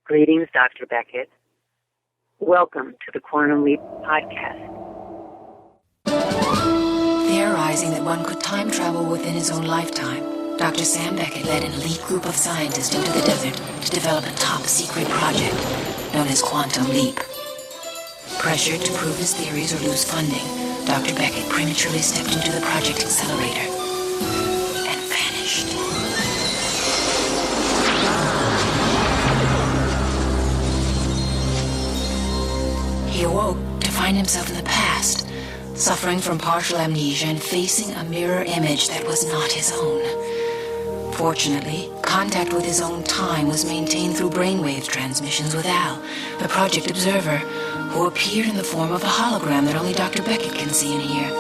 Greetings, Dr. Beckett. Welcome to the Quantum Leap podcast. Theorizing that one could time travel within his own lifetime, Dr. Sam Beckett led an elite group of scientists into the desert to develop a top-secret project known as Quantum Leap. Pressured to prove his theories or lose funding, Dr. Beckett prematurely stepped into the project accelerator and vanished. He awoke to find himself in the past, suffering from partial amnesia and facing a mirror image that was not his own. Fortunately, contact with his own time was maintained through brainwave transmissions with Al, the project observer, who appeared in the form of a hologram that only Dr. Beckett can see and hear.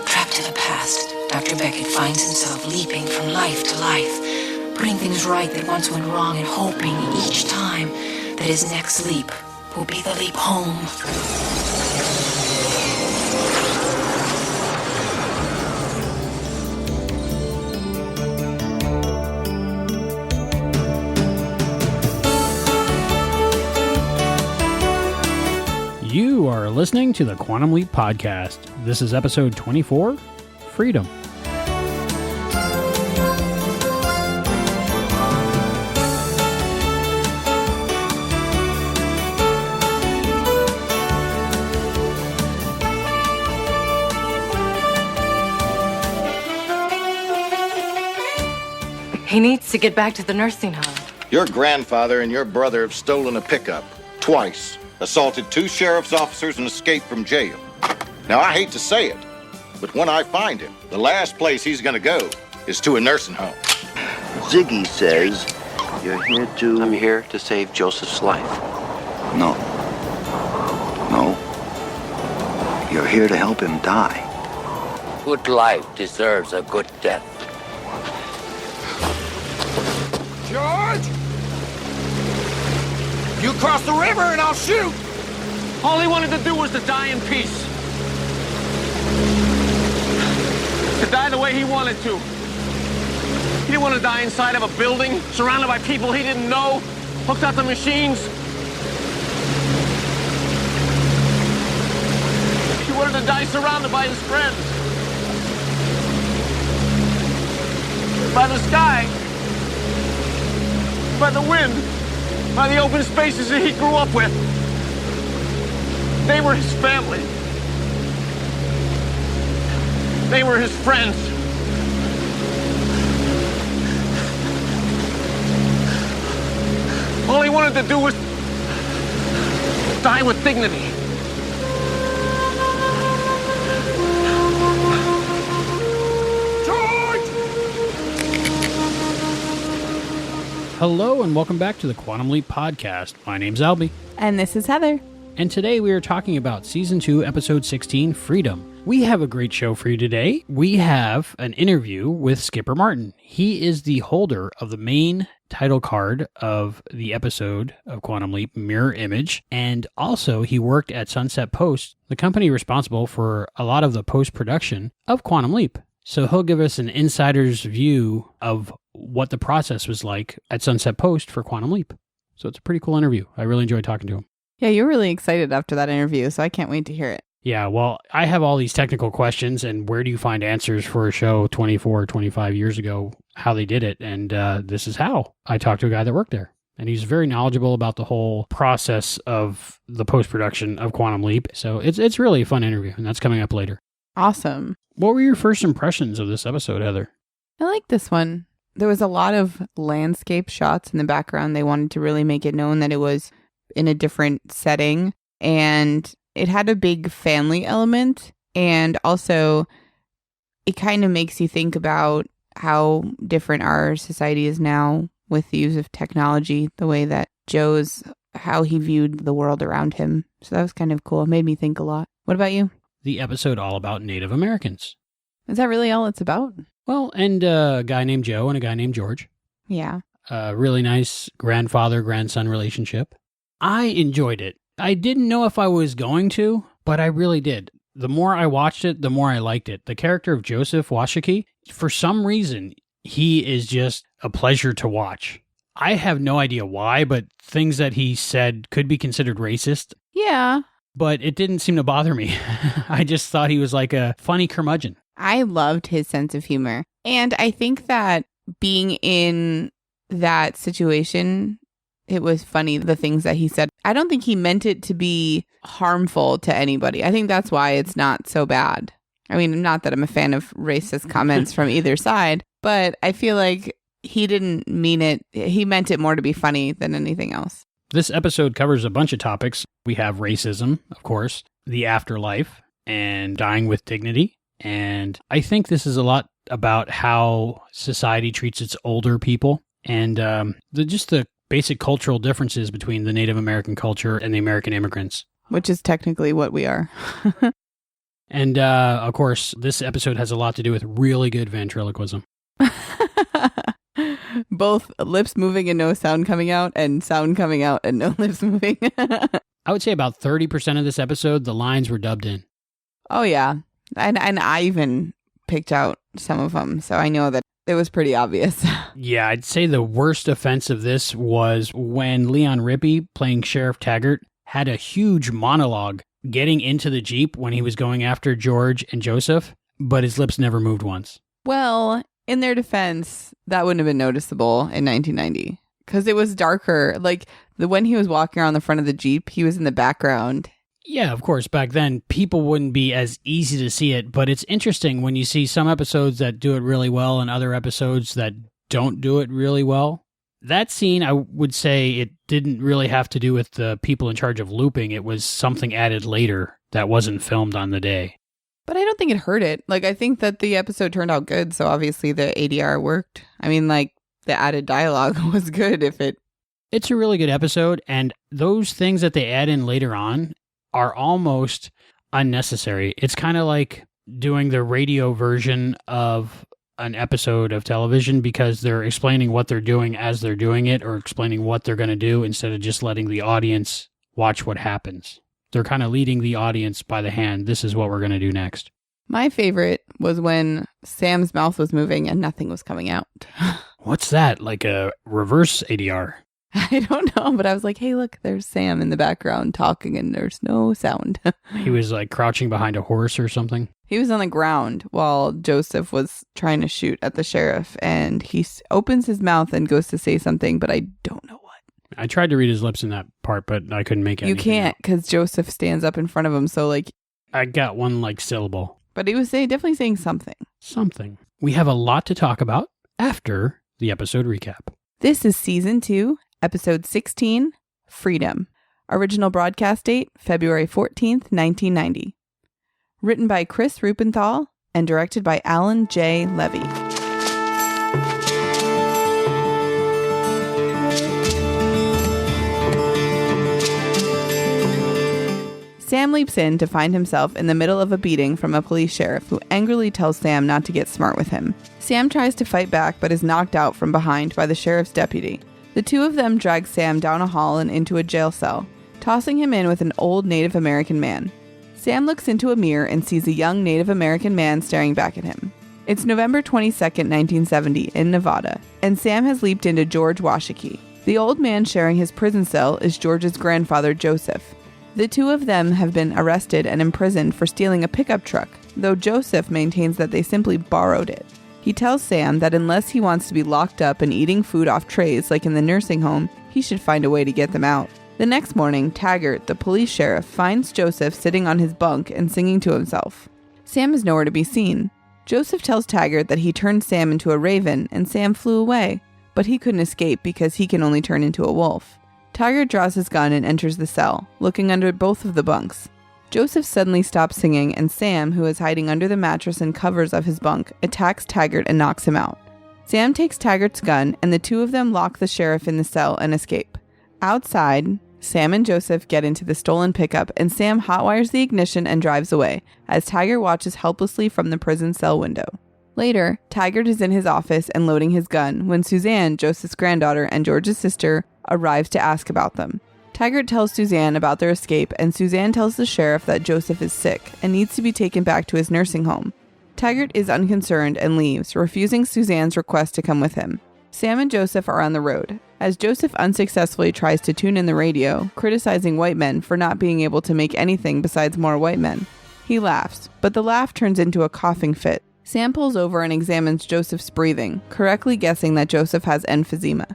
Trapped in the past, Dr. Beckett finds himself leaping from life to life, putting things right that once went wrong and hoping each time that his next leap will be the leap home. You are listening to the Quantum Leap podcast. This is episode 24, Freedom. He needs to get back to the nursing home. Your grandfather and your brother have stolen a pickup twice, assaulted 2 sheriff's officers, and escaped from jail. Now, I hate to say it, but when I find him, the last place he's gonna go is to a nursing home. Ziggy says you're here to... I'm here to save Joseph's life. No. No. You're here to help him die. Good life deserves a good death. George! You cross the river and I'll shoot! All he wanted to do was to die in peace. To die the way he wanted to. He didn't want to die inside of a building, surrounded by people he didn't know, hooked up to machines. He wanted to die surrounded by his friends. By the sky. By the wind. By the open spaces that he grew up with. They were his family. They were his friends. All he wanted to do was die with dignity. Hello and welcome back to the Quantum Leap podcast. My name's Albie. And this is Heather. And today we are talking about Season 2, Episode 16, Freedom. We have a great show for you today. We have an interview with Skipper Martin. He is the holder of the main title card of the episode of Quantum Leap, Mirror Image. And also he worked at Sunset Post, the company responsible for a lot of the post-production of Quantum Leap. So he'll give us an insider's view of what the process was like at Sunset Post for Quantum Leap. So it's a pretty cool interview. I really enjoyed talking to him. Yeah, you're really excited after that interview, so I can't wait to hear it. Yeah, well, I have all these technical questions, and where do you find answers for a show 24, 25 years ago, how they did it, and this is how. I talked to a guy that worked there, and he's very knowledgeable about the whole process of the post-production of Quantum Leap, so it's really a fun interview, and that's coming up later. Awesome. What were your first impressions of this episode, Heather? I like this one. There was a lot of landscape shots in the background. They wanted to really make it known that it was in a different setting, and it had a big family element, and also it kind of makes you think about how different our society is now with the use of technology, the way that Joe's, how he viewed the world around him. So that was kind of cool. It made me think a lot. What about you? The episode all about Native Americans. Is that really all it's about? Well, and a guy named Joe and a guy named George. Yeah. A really nice grandfather-grandson relationship. I enjoyed it. I didn't know if I was going to, but I really did. The more I watched it, the more I liked it. The character of Joseph Washiki, for some reason, he is just a pleasure to watch. I have no idea why, but things that he said could be considered racist. Yeah. But it didn't seem to bother me. I just thought he was like a funny curmudgeon. I loved his sense of humor. And I think that being in that situation, it was funny, the things that he said. I don't think he meant it to be harmful to anybody. I think that's why it's not so bad. I mean, not that I'm a fan of racist comments from either side, but I feel like he didn't mean it. He meant it more to be funny than anything else. This episode covers a bunch of topics. We have racism, of course, the afterlife, and dying with dignity. And I think this is a lot about how society treats its older people and just the basic cultural differences between the Native American culture and the American immigrants. Which is technically what we are. And, of course, this episode has a lot to do with really good ventriloquism. Both lips moving and no sound coming out, and sound coming out and no lips moving. I would say about 30% of this episode, the lines were dubbed in. Oh, yeah. And I even picked out some of them, so I know that it was pretty obvious. Yeah, I'd say the worst offense of this was when Leon Rippey, playing Sheriff Taggart, had a huge monologue getting into the Jeep when he was going after George and Joseph, but his lips never moved once. Well, in their defense, that wouldn't have been noticeable in 1990 because it was darker. Like when he was walking around the front of the Jeep, he was in the background. Yeah, of course, back then, people wouldn't be as easy to see it, but it's interesting when you see some episodes that do it really well and other episodes that don't do it really well. That scene, I would say it didn't really have to do with the people in charge of looping. It was something added later that wasn't filmed on the day. But I don't think it hurt it. Like, I think that the episode turned out good, so obviously the ADR worked. I mean, like, the added dialogue was good if it... It's a really good episode, and those things that they add in later on are almost unnecessary. It's kind of like doing the radio version of an episode of television because they're explaining what they're doing as they're doing it or explaining what they're going to do instead of just letting the audience watch what happens. They're kind of leading the audience by the hand. This is what we're going to do next. My favorite was when Sam's mouth was moving and nothing was coming out. What's that? Like a reverse ADR? I don't know, but I was like, hey, look, there's Sam in the background talking and there's no sound. He was like crouching behind a horse or something. He was on the ground while Joseph was trying to shoot at the sheriff, and he opens his mouth and goes to say something, but I don't know what. I tried to read his lips in that part, but I couldn't make it. You can't because Joseph stands up in front of him, so like... I got one like syllable. But he was definitely saying something. Something. We have a lot to talk about after the episode recap. This is Season 2, Episode 16, Freedom. Original broadcast date, February 14th, 1990. Written by Chris Rupenthal and directed by Alan J. Levy. Sam leaps in to find himself in the middle of a beating from a police sheriff who angrily tells Sam not to get smart with him. Sam tries to fight back but is knocked out from behind by the sheriff's deputy. The two of them drag Sam down a hall and into a jail cell, tossing him in with an old Native American man. Sam looks into a mirror and sees a young Native American man staring back at him. It's November 22nd, 1970, in Nevada, and Sam has leaped into George Washakie. The old man sharing his prison cell is George's grandfather, Joseph. The two of them have been arrested and imprisoned for stealing a pickup truck, though Joseph maintains that they simply borrowed it. He tells Sam that unless he wants to be locked up and eating food off trays like in the nursing home, he should find a way to get them out. The next morning, Taggart, the police sheriff, finds Joseph sitting on his bunk and singing to himself. Sam is nowhere to be seen. Joseph tells Taggart that he turned Sam into a raven and Sam flew away, but he couldn't escape because he can only turn into a wolf. Taggart draws his gun and enters the cell, looking under both of the bunks. Joseph suddenly stops singing, and Sam, who is hiding under the mattress and covers of his bunk, attacks Taggart and knocks him out. Sam takes Taggart's gun, and the two of them lock the sheriff in the cell and escape. Outside, Sam and Joseph get into the stolen pickup, and Sam hotwires the ignition and drives away, as Taggart watches helplessly from the prison cell window. Later, Taggart is in his office and loading his gun when Suzanne, Joseph's granddaughter and George's sister, arrives to ask about them. Taggart tells Suzanne about their escape, and Suzanne tells the sheriff that Joseph is sick and needs to be taken back to his nursing home. Taggart is unconcerned and leaves, refusing Suzanne's request to come with him. Sam and Joseph are on the road. as Joseph unsuccessfully tries to tune in the radio, criticizing white men for not being able to make anything besides more white men. He laughs, but the laugh turns into a coughing fit. Sam pulls over and examines Joseph's breathing, correctly guessing that Joseph has emphysema.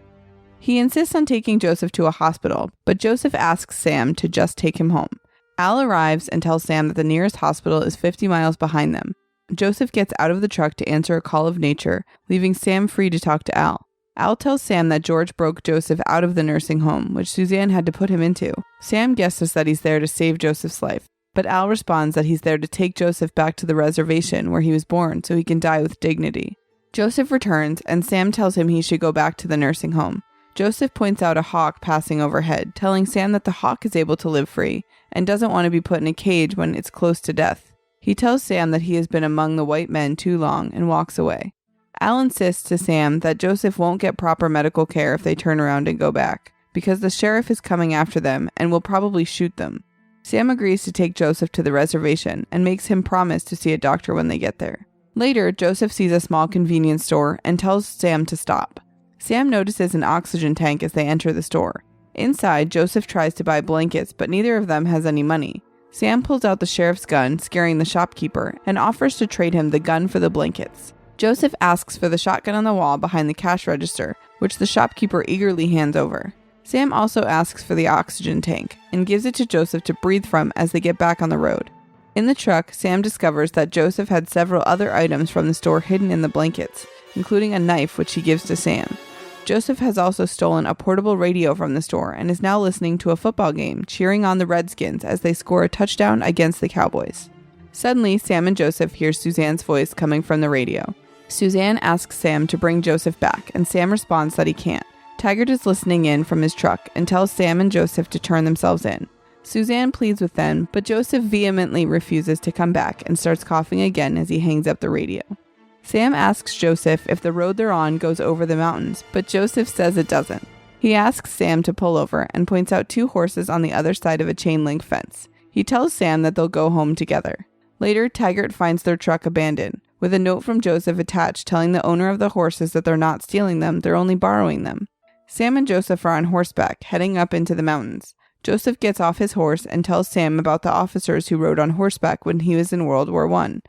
He insists on taking Joseph to a hospital, but Joseph asks Sam to just take him home. Al arrives and tells Sam that the nearest hospital is 50 miles behind them. Joseph gets out of the truck to answer a call of nature, leaving Sam free to talk to Al. Al tells Sam that George broke Joseph out of the nursing home, which Suzanne had to put him into. Sam guesses that he's there to save Joseph's life, but Al responds that he's there to take Joseph back to the reservation where he was born so he can die with dignity. Joseph returns, and Sam tells him he should go back to the nursing home. Joseph points out a hawk passing overhead, telling Sam that the hawk is able to live free and doesn't want to be put in a cage when it's close to death. He tells Sam that he has been among the white men too long and walks away. Al insists to Sam that Joseph won't get proper medical care if they turn around and go back, because the sheriff is coming after them and will probably shoot them. Sam agrees to take Joseph to the reservation and makes him promise to see a doctor when they get there. Later, Joseph sees a small convenience store and tells Sam to stop. Sam notices an oxygen tank as they enter the store. Inside, Joseph tries to buy blankets, but neither of them has any money. Sam pulls out the sheriff's gun, scaring the shopkeeper, and offers to trade him the gun for the blankets. Joseph asks for the shotgun on the wall behind the cash register, which the shopkeeper eagerly hands over. Sam also asks for the oxygen tank, and gives it to Joseph to breathe from as they get back on the road. In the truck, Sam discovers that Joseph had several other items from the store hidden in the blankets, including a knife which he gives to Sam. Joseph has also stolen a portable radio from the store and is now listening to a football game, cheering on the Redskins as they score a touchdown against the Cowboys. Suddenly, Sam and Joseph hear Suzanne's voice coming from the radio. Suzanne asks Sam to bring Joseph back, and Sam responds that he can't. Taggart is listening in from his truck and tells Sam and Joseph to turn themselves in. Suzanne pleads with them, but Joseph vehemently refuses to come back and starts coughing again as he hangs up the radio. Sam asks Joseph if the road they're on goes over the mountains, but Joseph says it doesn't. He asks Sam to pull over and points out 2 horses on the other side of a chain-link fence. He tells Sam that they'll go home together. Later, Taggart finds their truck abandoned, with a note from Joseph attached telling the owner of the horses that they're not stealing them, they're only borrowing them. Sam and Joseph are on horseback, heading up into the mountains. Joseph gets off his horse and tells Sam about the officers who rode on horseback when he was in World War I,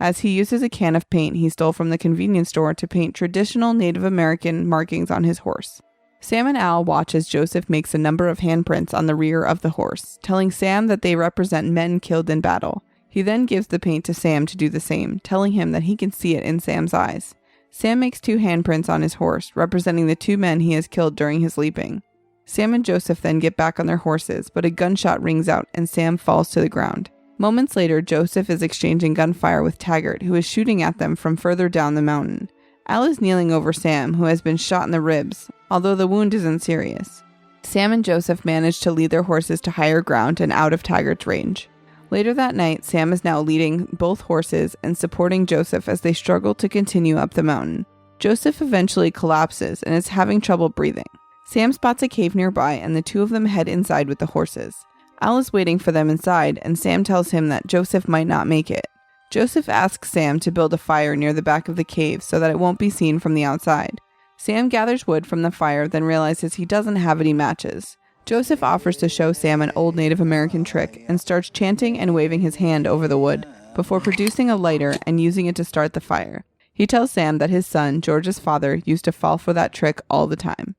as he uses a can of paint he stole from the convenience store to paint traditional Native American markings on his horse. Sam and Al watch as Joseph makes a number of handprints on the rear of the horse, telling Sam that they represent men killed in battle. He then gives the paint to Sam to do the same, telling him that he can see it in Sam's eyes. Sam makes 2 handprints on his horse, representing the 2 men he has killed during his leaping. Sam and Joseph then get back on their horses, but a gunshot rings out and Sam falls to the ground. Moments later, Joseph is exchanging gunfire with Taggart, who is shooting at them from further down the mountain. Al is kneeling over Sam, who has been shot in the ribs, although the wound isn't serious. Sam and Joseph manage to lead their horses to higher ground and out of Taggart's range. Later that night, Sam is now leading both horses and supporting Joseph as they struggle to continue up the mountain. Joseph eventually collapses and is having trouble breathing. Sam spots a cave nearby and the 2 of them head inside with the horses. Al is waiting for them inside and Sam tells him that Joseph might not make it. Joseph asks Sam to build a fire near the back of the cave so that it won't be seen from the outside. Sam gathers wood from the fire, then realizes he doesn't have any matches. Joseph offers to show Sam an old Native American trick and starts chanting and waving his hand over the wood before producing a lighter and using it to start the fire. He tells Sam that his son, George's father, used to fall for that trick all the time.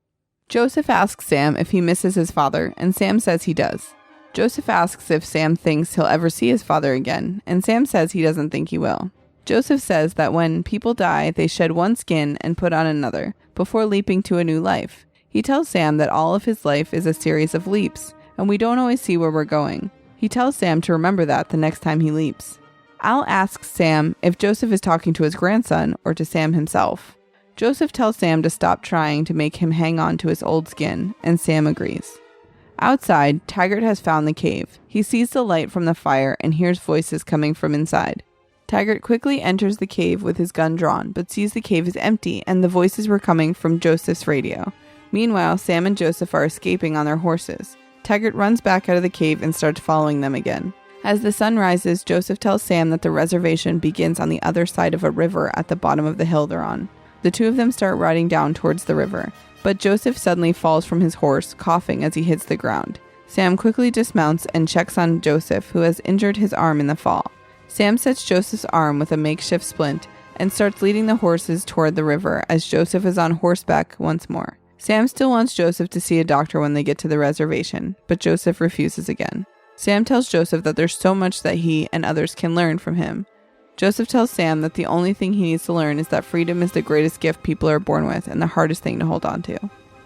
Joseph asks Sam if he misses his father, and Sam says he does. Joseph asks if Sam thinks he'll ever see his father again, and Sam says he doesn't think he will. Joseph says that when people die, they shed one skin and put on another, before leaping to a new life. He tells Sam that all of his life is a series of leaps, and we don't always see where we're going. He tells Sam to remember that the next time he leaps. Al asks Sam if Joseph is talking to his grandson or to Sam himself. Joseph tells Sam to stop trying to make him hang on to his old skin, and Sam agrees. Outside, Taggart has found the cave. He sees the light from the fire and hears voices coming from inside. Taggart quickly enters the cave with his gun drawn, but sees the cave is empty and the voices were coming from Joseph's radio. Meanwhile, Sam and Joseph are escaping on their horses. Taggart runs back out of the cave and starts following them again. As the sun rises, Joseph tells Sam that the reservation begins on the other side of a river at the bottom of the hill they're on. The 2 of them start riding down towards the river. But Joseph suddenly falls from his horse, coughing as he hits the ground. Sam quickly dismounts and checks on Joseph, who has injured his arm in the fall. Sam sets Joseph's arm with a makeshift splint and starts leading the horses toward the river as Joseph is on horseback once more. Sam still wants Joseph to see a doctor when they get to the reservation, but Joseph refuses again. Sam tells Joseph that there's so much that he and others can learn from him. Joseph tells Sam that the only thing he needs to learn is that freedom is the greatest gift people are born with and the hardest thing to hold on to.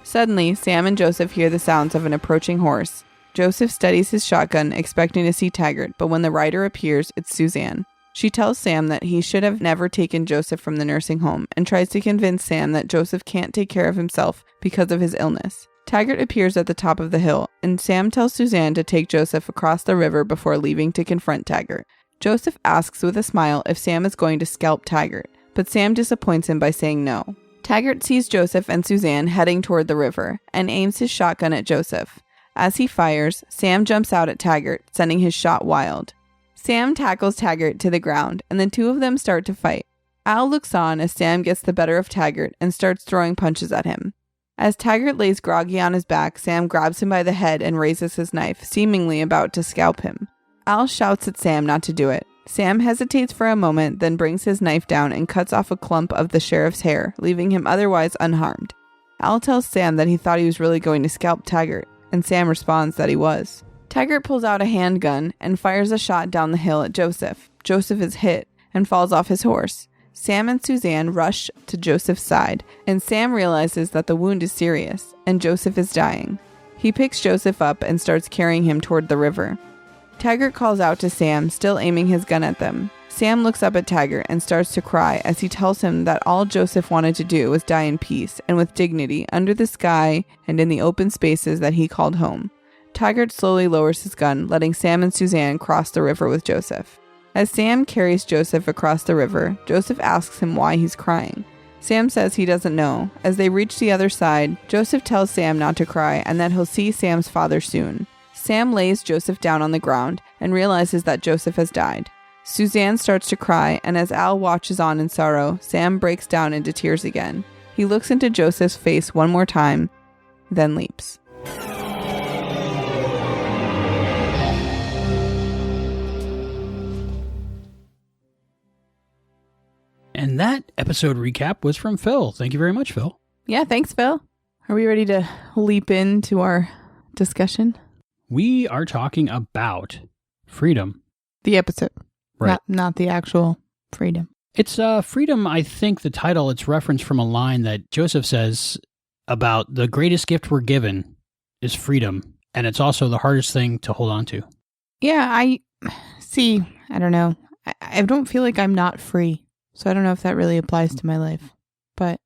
Suddenly, Sam and Joseph hear the sounds of an approaching horse. Joseph steadies his shotgun, expecting to see Taggart, but when the rider appears, it's Suzanne. She tells Sam that he should have never taken Joseph from the nursing home and tries to convince Sam that Joseph can't take care of himself because of his illness. Taggart appears at the top of the hill, and Sam tells Suzanne to take Joseph across the river before leaving to confront Taggart. Joseph asks with a smile if Sam is going to scalp Taggart, but Sam disappoints him by saying no. Taggart sees Joseph and Suzanne heading toward the river and aims his shotgun at Joseph. As he fires, Sam jumps out at Taggart, sending his shot wild. Sam tackles Taggart to the ground, and the two of them start to fight. Al looks on as Sam gets the better of Taggart and starts throwing punches at him. As Taggart lays groggy on his back, Sam grabs him by the head and raises his knife, seemingly about to scalp him. Al shouts at Sam not to do it. Sam hesitates for a moment, then brings his knife down and cuts off a clump of the sheriff's hair, leaving him otherwise unharmed. Al tells Sam that he thought he was really going to scalp Taggart, and Sam responds that he was. Taggart pulls out a handgun and fires a shot down the hill at Joseph. Joseph is hit and falls off his horse. Sam and Suzanne rush to Joseph's side, and Sam realizes that the wound is serious, and Joseph is dying. He picks Joseph up and starts carrying him toward the river. Taggart calls out to Sam, still aiming his gun at them. Sam looks up at Taggart and starts to cry as he tells him that all Joseph wanted to do was die in peace and with dignity under the sky and in the open spaces that he called home. Taggart slowly lowers his gun, letting Sam and Suzanne cross the river with Joseph. As Sam carries Joseph across the river, Joseph asks him why he's crying. Sam says he doesn't know. As they reach the other side, Joseph tells Sam not to cry and that he'll see Sam's father soon. Sam lays Joseph down on the ground and realizes that Joseph has died. Suzanne starts to cry, and as Al watches on in sorrow, Sam breaks down into tears again. He looks into Joseph's face one more time, then leaps. And that episode recap was from Phil. Thank you very much, Phil. Yeah, thanks, Phil. Are we ready to leap into our discussion? We are talking about freedom. The episode. Right. Not the actual freedom. It's freedom, I think the title, it's referenced from a line that Joseph says about the greatest gift we're given is freedom. And it's also the hardest thing to hold on to. Yeah, I don't know. I don't feel like I'm not free. So I don't know if that really applies to my life. But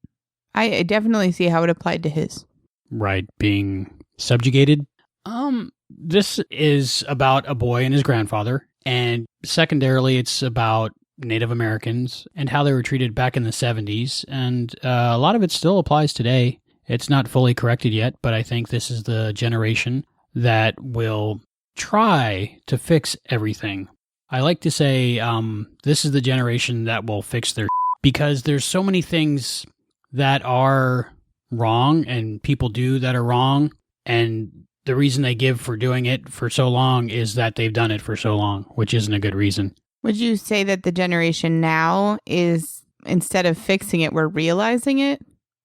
I definitely see how it applied to his. Right, being subjugated. This is about a boy and his grandfather. And secondarily, it's about Native Americans and how they were treated back in the 70s. And a lot of it still applies today. It's not fully corrected yet, but I think this is the generation that will try to fix everything. I like to say this is the generation that will fix their because there's so many things that are wrong and people do that are wrong. And the reason they give for doing it for so long is that they've done it for so long, which isn't a good reason. Would you say that the generation now is, instead of fixing it, we're realizing it?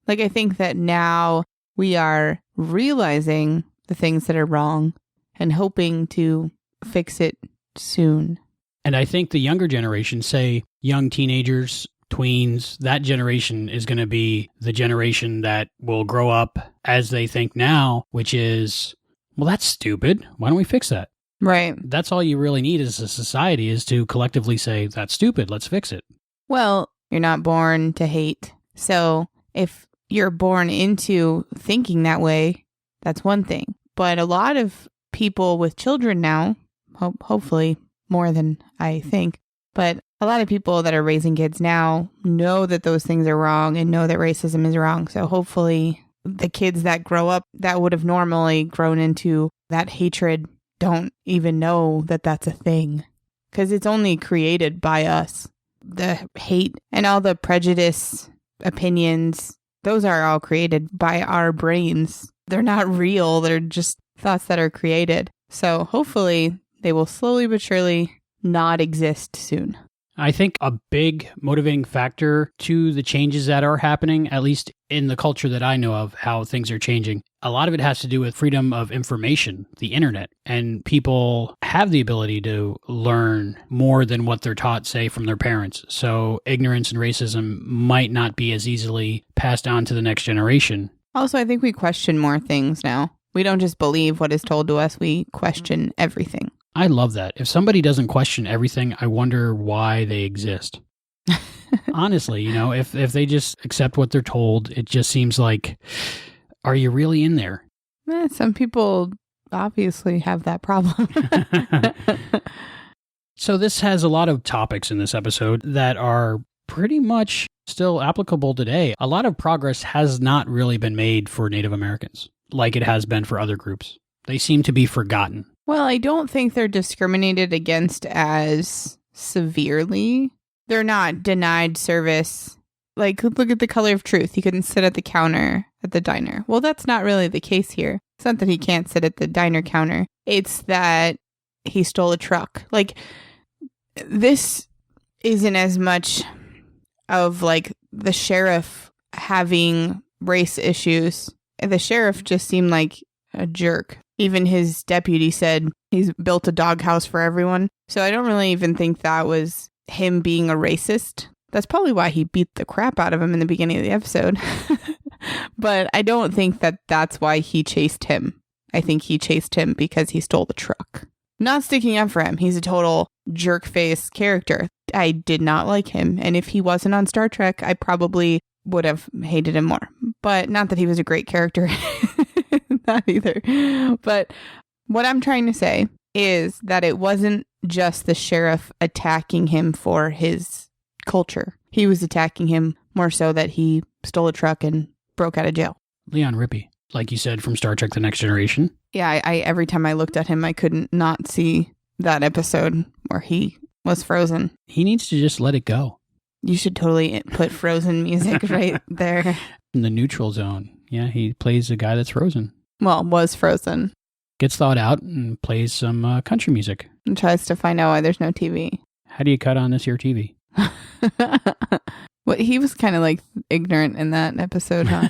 Like, I think that now we are realizing the things that are wrong and hoping to fix it soon. And I think the younger generation, say young teenagers, tweens, that generation is going to be the generation that will grow up as they think now, which is, well, that's stupid. Why don't we fix that? Right. That's all you really need as a society is to collectively say, that's stupid. Let's fix it. Well, you're not born to hate. So if you're born into thinking that way, that's one thing. But a lot of people with children now, hopefully more than I think, but a lot of people that are raising kids now know that those things are wrong and know that racism is wrong. So hopefully the kids that grow up that would have normally grown into that hatred don't even know that that's a thing, because it's only created by us. The hate and all the prejudice, opinions, those are all created by our brains. They're not real. They're just thoughts that are created. So hopefully they will slowly but surely not exist soon. I think a big motivating factor to the changes that are happening, at least in the culture that I know of, how things are changing, a lot of it has to do with freedom of information, the internet, and people have the ability to learn more than what they're taught, say, from their parents. So ignorance and racism might not be as easily passed on to the next generation. Also, I think we question more things now. We don't just believe what is told to us, we question everything. I love that. If somebody doesn't question everything, I wonder why they exist. Honestly, if they just accept what they're told, it just seems like, are you really in there? Some people obviously have that problem. So this has a lot of topics in this episode that are pretty much still applicable today. A lot of progress has not really been made for Native Americans like it has been for other groups. They seem to be forgotten. Well, I don't think they're discriminated against as severely. They're not denied service. Like, look at the Color of Truth. He couldn't sit at the counter at the diner. Well, that's not really the case here. It's not that he can't sit at the diner counter. It's that he stole a truck. Like, this isn't as much of, like, the sheriff having race issues. The sheriff just seemed like a jerk. Even his deputy said he's built a doghouse for everyone. So I don't really even think that was him being a racist. That's probably why he beat the crap out of him in the beginning of the episode. But I don't think that that's why he chased him. I think he chased him because he stole the truck. Not sticking up for him. He's a total jerk face character. I did not like him. And if he wasn't on Star Trek, I probably would have hated him more. But not that he was a great character. Not either. But what I'm trying to say is that it wasn't just the sheriff attacking him for his culture. He was attacking him more so that he stole a truck and broke out of jail. Leon Rippey, like you said, from Star Trek The Next Generation. Yeah, I every time I looked at him, I couldn't not see that episode where he was frozen. He needs to just let it go. You should totally put Frozen music right there. In the neutral zone. Yeah, he plays a guy that's frozen. Well, was frozen. Gets thawed out and plays some country music. And tries to find out why there's no TV. How do you cut on this here TV? Well, he was kind of like ignorant in that episode, huh?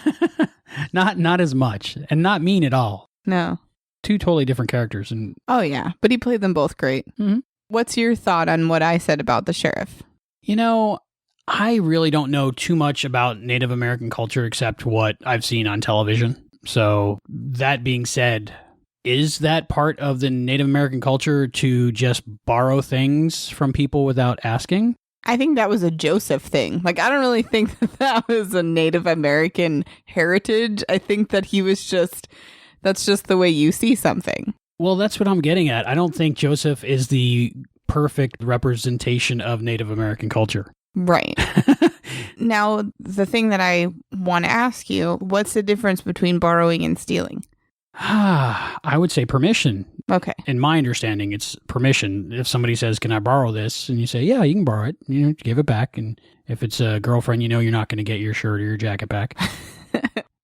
Not as much, and not mean at all. No. Two totally different characters. And oh, yeah. But he played them both great. Mm-hmm. What's your thought on what I said about the sheriff? I really don't know too much about Native American culture except what I've seen on television. So that being said, is that part of the Native American culture to just borrow things from people without asking? I think that was a Joseph thing. Like, I don't really think that was a Native American heritage. I think that he was that's just the way you see something. Well, that's what I'm getting at. I don't think Joseph is the perfect representation of Native American culture. Right. Now, the thing that I want to ask you, what's the difference between borrowing and stealing? I would say permission. Okay. In my understanding, it's permission. If somebody says, can I borrow this? And you say, yeah, you can borrow it. Give it back. And if it's a girlfriend, you're not going to get your shirt or your jacket back.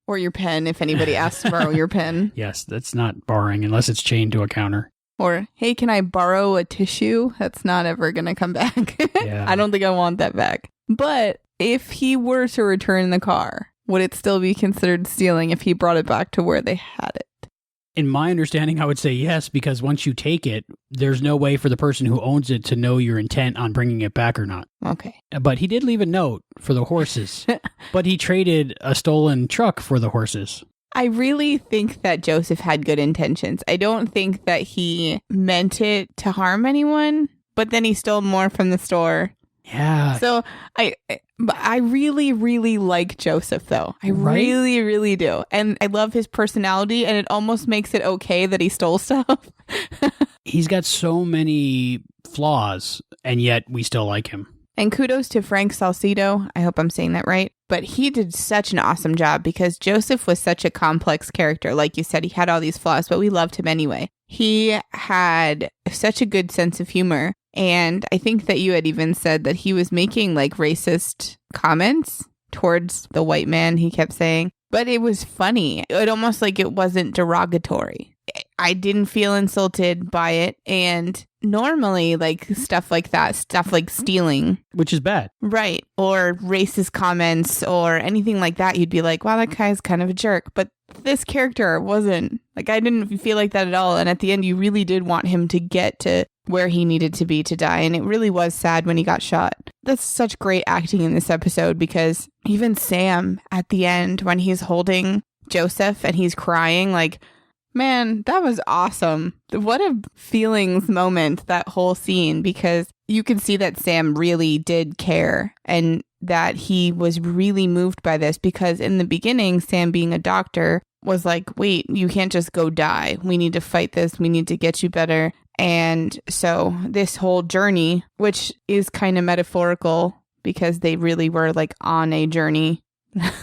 Or your pen, if anybody asks to borrow your pen. Yes, that's not borrowing unless it's chained to a counter. Or, hey, can I borrow a tissue? That's not ever going to come back. Yeah. I don't think I want that back. But if he were to return the car, would it still be considered stealing if he brought it back to where they had it? In my understanding, I would say yes, because once you take it, there's no way for the person who owns it to know your intent on bringing it back or not. Okay. But he did leave a note for the horses. But he traded a stolen truck for the horses. I really think that Joseph had good intentions. I don't think that he meant it to harm anyone, but then he stole more from the store. Yeah. So I really, really like Joseph, though. I really, really do. And I love his personality, and it almost makes it okay that he stole stuff. He's got so many flaws, and yet we still like him. And kudos to Frank Salsedo. I hope I'm saying that right. But he did such an awesome job because Joseph was such a complex character. Like you said, he had all these flaws, but we loved him anyway. He had such a good sense of humor. And I think that you had even said that he was making like racist comments towards the white man, he kept saying. But it was funny. It almost like it wasn't derogatory. I didn't feel insulted by it. And normally, like, stuff like that, stuff like stealing. Which is bad. Right. Or racist comments or anything like that, you'd be like, wow, that guy's kind of a jerk. But this character wasn't. Like, I didn't feel like that at all. And at the end, you really did want him to get to where he needed to be to die. And it really was sad when he got shot. That's such great acting in this episode, because even Sam at the end, when he's holding Joseph and he's crying, like, man, that was awesome. What a feelings moment, that whole scene, because you can see that Sam really did care and that he was really moved by this, because in the beginning, Sam, being a doctor, was like, wait, you can't just go die. We need to fight this. We need to get you better. And so this whole journey, which is kind of metaphorical because they really were like on a journey,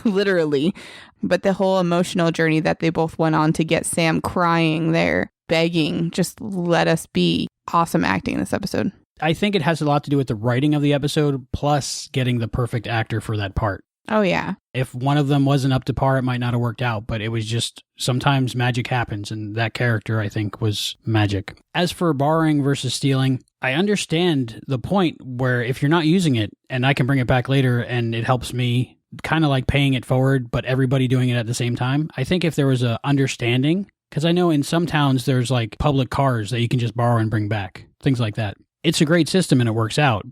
literally, but the whole emotional journey that they both went on to get Sam crying there, begging, just let us be. Awesome acting in this episode. I think it has a lot to do with the writing of the episode, plus getting the perfect actor for that part. Oh, yeah. If one of them wasn't up to par, it might not have worked out, but it was just, sometimes magic happens, and that character, I think, was magic. As for borrowing versus stealing, I understand the point where if you're not using it, and I can bring it back later, and it helps me, kind of like paying it forward, but everybody doing it at the same time. I think if there was a understanding, because I know in some towns there's like public cars that you can just borrow and bring back, things like that. It's a great system and it works out,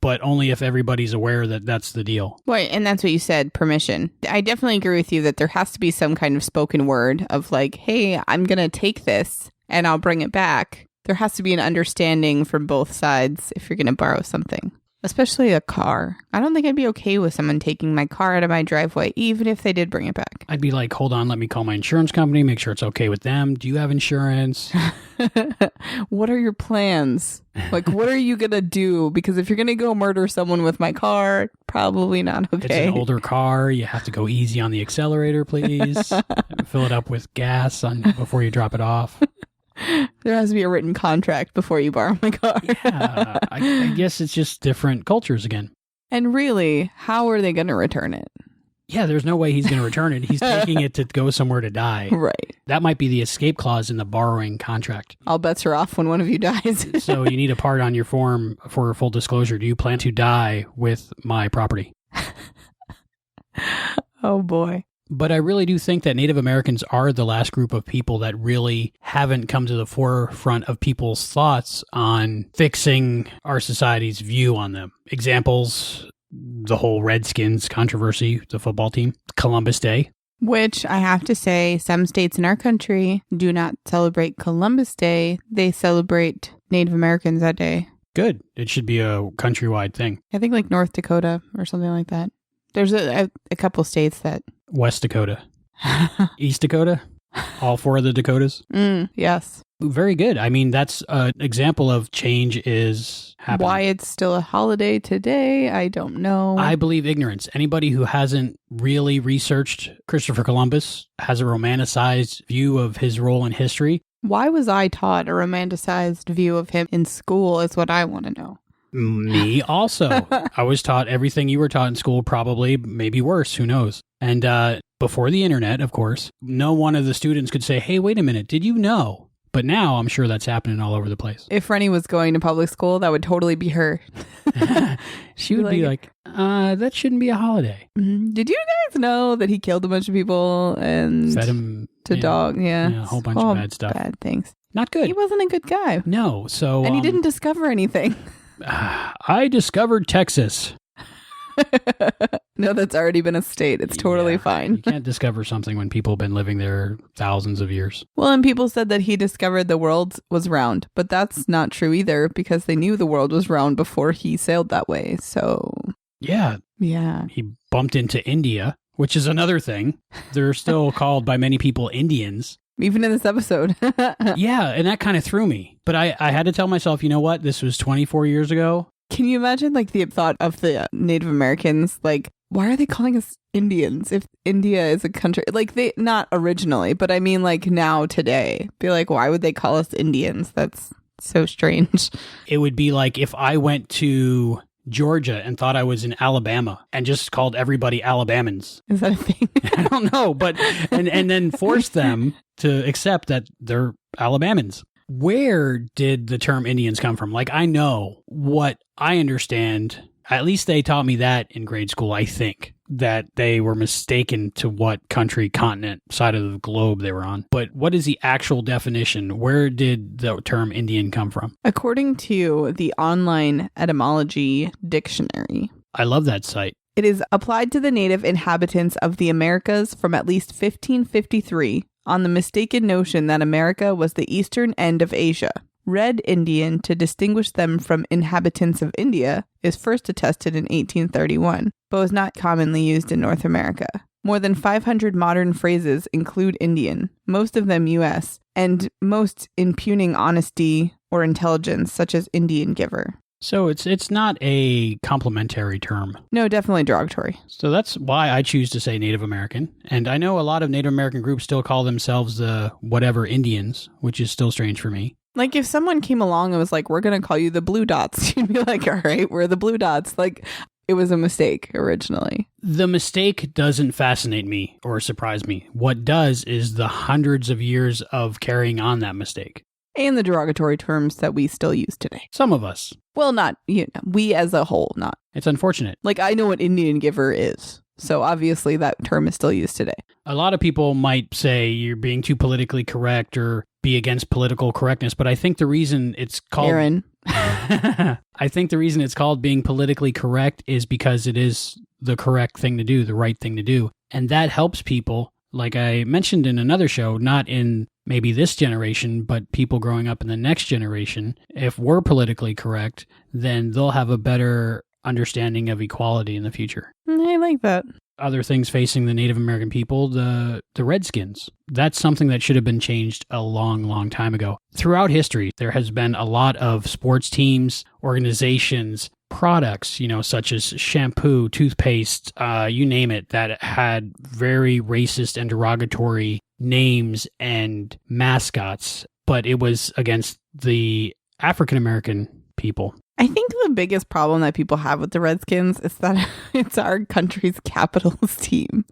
but only if everybody's aware that that's the deal. Right, and that's what you said, permission. I definitely agree with you that there has to be some kind of spoken word of like, hey, I'm going to take this and I'll bring it back. There has to be an understanding from both sides if you're going to borrow something, especially a car. I don't think I'd be okay with someone taking my car out of my driveway, even if they did bring it back. I'd be like, hold on, let me call my insurance company, make sure it's okay with them. Do you have insurance? What are your plans? Like, what are you going to do? Because if you're going to go murder someone with my car, probably not okay. It's an older car. You have to go easy on the accelerator, please. Fill it up with gas before you drop it off. There has to be a written contract before you borrow my car. Yeah, I guess it's just different cultures again. And really, how are they going to return it? Yeah, there's no way he's going to return it. He's taking it to go somewhere to die. Right. That might be the escape clause in the borrowing contract. All bets are off when one of you dies. So you need a part on your form for full disclosure. Do you plan to die with my property? Oh, boy. But I really do think that Native Americans are the last group of people that really haven't come to the forefront of people's thoughts on fixing our society's view on them. Examples, the whole Redskins controversy, the football team, Columbus Day. Which I have to say, some states in our country do not celebrate Columbus Day. They celebrate Native Americans that day. Good. It should be a countrywide thing. I think like North Dakota or something like that. There's a couple states that... West Dakota. East Dakota. All four of the Dakotas. Yes. Very good. I mean, that's an example of change is happening. Why it's still a holiday today, I don't know. I believe ignorance. Anybody who hasn't really researched Christopher Columbus has a romanticized view of his role in history. Why was I taught a romanticized view of him in school is what I want to know. Me also. I was taught everything you were taught in school, probably, maybe worse, who knows. And before the internet, of course, no one of the students could say, hey, wait a minute, did you know? But now I'm sure that's happening all over the place. If Rennie was going to public school, that would totally be her. She would be like, that shouldn't be a holiday. Did you guys know that he killed a bunch of people and fed him to dog? Yeah, a whole bunch of bad stuff. Bad things. Not good. He wasn't a good guy. No, so... And he didn't discover anything. I discovered Texas. No, that's already been a state. It's totally fine. You can't discover something when people have been living there thousands of years. Well, and people said that he discovered the world was round, but that's not true either because they knew the world was round before he sailed that way. So, yeah. He bumped into India, which is another thing. They're still called by many people Indians. Even in this episode. Yeah, and that kind of threw me. But I had to tell myself, you know what? This was 24 years ago. Can you imagine like the thought of the Native Americans? Like, why are they calling us Indians if India is a country? Like, they, not originally, but I mean like now today. Be like, why would they call us Indians? That's so strange. It would be like if I went to Georgia and thought I was in Alabama and just called everybody Alabamans. Is that a thing? I don't know, but and then forced them to accept that they're Alabamans. Where did the term Indians come from? Like, I know what I understand. At least they taught me that in grade school, I think, that they were mistaken to what country, continent, side of the globe they were on. But what is the actual definition? Where did the term Indian come from? According to the online etymology dictionary. I love that site. It is applied to the native inhabitants of the Americas from at least 1553 on the mistaken notion that America was the eastern end of Asia. Red Indian, to distinguish them from inhabitants of India, is first attested in 1831, but was not commonly used in North America. More than 500 modern phrases include Indian, most of them U.S., and most impugning honesty or intelligence, such as Indian giver. So it's not a complimentary term. No, definitely derogatory. So that's why I choose to say Native American. And I know a lot of Native American groups still call themselves the whatever Indians, which is still strange for me. Like, if someone came along and was like, we're going to call you the Blue Dots, you'd be like, all right, we're the Blue Dots. Like, it was a mistake originally. The mistake doesn't fascinate me or surprise me. What does is the hundreds of years of carrying on that mistake. And the derogatory terms that we still use today. Some of us. Well, not, we as a whole, not. It's unfortunate. Like, I know what Indian giver is. So obviously that term is still used today. A lot of people might say you're being too politically correct or be against political correctness, but I think the reason it's called... Aaron. I think the reason it's called being politically correct is because it is the correct thing to do, the right thing to do. And that helps people, like I mentioned in another show, not in maybe this generation, but people growing up in the next generation. If we're politically correct, then they'll have a better understanding of equality in the future. I like that. Other things facing the Native American people, the Redskins. That's something that should have been changed a long, long time ago. Throughout history, there has been a lot of sports teams, organizations, products, such as shampoo, toothpaste, you name it, that had very racist and derogatory names and mascots, but it was against the African American people. I think the biggest problem that people have with the Redskins is that it's our country's Capitals team.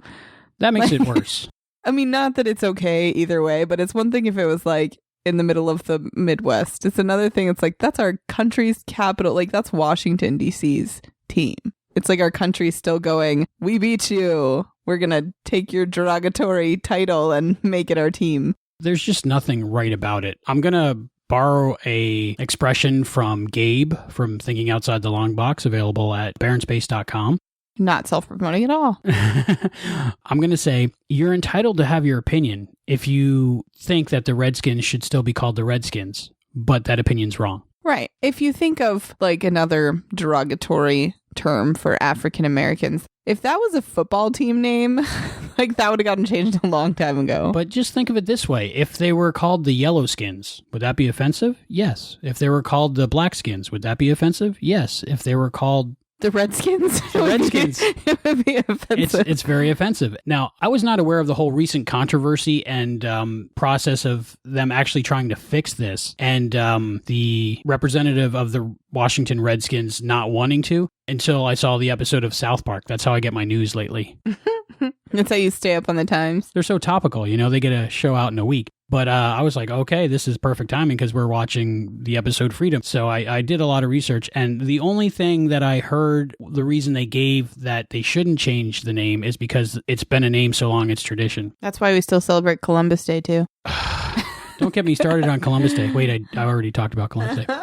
That makes it worse. I mean, not that it's okay either way, but it's one thing if it was like in the middle of the Midwest. It's another thing. It's like, that's our country's capital. Like, that's Washington, D.C.'s team. It's like our country's still going, we beat you. We're going to take your derogatory title and make it our team. There's just nothing right about it. I'm going to borrow a expression from Gabe from Thinking Outside the Long Box, available at baronspace.com. Not self-promoting at all. I'm going to say, you're entitled to have your opinion if you think that the Redskins should still be called the Redskins, but that opinion's wrong. Right. If you think of like another derogatory term for African Americans, if that was a football team name, like that would have gotten changed a long time ago. But just think of it this way. If they were called the Yellowskins, would that be offensive? Yes. If they were called the Blackskins, would that be offensive? Yes. If they were called the Redskins, it would be offensive. It's very offensive. Now, I was not aware of the whole recent controversy and process of them actually trying to fix this, and the representative of the Washington Redskins not wanting to until I saw the episode of South Park. That's how I get my news lately. That's how you stay up on the times. They're so topical, they get a show out in a week. But I was like, okay, this is perfect timing because we're watching the episode Freedom. So I did a lot of research, and the only thing that I heard, the reason they gave that they shouldn't change the name is because it's been a name so long, it's tradition. That's why we still celebrate Columbus Day, too. Don't get me started on Columbus Day. Wait, I already talked about Columbus Day.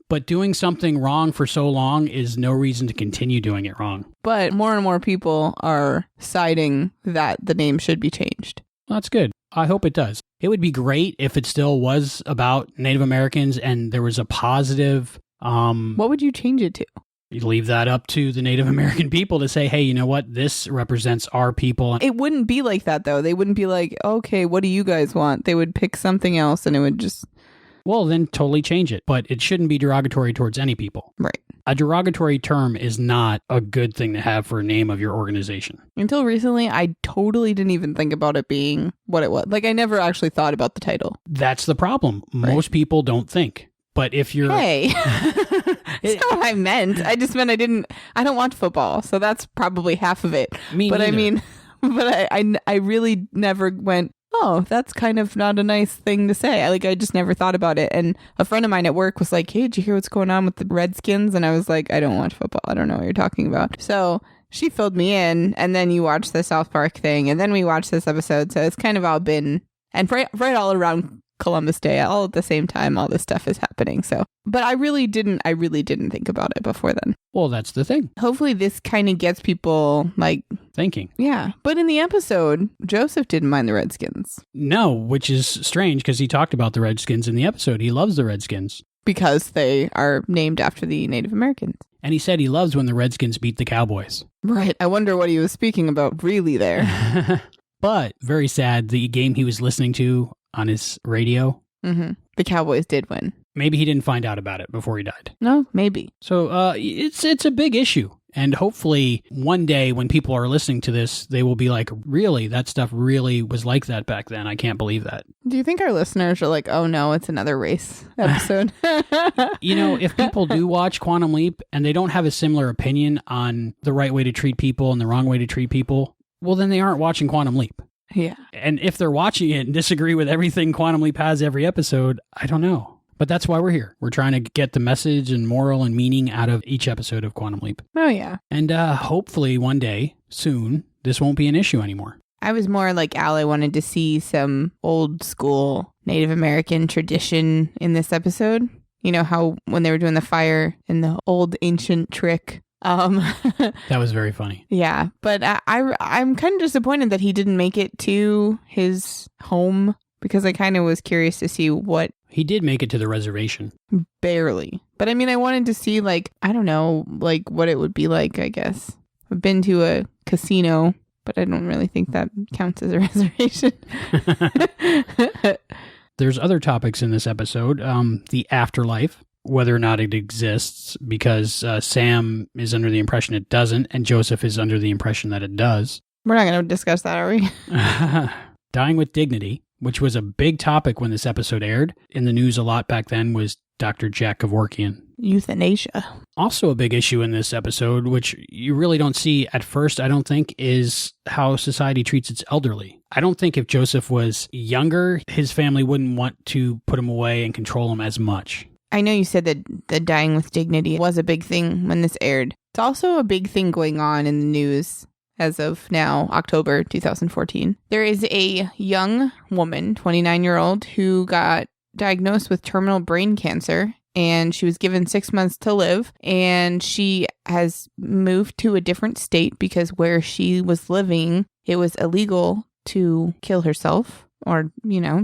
But doing something wrong for so long is no reason to continue doing it wrong. But more and more people are citing that the name should be changed. Well, that's good. I hope it does. It would be great if it still was about Native Americans and there was a positive... what would you change it to? You leave that up to the Native American people to say, hey, you know what? This represents our people. It wouldn't be like that, though. They wouldn't be like, okay, what do you guys want? They would pick something else and it would just... Well, then totally change it. But it shouldn't be derogatory towards any people. Right. A derogatory term is not a good thing to have for a name of your organization. Until recently, I totally didn't even think about it being what it was. Like, I never actually thought about the title. That's the problem. Right. Most people don't think. But if you're... Hey, that's not what I meant. I just meant I don't watch football, so that's probably half of it. Me but neither. I mean, but I really never went, oh, that's kind of not a nice thing to say. I just never thought about it. And a friend of mine at work was like, hey, did you hear what's going on with the Redskins? And I was like, I don't watch football. I don't know what you're talking about. So she filled me in, and then you watched the South Park thing, and then we watched this episode. So it's kind of all been, and right all around Columbus Day, all at the same time, all this stuff is happening. So, but I really didn't think about it before then. Well, that's the thing. Hopefully this kind of gets people like thinking. Yeah. But in the episode, Joseph didn't mind the Redskins. No, which is strange because he talked about the Redskins in the episode. He loves the Redskins. Because they are named after the Native Americans. And he said he loves when the Redskins beat the Cowboys. Right. I wonder what he was speaking about really there. But very sad, the game he was listening to on his radio. Mm-hmm. The Cowboys did win. Maybe he didn't find out about it before he died. No, maybe. So it's a big issue. And hopefully one day when people are listening to this, they will be like, really, that stuff really was like that back then. I can't believe that. Do you think our listeners are like, oh no, it's another race episode? If people do watch Quantum Leap and they don't have a similar opinion on the right way to treat people and the wrong way to treat people, well, then they aren't watching Quantum Leap. Yeah. And if they're watching it and disagree with everything Quantum Leap has every episode, I don't know. But that's why we're here. We're trying to get the message and moral and meaning out of each episode of Quantum Leap. Oh, yeah. And hopefully one day, soon, this won't be an issue anymore. I was more like Al. I wanted to see some old school Native American tradition in this episode. You know how when they were doing the fire and the old ancient trick. That was very funny. Yeah, but I'm kind of disappointed that he didn't make it to his home because I kind of was curious to see what... He did make it to the reservation. Barely. But I mean, I wanted to see, like, I don't know, like what it would be like, I guess. I've been to a casino, but I don't really think that counts as a reservation. There's other topics in this episode. The afterlife, whether or not it exists, because Sam is under the impression it doesn't, and Joseph is under the impression that it does. We're not going to discuss that, are we? Dying with dignity, which was a big topic when this episode aired. In the news a lot back then was Dr. Jack Kevorkian. Euthanasia. Also a big issue in this episode, which you really don't see at first, I don't think, is how society treats its elderly. I don't think if Joseph was younger, his family wouldn't want to put him away and control him as much. I know you said that the dying with dignity was a big thing when this aired. It's also a big thing going on in the news as of now, October 2014. There is a young woman, 29-year-old, who got diagnosed with terminal brain cancer, and she was given 6 months to live, and she has moved to a different state because where she was living, it was illegal to kill herself or,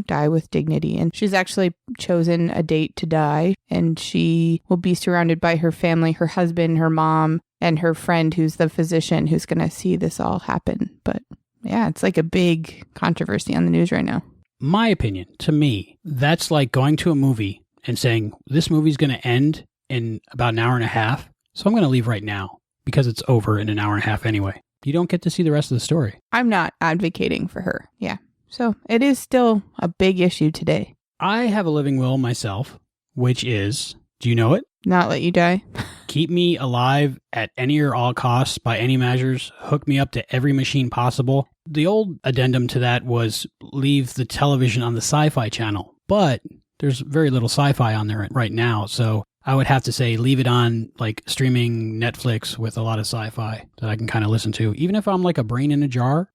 die with dignity. And she's actually chosen a date to die, and she will be surrounded by her family, her husband, her mom, and her friend who's the physician who's going to see this all happen. But yeah, it's like a big controversy on the news right now. My opinion, to me, that's like going to a movie and saying, this movie's going to end in about an hour and a half, so I'm going to leave right now because it's over in an hour and a half anyway. You don't get to see the rest of the story. I'm not advocating for her. Yeah. So it is still a big issue today. I have a living will myself, which is, do you know it? Not let you die. Keep me alive at any or all costs by any measures. Hook me up to every machine possible. The old addendum to that was leave the television on the Sci-Fi channel. But there's very little sci-fi on there right now. So I would have to say leave it on like streaming Netflix with a lot of sci-fi that I can kind of listen to. Even if I'm like a brain in a jar,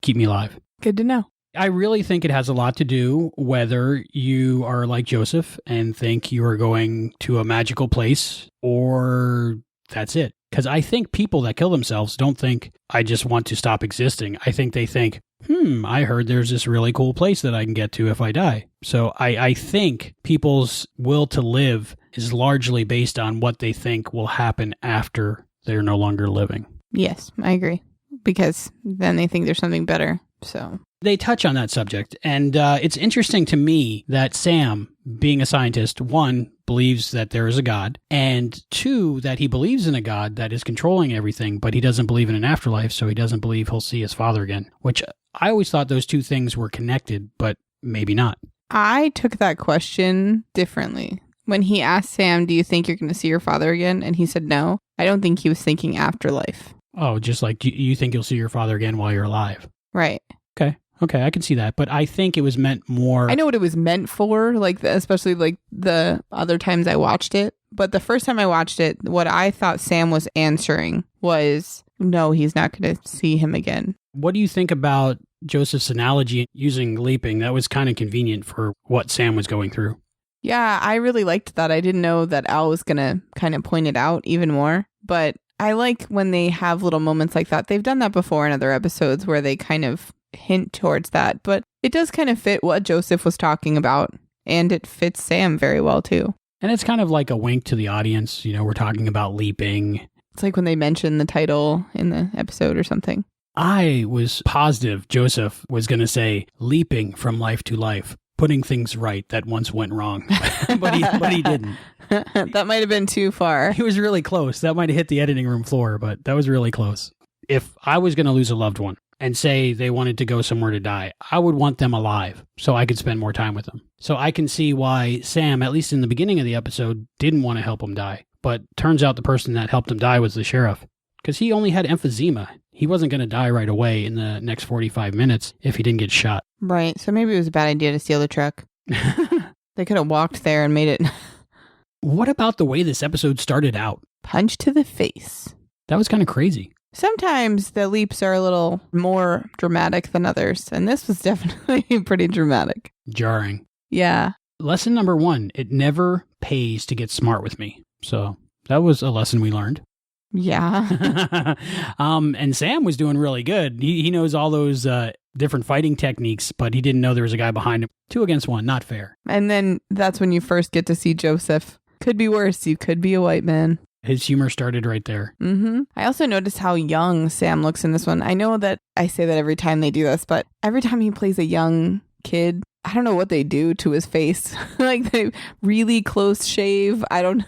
keep me alive. Good to know. I really think it has a lot to do whether you are like Joseph and think you are going to a magical place or that's it. Because I think people that kill themselves don't think, I just want to stop existing. I think they think, I heard there's this really cool place that I can get to if I die. So I think people's will to live is largely based on what they think will happen after they're no longer living. Yes, I agree. Because then they think there's something better. So they touch on that subject. And it's interesting to me that Sam, being a scientist, one, believes that there is a God, and two, that he believes in a God that is controlling everything, but he doesn't believe in an afterlife, so he doesn't believe he'll see his father again, which I always thought those two things were connected, but maybe not. I took that question differently. When he asked Sam, do you think you're going to see your father again? And he said no. I don't think he was thinking afterlife. Oh, just like you think you'll see your father again while you're alive. Right. Okay, I can see that. But I think it was meant more... I know what it was meant for, like especially like the other times I watched it. But the first time I watched it, what I thought Sam was answering was, no, he's not going to see him again. What do you think about Joseph's analogy using leaping? That was kind of convenient for what Sam was going through. Yeah, I really liked that. I didn't know that Al was going to kind of point it out even more. But I like when they have little moments like that. They've done that before in other episodes where they kind of hint towards that. But it does kind of fit what Joseph was talking about. And it fits Sam very well, too. And it's kind of like a wink to the audience. You know, we're talking about leaping. It's like when they mention the title in the episode or something. I was positive Joseph was going to say leaping from life to life, putting things right that once went wrong. but he didn't. That might have been too far. He was really close. That might have hit the editing room floor, but that was really close. If I was going to lose a loved one and say they wanted to go somewhere to die, I would want them alive so I could spend more time with them. So I can see why Sam, at least in the beginning of the episode, didn't want to help him die. But turns out the person that helped him die was the sheriff, because he only had emphysema. He wasn't going to die right away in the next 45 minutes if he didn't get shot. Right. So maybe it was a bad idea to steal the truck. They could have walked there and made it. What about the way this episode started out? Punch to the face. That was kind of crazy. Sometimes the leaps are a little more dramatic than others, and this was definitely pretty dramatic. Jarring. Yeah. Lesson number 1, it never pays to get smart with me. So that was a lesson we learned. Yeah. And Sam was doing really good. He knows all those different fighting techniques, but he didn't know there was a guy behind him. 2 against 1, not fair. And then that's when you first get to see Joseph. Could be worse. You could be a white man. His humor started right there. Mm-hmm. I also noticed how young Sam looks in this one. I know that I say that every time they do this, but every time he plays a young kid, I don't know what they do to his face. Like they really close shave. I don't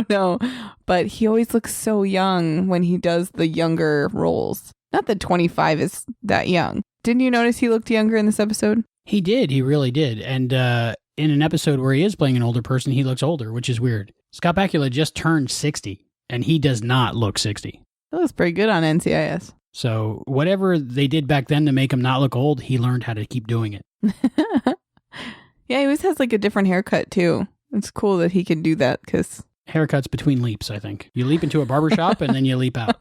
know. But he always looks so young when he does the younger roles. Not that 25 is that young. Didn't you notice he looked younger in this episode? He did. He really did. And in an episode where he is playing an older person, he looks older, which is weird. Scott Bakula just turned 60, and he does not look 60. That looks pretty good on NCIS. So whatever they did back then to make him not look old, he learned how to keep doing it. Yeah, he always has like a different haircut, too. It's cool that he can do that, because... Haircuts between leaps, I think. You leap into a barbershop, and then you leap out.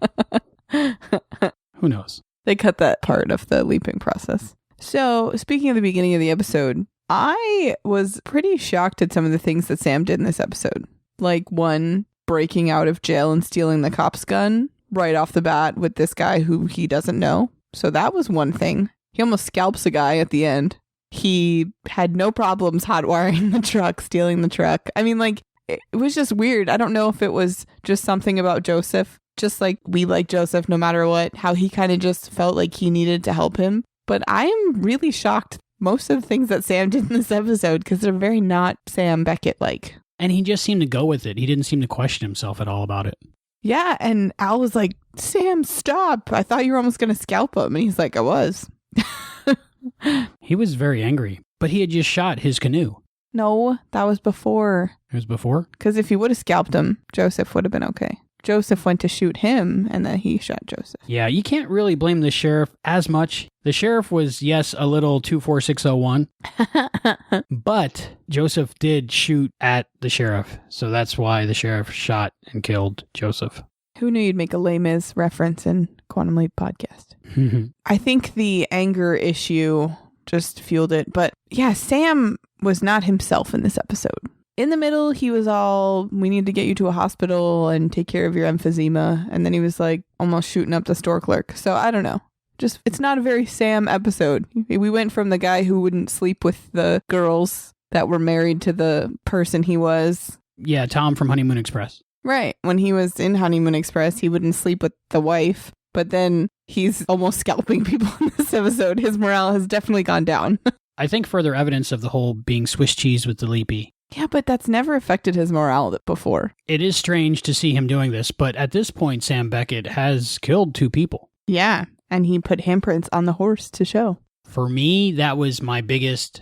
Who knows? They cut that part of the leaping process. So, speaking of the beginning of the episode, I was pretty shocked at some of the things that Sam did in this episode. Like, one, breaking out of jail and stealing the cop's gun right off the bat with this guy who he doesn't know. So that was one thing. He almost scalps a guy at the end. He had no problems hotwiring the truck, stealing the truck. I mean, like, it was just weird. I don't know if it was just something about Joseph, just like we like Joseph no matter what, how he kind of just felt like he needed to help him. But I am really shocked most of the things that Sam did in this episode, because they're very not Sam Beckett-like. And he just seemed to go with it. He didn't seem to question himself at all about it. Yeah, and Al was like, Sam, stop. I thought you were almost going to scalp him. And he's like, I was. He was very angry, but he had just shot his canoe. No, that was before. It was before? Because if he would have scalped him, Joseph would have been okay. Joseph went to shoot him, and then he shot Joseph. Yeah, you can't really blame the sheriff as much. The sheriff was, yes, a little 24601, but Joseph did shoot at the sheriff, so that's why the sheriff shot and killed Joseph. Who knew you'd make a Les Mis reference in Quantum Leap podcast? I think the anger issue just fueled it, but yeah, Sam was not himself in this episode. In the middle, he was all, we need to get you to a hospital and take care of your emphysema. And then he was like almost shooting up the store clerk. So I don't know. Just, it's not a very Sam episode. We went from the guy who wouldn't sleep with the girls that were married to the person he was. Yeah, Tom from Honeymoon Express. Right. When he was in Honeymoon Express, he wouldn't sleep with the wife. But then he's almost scalping people in this episode. His morale has definitely gone down. I think further evidence of the whole being Swiss cheese with the leapy. Yeah, but that's never affected his morale before. It is strange to see him doing this, but at this point, Sam Beckett has killed 2 people. Yeah, and he put handprints on the horse to show. For me, that was my biggest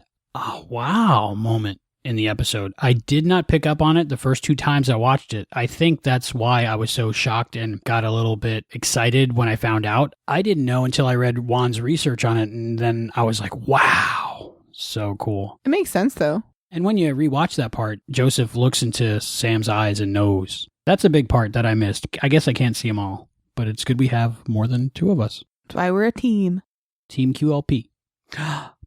wow moment in the episode. I did not pick up on it the first 2 times I watched it. I think that's why I was so shocked and got a little bit excited when I found out. I didn't know until I read Juan's research on it, and then I was like, wow, so cool. It makes sense, though. And when you rewatch that part, Joseph looks into Sam's eyes and knows. That's a big part that I missed. I guess I can't see them all, but it's good we have more than 2 of us. That's why we're a team. Team QLP.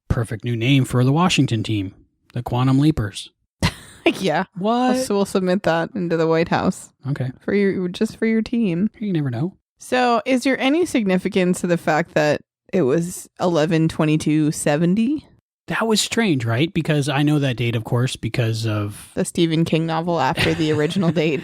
Perfect new name for the Washington team. The Quantum Leapers. Yeah. What? So we'll submit that into the White House. Okay. For your team. You never know. So is there any significance to the fact that it was 11/22/70? That was strange, right? Because I know that date, of course, because of... the Stephen King novel after the original date.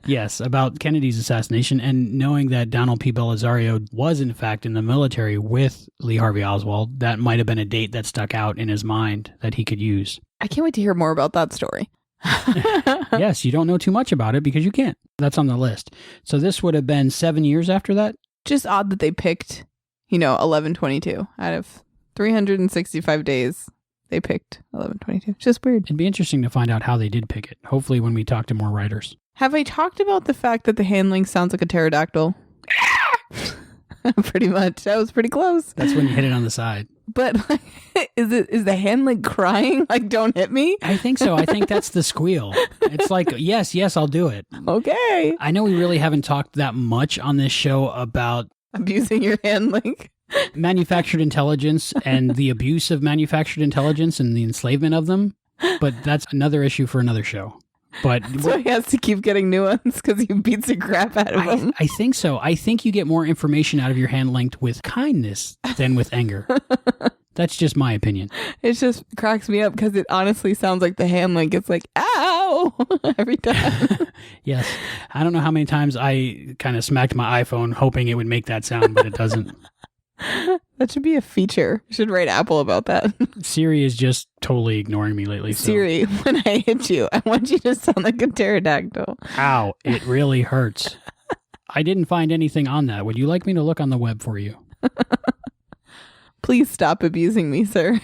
Yes, about Kennedy's assassination, and knowing that Donald P. Belisario was, in fact, in the military with Lee Harvey Oswald, that might have been a date that stuck out in his mind that he could use. I can't wait to hear more about that story. Yes, you don't know too much about it because you can't. That's on the list. So this would have been 7 years after that? Just odd that they picked, 11/22 out of 365 days. They picked 11/22. Just weird. It'd be interesting to find out how they did pick it. Hopefully when we talk to more writers. Have I talked about the fact that the handling sounds like a pterodactyl? Pretty much. That was pretty close. That's when you hit it on the side. But is the handling crying? Like, don't hit me? I think so. I think that's the squeal. It's like, yes, I'll do it. Okay. I know we really haven't talked that much on this show about abusing your handling. Manufactured intelligence and the abuse of manufactured intelligence and the enslavement of them. But that's another issue for another show. But so he has to keep getting new ones because he beats the crap out of them. I think so. I think you get more information out of your hand linked with kindness than with anger. That's just my opinion. It just cracks me up because it honestly sounds like the hand link. It's like, ow, every time. Yes. I don't know how many times I kind of smacked my iPhone hoping it would make that sound, but it doesn't. That should be a feature. You should write Apple about that. Siri is just totally ignoring me lately. Siri, when I hit you, I want you to sound like a pterodactyl. Ow, it really hurts. I didn't find anything on that. Would you like me to look on the web for you? Please stop abusing me, sir.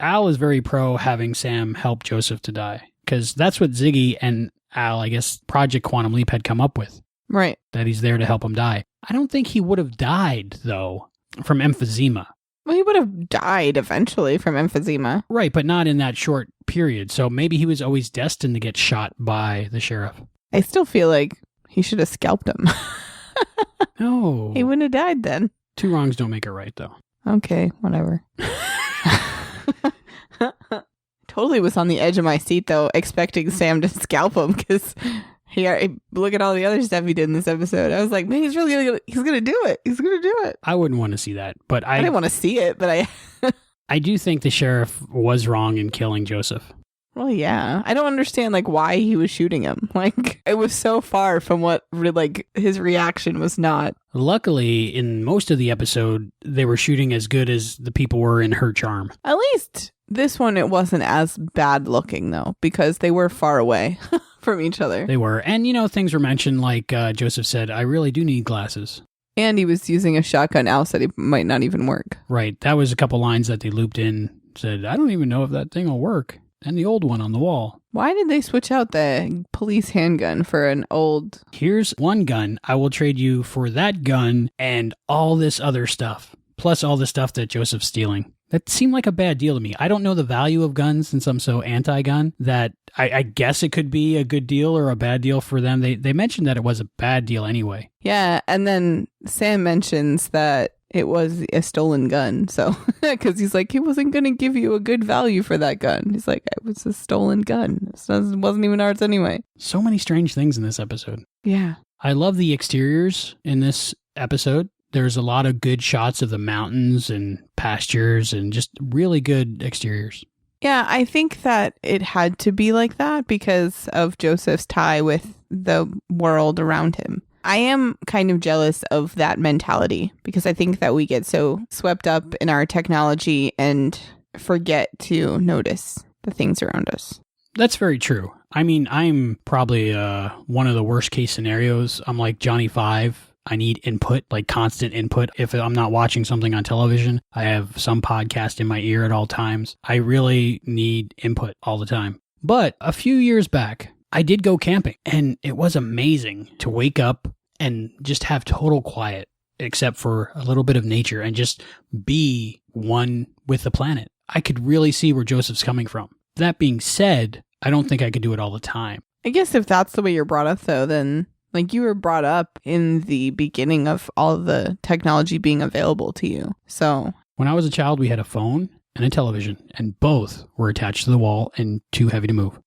Al is very pro having Sam help Joseph to die, because that's what Ziggy and Al, I guess, Project Quantum Leap had come up with. Right. That he's there to help him die. I don't think he would have died, though, from emphysema. Well, he would have died eventually from emphysema. Right, but not in that short period. So maybe he was always destined to get shot by the sheriff. I still feel like he should have scalped him. No. He wouldn't have died then. 2 wrongs don't make it right, though. Okay, whatever. Totally was on the edge of my seat, though, expecting Sam to scalp him, because look at all the other stuff he did in this episode. I was like, man, he's gonna do it. He's gonna do it. I wouldn't want to see that, but I didn't want to see it, but I do think the sheriff was wrong in killing Joseph. Well, yeah. I don't understand, why he was shooting him. It was so far from what, his reaction was not. Luckily, in most of the episode, they were shooting as good as the people were in Her Charm. At least this one, it wasn't as bad looking, though, because they were far away from each other. They were. And, things were mentioned like Joseph said, I really do need glasses. And he was using a shotgun. Al said he might not even work. Right. That was a couple lines that they looped in. Said, I don't even know if that thing will work. And the old one on the wall. Why did they switch out the police handgun for an old... Here's one gun. I will trade you for that gun and all this other stuff. Plus all the stuff that Joseph's stealing. That seemed like a bad deal to me. I don't know the value of guns since I'm so anti-gun that I guess it could be a good deal or a bad deal for them. They mentioned that it was a bad deal anyway. Yeah, and then Sam mentions that it was a stolen gun. So, because he's like, he wasn't going to give you a good value for that gun. He's like, it was a stolen gun. It wasn't even ours anyway. So many strange things in this episode. Yeah. I love the exteriors in this episode. There's a lot of good shots of the mountains and pastures and just really good exteriors. Yeah, I think that it had to be like that because of Joseph's tie with the world around him. I am kind of jealous of that mentality because I think that we get so swept up in our technology and forget to notice the things around us. That's very true. I mean, I'm probably one of the worst case scenarios. I'm like Johnny Five. I need input, like constant input. If I'm not watching something on television, I have some podcast in my ear at all times. I really need input all the time. But a few years back, I did go camping, and it was amazing to wake up and just have total quiet, except for a little bit of nature, and just be one with the planet. I could really see where Joseph's coming from. That being said, I don't think I could do it all the time. I guess if that's the way you're brought up, though, then like you were brought up in the beginning of all of the technology being available to you. So when I was a child, we had a phone and a television, and both were attached to the wall and too heavy to move.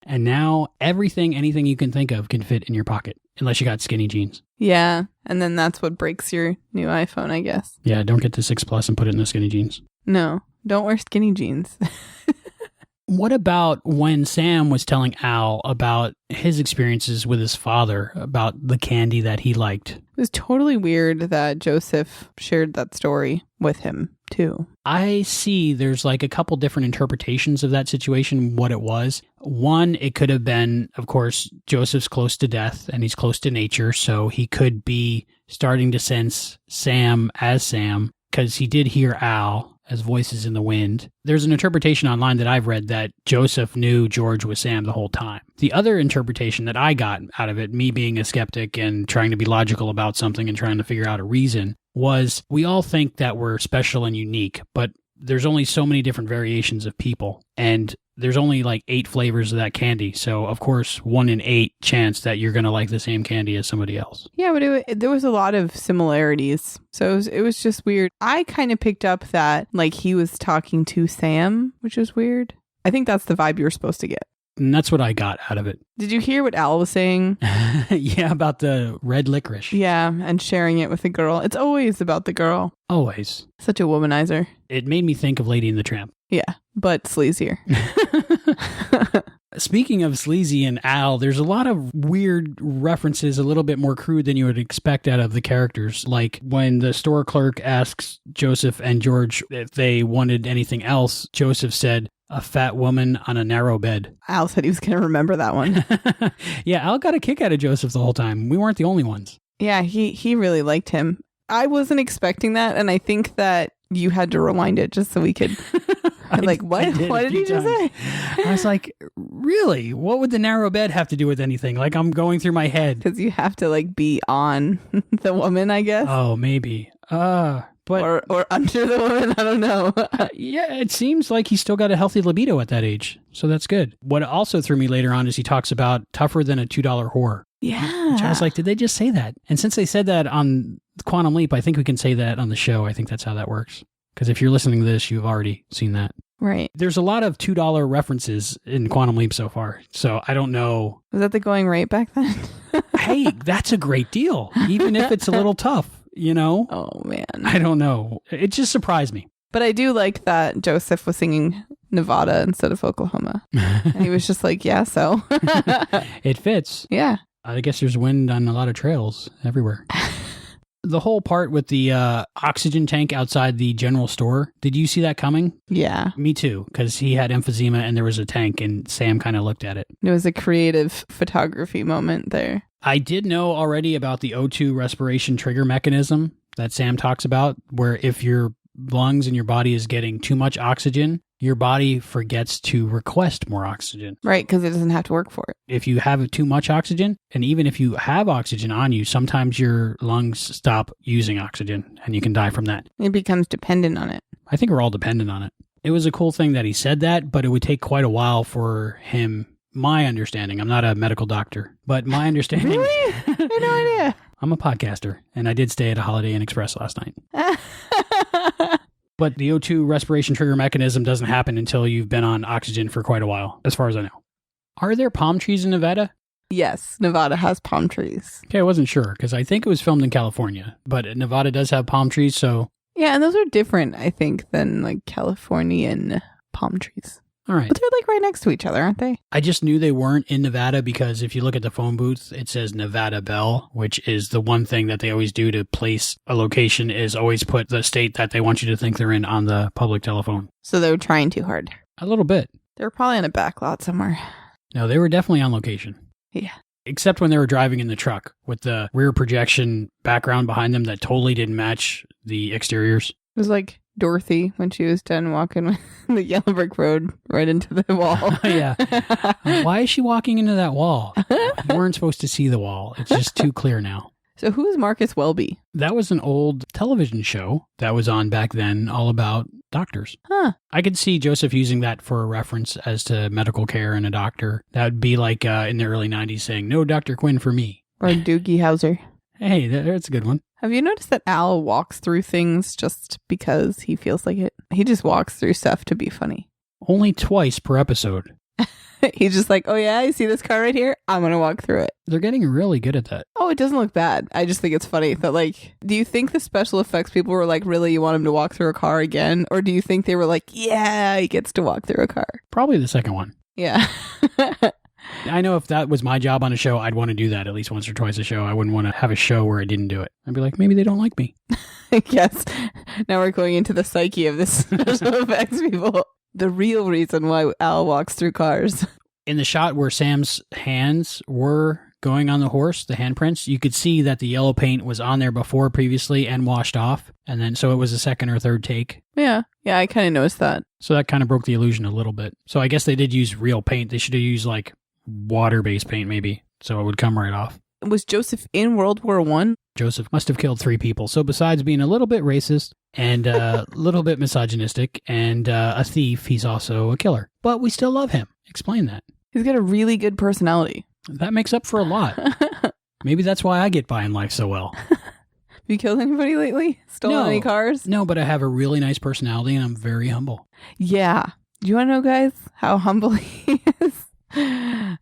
And now anything you can think of can fit in your pocket, unless you got skinny jeans. Yeah, and then that's what breaks your new iPhone, I guess. Yeah, don't get the 6 Plus and put it in the skinny jeans. No, don't wear skinny jeans. What about when Sam was telling Al about his experiences with his father, about the candy that he liked? It was totally weird that Joseph shared that story with him, too. I see there's like a couple different interpretations of that situation, what it was. One, it could have been, of course, Joseph's close to death and he's close to nature, so he could be starting to sense Sam as Sam, because he did hear Al as voices in the wind. There's an interpretation online that I've read that Joseph knew George was Sam the whole time. The other interpretation that I got out of it, me being a skeptic and trying to be logical about something and trying to figure out a reason, was we all think that we're special and unique, but there's only so many different variations of people, and there's only like 8 flavors of that candy. So, of course, 1 in 8 chance that you're going to like the same candy as somebody else. Yeah, but there was a lot of similarities. So it was just weird. I kind of picked up that like he was talking to Sam, which was weird. I think that's the vibe you were supposed to get. And that's what I got out of it. Did you hear what Al was saying? Yeah, about the red licorice. Yeah, and sharing it with the girl. It's always about the girl. Always. Such a womanizer. It made me think of Lady and the Tramp. Yeah, but sleazier. Speaking of sleazy and Al, there's a lot of weird references, a little bit more crude than you would expect out of the characters. Like when the store clerk asks Joseph and George if they wanted anything else, Joseph said, "A fat woman on a narrow bed." Al said he was going to remember that one. Yeah, Al got a kick out of Joseph the whole time. We weren't the only ones. Yeah, he really liked him. I wasn't expecting that, and I think that you had to rewind it just so we could... Like, what? What did he just say? I was like, really? What would the narrow bed have to do with anything? Like, I'm going through my head. Because you have to, like, be on the woman, I guess. Oh, maybe. But or under the woman, I don't know. Yeah, it seems like he's still got a healthy libido at that age. So that's good. What also threw me later on is he talks about tougher than a $2 whore. Yeah. Which I was like, did they just say that? And since they said that on Quantum Leap, I think we can say that on the show. I think that's how that works. Because if you're listening to this, you've already seen that. Right. There's a lot of $2 references in Quantum Leap so far. So I don't know. Was that the going rate back then? Hey, that's a great deal. Even if it's a little tough, you know? Oh, man. I don't know. It just surprised me. But I do like that Joseph was singing Nevada instead of Oklahoma. And he was just like, yeah, so. It fits. Yeah. I guess there's wind on a lot of trails everywhere. The whole part with the oxygen tank outside the general store, did you see that coming? Yeah. Me too, because he had emphysema and there was a tank and Sam kind of looked at it. It was a creative photography moment there. I did know already about the O2 respiration trigger mechanism that Sam talks about, where if your lungs and your body is getting too much oxygen, your body forgets to request more oxygen. Right, because it doesn't have to work for it. If you have too much oxygen, and even if you have oxygen on you, sometimes your lungs stop using oxygen and you can die from that. It becomes dependent on it. I think we're all dependent on it. It was a cool thing that he said that, but it would take quite a while for him, my understanding. I'm not a medical doctor, but my understanding... Really? I had no idea. I'm a podcaster, and I did stay at a Holiday Inn Express last night. But the O2 respiration trigger mechanism doesn't happen until you've been on oxygen for quite a while, as far as I know. Are there palm trees in Nevada? Yes, Nevada has palm trees. Okay, I wasn't sure, because I think it was filmed in California. But Nevada does have palm trees, so... Yeah, and those are different, I think, than like Californian palm trees. All right. But they're like right next to each other, aren't they? I just knew they weren't in Nevada because if you look at the phone booth, it says Nevada Bell, which is the one thing that they always do to place a location is always put the state that they want you to think they're in on the public telephone. So they were trying too hard. A little bit. They were probably in a back lot somewhere. No, they were definitely on location. Yeah. Except when they were driving in the truck with the rear projection background behind them that totally didn't match the exteriors. It was like Dorothy when she was done walking the yellow brick road right into the wall. Yeah. Why is she walking into that wall? You weren't supposed to see the wall. It's just too clear now. So who is Marcus Welby? That was an old television show that was on back then, all about doctors. Huh. I could see Joseph using that for a reference as to medical care and a doctor. That would be like in the early 90s saying, "No Dr. Quinn for me." Or Doogie Howser. Hey, that's a good one. Have you noticed that Al walks through things just because he feels like it? He just walks through stuff to be funny. Only twice per episode. He's just like, oh yeah, you see this car right here? I'm going to walk through it. They're getting really good at that. Oh, it doesn't look bad. I just think it's funny that, like, do you think the special effects people were like, really, you want him to walk through a car again? Or do you think they were like, yeah, he gets to walk through a car? Probably the second one. Yeah. I know if that was my job on a show, I'd want to do that at least once or twice a show. I wouldn't want to have a show where I didn't do it. I'd be like, maybe they don't like me. Yes. Now we're going into the psyche of the special effects people. The real reason why Al walks through cars. In the shot where Sam's hands were going on the horse, the handprints, you could see that the yellow paint was on there before previously and washed off. And then, so it was a second or third take. Yeah. Yeah, I kind of noticed that. So that kind of broke the illusion a little bit. So I guess they did use real paint. They should have used like water-based paint maybe, so it would come right off. Was Joseph in World War I? Joseph must have killed 3 people. So besides being a little bit racist and a little bit misogynistic and a thief, he's also a killer. But we still love him. Explain that. He's got a really good personality. That makes up for a lot. Maybe that's why I get by in life so well. Have you killed anybody lately? Stolen any cars? No, but I have a really nice personality and I'm very humble. Yeah. Do you want to know, guys, how humble he is?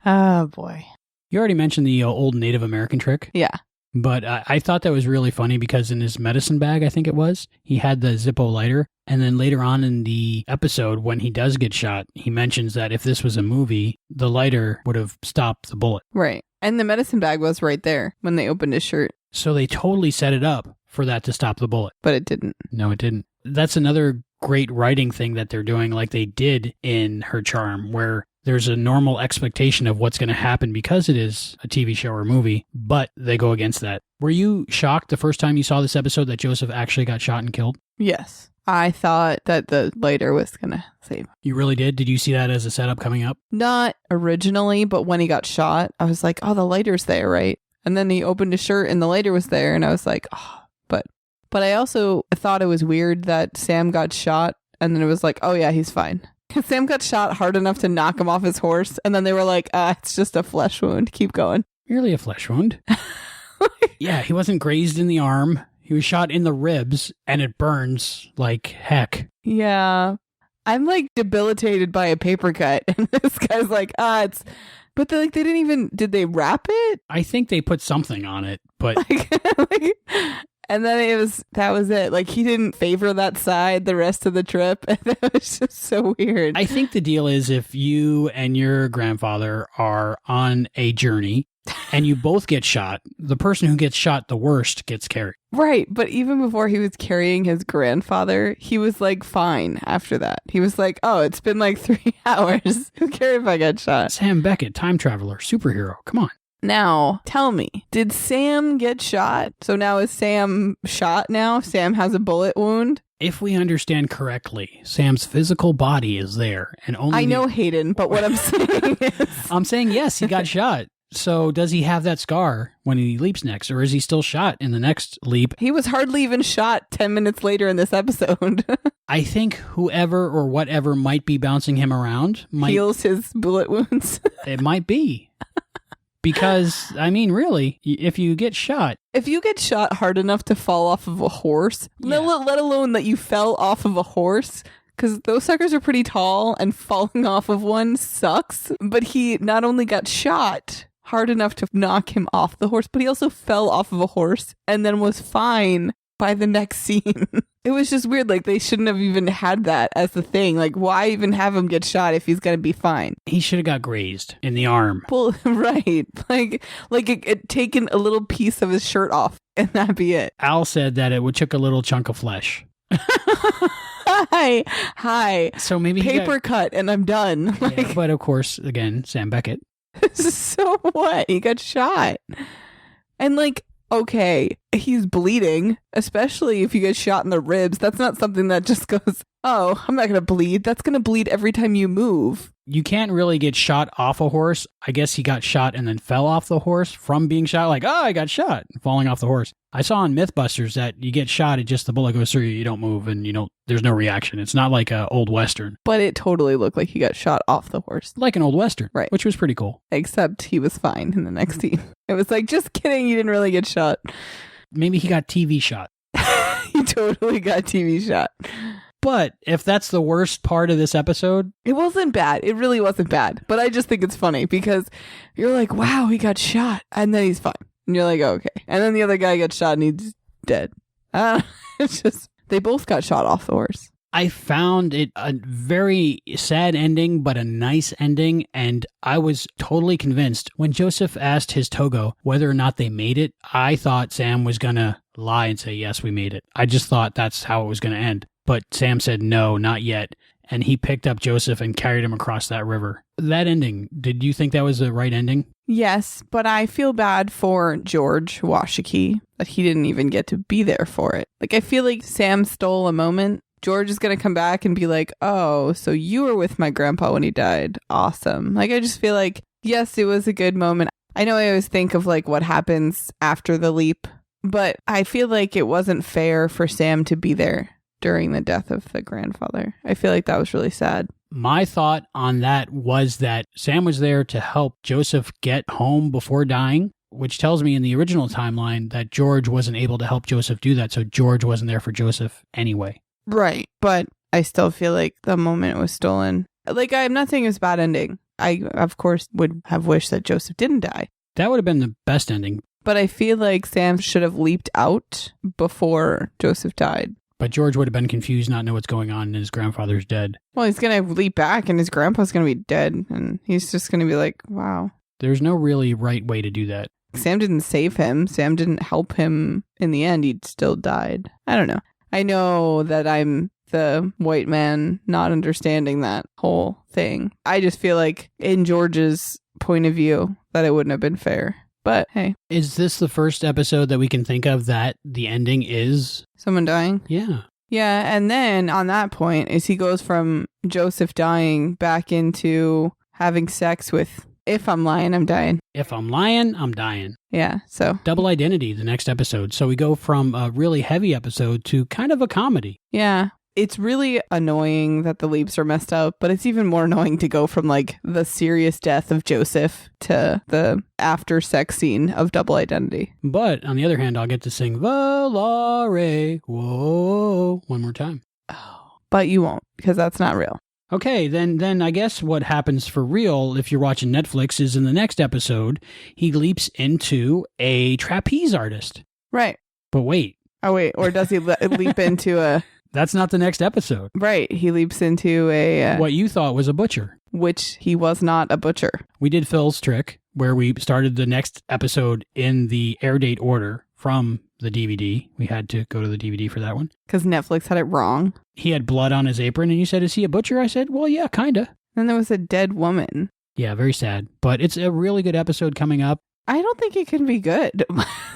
Oh, boy. You already mentioned the old Native American trick. Yeah. But I thought that was really funny because in his medicine bag, I think it was, he had the Zippo lighter. And then later on in the episode, when he does get shot, he mentions that if this was a movie, the lighter would have stopped the bullet. Right. And the medicine bag was right there when they opened his shirt. So they totally set it up for that to stop the bullet. But it didn't. No, it didn't. That's another great writing thing that they're doing like they did in Her Charm, where there's a normal expectation of what's going to happen because it is a TV show or movie, but they go against that. Were you shocked the first time you saw this episode that Joseph actually got shot and killed? Yes. I thought that the lighter was going to save him. You really did? Did you see that as a setup coming up? Not originally, but when he got shot, I was like, oh, the lighter's there, right? And then he opened his shirt and the lighter was there, and I was like, oh, but I also thought it was weird that Sam got shot, and then it was like, oh yeah, he's fine. Sam got shot hard enough to knock him off his horse, and then they were like, it's just a flesh wound. Keep going. Merely a flesh wound. Yeah, he wasn't grazed in the arm. He was shot in the ribs, and it burns like heck. Yeah. I'm like debilitated by a paper cut, and this guy's like, it's... But they didn't even... Did they wrap it? I think they put something on it, but... And then that was it. Like, he didn't favor that side the rest of the trip. And that was just so weird. I think the deal is if you and your grandfather are on a journey and you both get shot, the person who gets shot the worst gets carried. Right. But even before he was carrying his grandfather, he was like fine after that. He was like, oh, it's been like 3 hours. Who cares if I get shot? Sam Beckett, time traveler, superhero. Come on. Now, tell me, did Sam get shot? So now is Sam shot now? Sam has a bullet wound? If we understand correctly, Sam's physical body is there. And only I know Hayden, but what I'm saying is... I'm saying, yes, he got shot. So does he have that scar when he leaps next? Or is he still shot in the next leap? He was hardly even shot 10 minutes later in this episode. I think whoever or whatever might be bouncing him around heals his bullet wounds. It might be. Because, I mean, really, if you get shot hard enough to fall off of a horse, let alone that you fell off of a horse, because those suckers are pretty tall and falling off of one sucks. But he not only got shot hard enough to knock him off the horse, but he also fell off of a horse and then was fine by the next scene. It was just weird. Like, they shouldn't have even had that as the thing. Like, why even have him get shot if he's going to be fine? He should have got grazed in the arm. Well, right. Like it taken a little piece of his shirt off and that'd be it. Al said that it would took a little chunk of flesh. Hi. So maybe paper cut and I'm done. Yeah, but of course, again, Sam Beckett. So what? He got shot. And like, okay, he's bleeding, especially if you get shot in the ribs. That's not something that just goes, oh, I'm not going to bleed. That's going to bleed every time you move. You can't really get shot off a horse. I guess he got shot and then fell off the horse from being shot. Like, oh, I got shot, falling off the horse. I saw on Mythbusters that you get shot, the bullet goes through you, you don't move, and there's no reaction. It's not like an old Western. But it totally looked like he got shot off the horse. Like an old Western. Right. Which was pretty cool. Except he was fine in the next scene. It was like, just kidding, you didn't really get shot. Maybe he got TV shot. He totally got TV shot. But if that's the worst part of this episode... It wasn't bad. It really wasn't bad. But I just think it's funny because you're like, wow, he got shot. And then he's fine. And you're like, oh, okay. And then the other guy gets shot and he's dead. It's just, they both got shot off the horse. I found it a very sad ending, but a nice ending. And I was totally convinced when Joseph asked his Togo whether or not they made it. I thought Sam was going to lie and say, yes, we made it. I just thought that's how it was going to end. But Sam said, no, not yet. And he picked up Joseph and carried him across that river. That ending, did you think that was the right ending? Yes, but I feel bad for George Washiki that he didn't even get to be there for it. Like, I feel like Sam stole a moment. George is going to come back and be like, oh, so you were with my grandpa when he died. Awesome. Like, I just feel like, yes, it was a good moment. I know I always think of like what happens after the leap, but I feel like it wasn't fair for Sam to be there during the death of the grandfather. I feel like that was really sad. My thought on that was that Sam was there to help Joseph get home before dying, which tells me in the original timeline that George wasn't able to help Joseph do that, so George wasn't there for Joseph anyway. Right, but I still feel like the moment was stolen. Like, I'm not saying it was a bad ending. I, of course, would have wished that Joseph didn't die. That would have been the best ending. But I feel like Sam should have leaped out before Joseph died. But George would have been confused, not know what's going on, and his grandfather's dead. Well, he's going to leap back, and his grandpa's going to be dead, and he's just going to be like, wow. There's no really right way to do that. Sam didn't save him. Sam didn't help him. In the end, he still died. I don't know. I know that I'm the white man not understanding that whole thing. I just feel like, in George's point of view, that it wouldn't have been fair. But hey. Is this the first episode that we can think of that the ending is someone dying? Yeah. Yeah, and then on that point is he goes from Joseph dying back into having sex with, if I'm lying, I'm dying. If I'm lying, I'm dying. Yeah, so. Double identity, the next episode. So we go from a really heavy episode to kind of a comedy. Yeah. It's really annoying that the leaps are messed up, but it's even more annoying to go from like the serious death of Joseph to the after sex scene of Double Identity. But on the other hand, I'll get to sing Volare, whoa, one more time. Oh, but you won't, because that's not real. Okay, then I guess what happens for real, if you're watching Netflix, is in the next episode, he leaps into a trapeze artist. Right. But wait. Oh, wait. Or does he leap into a... That's not the next episode. Right. He leaps into a... what you thought was a butcher. Which he was not a butcher. We did Phil's trick, where we started the next episode in the air date order from the DVD. We had to go to the DVD for that one. Because Netflix had it wrong. He had blood on his apron, and you said, is he a butcher? I said, well, yeah, kinda. Then there was a dead woman. Yeah, very sad. But it's a really good episode coming up. I don't think it can be good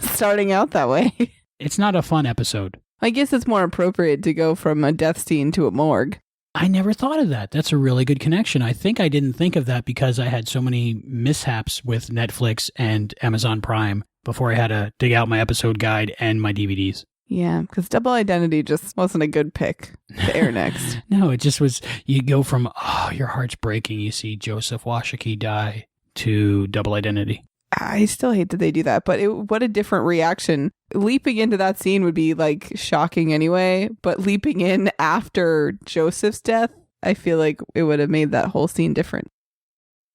starting out that way. It's not a fun episode. I guess it's more appropriate to go from a death scene to a morgue. I never thought of that. That's a really good connection. I think I didn't think of that because I had so many mishaps with Netflix and Amazon Prime before I had to dig out my episode guide and my DVDs. Yeah, because Double Identity just wasn't a good pick to air next. No, it just was, you go from, oh, your heart's breaking, you see Joseph Washiki die, to Double Identity. I still hate that they do that, but what a different reaction. Leaping into that scene would be like shocking anyway, but leaping in after Joseph's death, I feel like it would have made that whole scene different.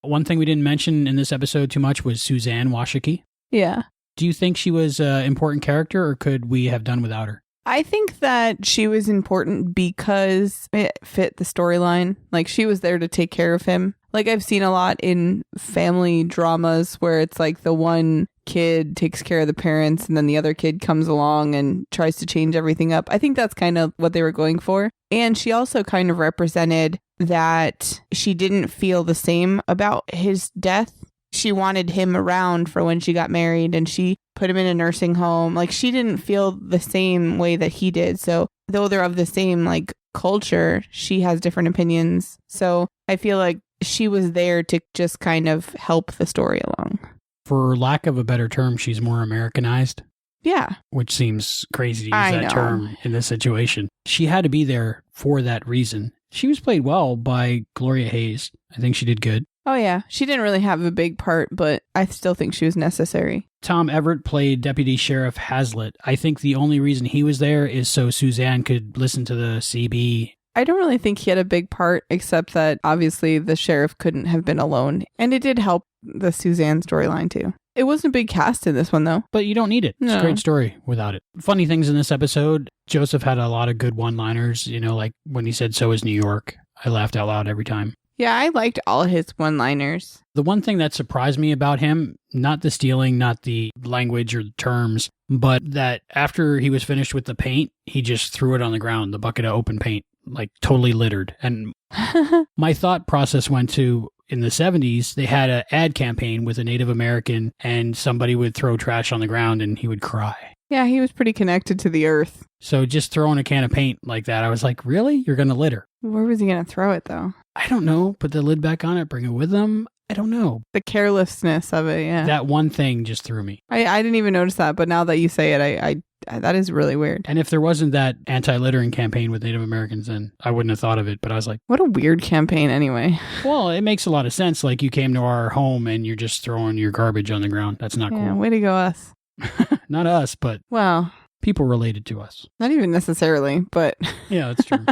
One thing we didn't mention in this episode too much was Suzanne Washiki. Yeah. Do you think she was an important character, or could we have done without her? I think that she was important because it fit the storyline. Like, she was there to take care of him. Like, I've seen a lot in family dramas where it's like the one kid takes care of the parents and then the other kid comes along and tries to change everything up. I think that's kind of what they were going for. And she also kind of represented that she didn't feel the same about his death. she wanted him around for when she got married, and she put him in a nursing home. Like, she didn't feel the same way that he did. So though they're of the same like culture, she has different opinions. So I feel like she was there to just kind of help the story along. For lack of a better term, she's more Americanized. Yeah. Which seems crazy to use that term in this situation. She had to be there for that reason. She was played well by Gloria Hayes. I think she did good. Oh, yeah. She didn't really have a big part, but I still think she was necessary. Tom Everett played Deputy Sheriff Hazlitt. I think the only reason he was there is so Suzanne could listen to the CB. I don't really think he had a big part, except that obviously the sheriff couldn't have been alone. And it did help the Suzanne storyline too. It wasn't a big cast in this one, though. But you don't need it. It's a great story without it. Funny things in this episode, Joseph had a lot of good one-liners, you know, like when he said, "So is New York." I laughed out loud every time. Yeah, I liked all his one-liners. The one thing that surprised me about him, not the stealing, not the language or the terms, but that after he was finished with the paint, he just threw it on the ground, the bucket of open paint, like totally littered. And my thought process went to, in the 70s, they had an ad campaign with a Native American, and somebody would throw trash on the ground and he would cry. Yeah, he was pretty connected to the earth. So just throwing a can of paint like that, I was like, really? You're going to litter? Where was he going to throw it, though? I don't know. Put the lid back on it, bring it with him. I don't know. The carelessness of it, yeah. That one thing just threw me. I didn't even notice that, but now that you say it, I that is really weird. And if there wasn't that anti-littering campaign with Native Americans, then I wouldn't have thought of it. But I was like, what a weird campaign anyway. Well, it makes a lot of sense. Like, you came to our home and you're just throwing your garbage on the ground. That's not cool. Way to go, us. Not us, but people related to us. Not even necessarily, but... Yeah, that's true.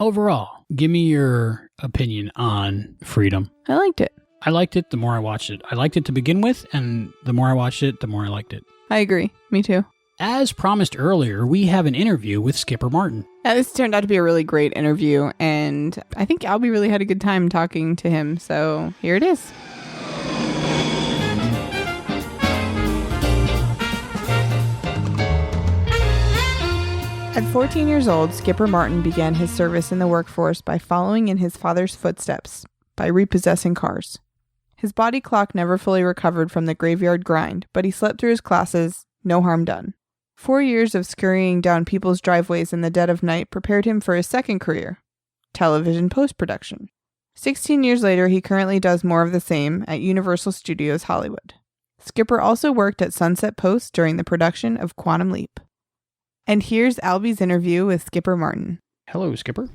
Overall, give me your opinion on Freedom. I liked it. I liked it the more I watched it. I liked it to begin with, and the more I watched it, the more I liked it. I agree. Me too. As promised earlier, we have an interview with Skipper Martin. Yeah, this turned out to be a really great interview, and I think Albie really had a good time talking to him, so here it is. At 14 years old, Skipper Martin began his service in the workforce by following in his father's footsteps, by repossessing cars. His body clock never fully recovered from the graveyard grind, but he slept through his classes, no harm done. 4 years of scurrying down people's driveways in the dead of night prepared him for his second career, television post-production. 16 years later, he currently does more of the same at Universal Studios Hollywood. Skipper also worked at Sunset Post during the production of Quantum Leap. And here's Albie's interview with Skipper Martin. Hello, Skipper.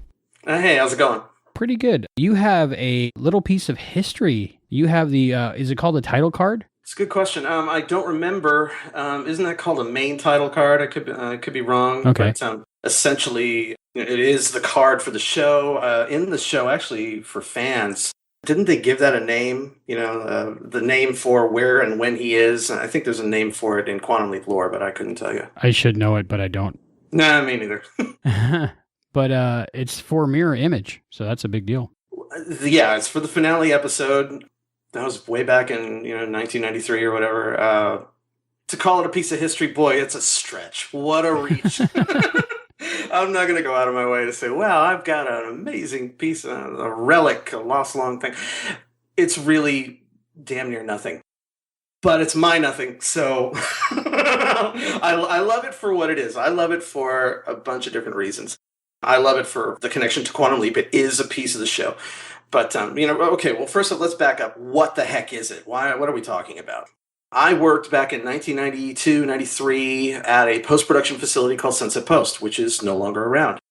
Hey, how's it going? Pretty good. You have a little piece of history. You have the, is it called a title card? It's a good question. I don't remember. Isn't that called a main title card? I could be wrong. Okay. But essentially, it is the card for the show. In the show, actually, for fans, didn't they give that a name? You know, the name for where and when he is. I think there's a name for it in Quantum Leap lore, but I couldn't tell you. I should know it, but I don't. Nah, me neither. But it's for Mirror Image, so that's a big deal. Yeah, it's for the finale episode. That was way back in 1993 or whatever. To call it a piece of history, boy, it's a stretch. What a reach. I'm not going to go out of my way to say, wow, I've got an amazing piece, a relic, a lost long thing. It's really damn near nothing. But it's my nothing, so I love it for what it is. I love it for a bunch of different reasons. I love it for the connection to Quantum Leap. It is a piece of the show. But, okay, well, first off, let's back up. What the heck is it? What are we talking about? I worked back in 1992, 93 at a post-production facility called Sunset Post, which is no longer around.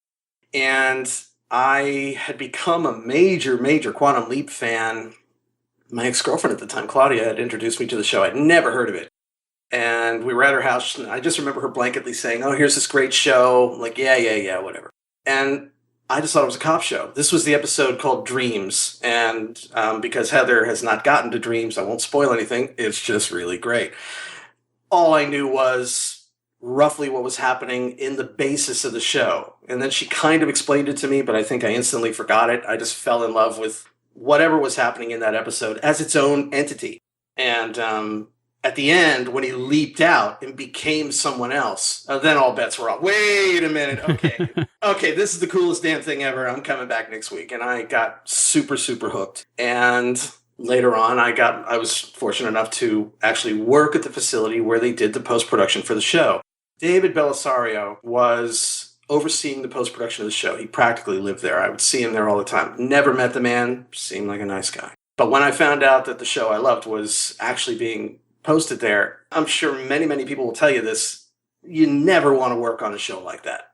And I had become a major, major Quantum Leap fan. My ex-girlfriend at the time, Claudia, had introduced me to the show. I'd never heard of it. And we were at her house, and I just remember her blanketly saying, oh, here's this great show. I'm like, yeah, whatever. And I just thought it was a cop show. This was the episode called Dreams, and because Heather has not gotten to Dreams, I won't spoil anything. It's just really great. All I knew was roughly what was happening in the basis of the show, and then she kind of explained it to me, but I think I instantly forgot it. I just fell in love with whatever was happening in that episode as its own entity. And at the end, when he leaped out and became someone else, then all bets were off. Wait a minute. Okay, this is the coolest damn thing ever. I'm coming back next week. And I got super, super hooked. And later on, I was fortunate enough to actually work at the facility where they did the post-production for the show. David Belisario was overseeing the post-production of the show. He practically lived there. I would see him there all the time. Never met the man, seemed like a nice guy. But when I found out that the show I loved was actually being posted there, I'm sure many, many people will tell you this, you never want to work on a show like that.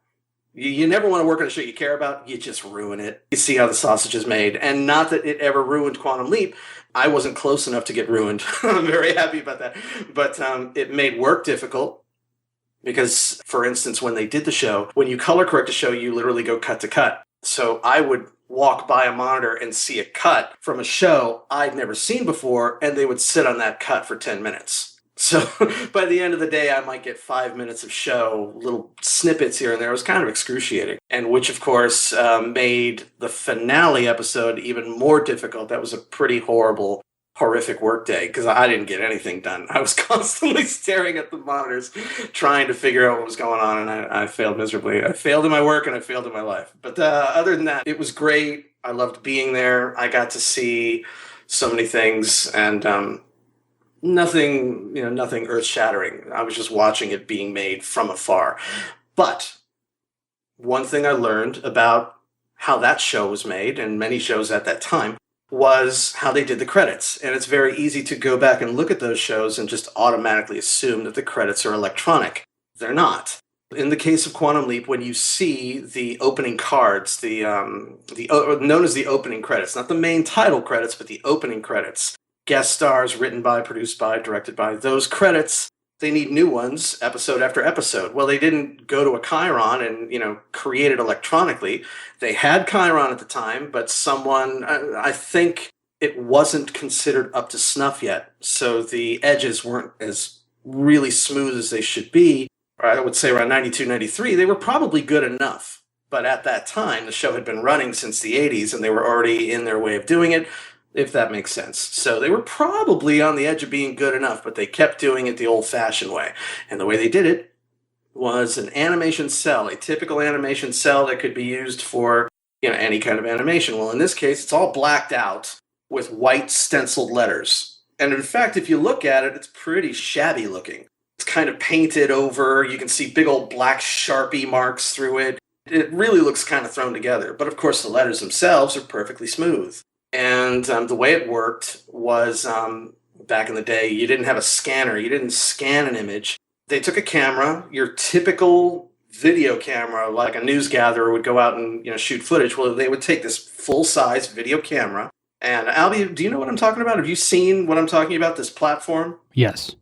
You never want to work on a show you care about. You just ruin it. You see how the sausage is made. And not that it ever ruined Quantum Leap. I wasn't close enough to get ruined. I'm very happy about that. But it made work difficult because, for instance, when they did the show, when you color correct a show, you literally go cut to cut. So I would walk by a monitor and see a cut from a show I'd never seen before, and they would sit on that cut for 10 minutes. So by the end of the day, I might get 5 minutes of show, little snippets here and there. It was kind of excruciating, and which, of course, made the finale episode even more difficult. That was a pretty horrific work day because I didn't get anything done. I was constantly staring at the monitors, trying to figure out what was going on, and I failed miserably. I failed in my work and I failed in my life. But other than that, it was great. I loved being there. I got to see so many things, and nothing earth-shattering. I was just watching it being made from afar. But one thing I learned about how that show was made, and many shows at that time, was how they did the credits. And it's very easy to go back and look at those shows and just automatically assume that the credits are electronic. They're not. In the case of Quantum Leap, when you see the opening cards, known as the opening credits, not the main title credits, but the opening credits, guest stars, written by, produced by, directed by, those credits, they need new ones episode after episode. Well, they didn't go to a Chiron and, create it electronically. They had Chiron at the time, but someone, I think it wasn't considered up to snuff yet. So the edges weren't as really smooth as they should be. Or I would say around 92, 93, they were probably good enough. But at that time, the show had been running since the 80s, and they were already in their way of doing it, if that makes sense. So they were probably on the edge of being good enough, but they kept doing it the old-fashioned way. And the way they did it was an animation cell, a typical animation cell that could be used for, any kind of animation. Well, in this case, it's all blacked out with white stenciled letters. And in fact, if you look at it, it's pretty shabby looking. It's kind of painted over. You can see big old black Sharpie marks through it. It really looks kind of thrown together. But of course, the letters themselves are perfectly smooth. And the way it worked was, back in the day, you didn't have a scanner. You didn't scan an image. They took a camera, your typical video camera, like a news gatherer would go out and shoot footage. Well, they would take this full-size video camera. And Albie, do you know what I'm talking about? Have you seen what I'm talking about, this platform? Yes.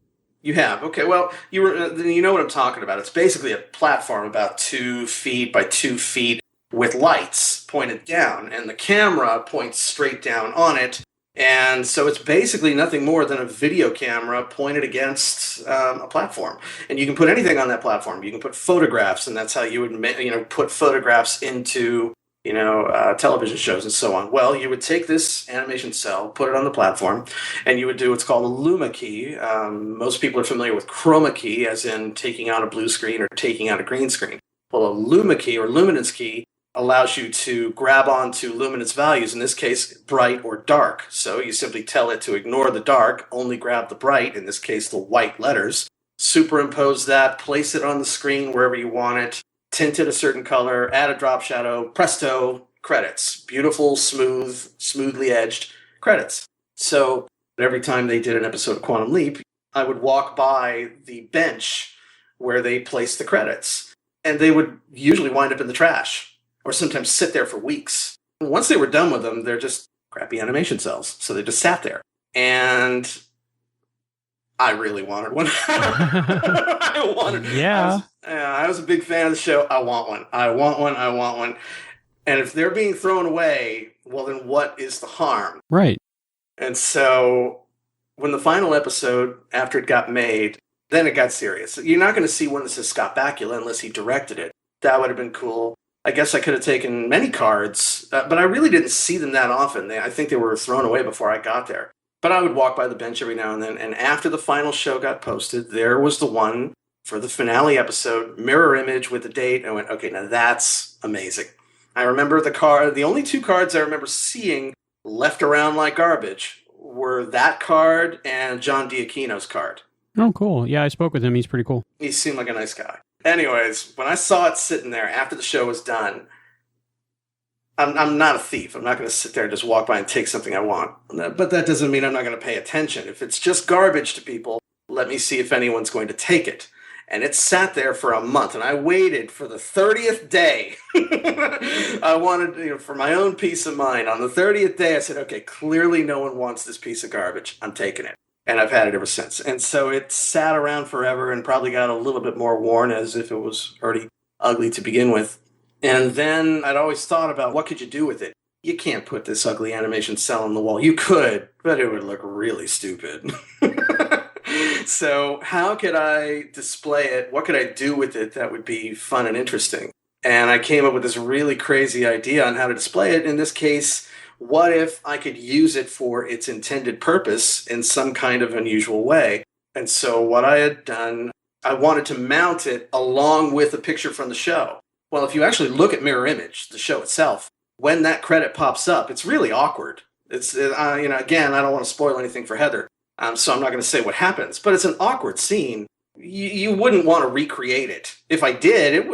You have? Okay, well, you know what I'm talking about. It's basically a platform about 2 feet by 2 feet with lights pointed down, and the camera points straight down on it. And so it's basically nothing more than a video camera pointed against a platform. And you can put anything on that platform. You can put photographs, and that's how you would put photographs into television shows and so on. Well, you would take this animation cell, put it on the platform, and you would do what's called a luma key. Most people are familiar with chroma key, as in taking out a blue screen or taking out a green screen. Well, a luma key or luminance key allows you to grab onto luminance values, in this case, bright or dark. So you simply tell it to ignore the dark, only grab the bright, in this case, the white letters, superimpose that, place it on the screen wherever you want it, tint it a certain color, add a drop shadow, presto, credits. Beautiful, smoothly edged credits. So every time they did an episode of Quantum Leap, I would walk by the bench where they placed the credits, and they would usually wind up in the trash, or sometimes sit there for weeks. Once they were done with them, they're just crappy animation cells. So they just sat there. And I really wanted one. I wanted. Yeah. I was a big fan of the show. I want one. And if they're being thrown away, well, then what is the harm? Right. And so when the final episode, after it got made, then it got serious. You're not going to see one that says Scott Bakula unless he directed it. That would have been cool. I guess I could have taken many cards, but I really didn't see them that often. I think they were thrown away before I got there. But I would walk by the bench every now and then, and after the final show got posted, there was the one for the finale episode, mirror image with the date. I went, okay, now that's amazing. I remember the only 2 cards I remember seeing left around like garbage were that card and John Diaquino's card. Oh, cool. Yeah, I spoke with him. He's pretty cool. He seemed like a nice guy. Anyways, when I saw it sitting there after the show was done, I'm not a thief. I'm not going to sit there and just walk by and take something I want. But that doesn't mean I'm not going to pay attention. If it's just garbage to people, let me see if anyone's going to take it. And it sat there for a month, and I waited for the 30th day. I wanted, for my own peace of mind. On the 30th day, I said, okay, clearly no one wants this piece of garbage. I'm taking it. And I've had it ever since. And so it sat around forever and probably got a little bit more worn as if it was already ugly to begin with. And then I'd always thought about what could you do with it? You can't put this ugly animation cell on the wall. You could, but it would look really stupid. So how could I display it? What could I do with it that would be fun and interesting? And I came up with this really crazy idea on how to display it. In this case, what if I could use it for its intended purpose in some kind of unusual way? And so what I had done, I wanted to mount it along with a picture from the show. Well, if you actually look at Mirror Image, the show itself, when that credit pops up, it's really awkward. It's, again, I don't want to spoil anything for Heather, so I'm not going to say what happens, but it's an awkward scene. You wouldn't want to recreate it. If I did,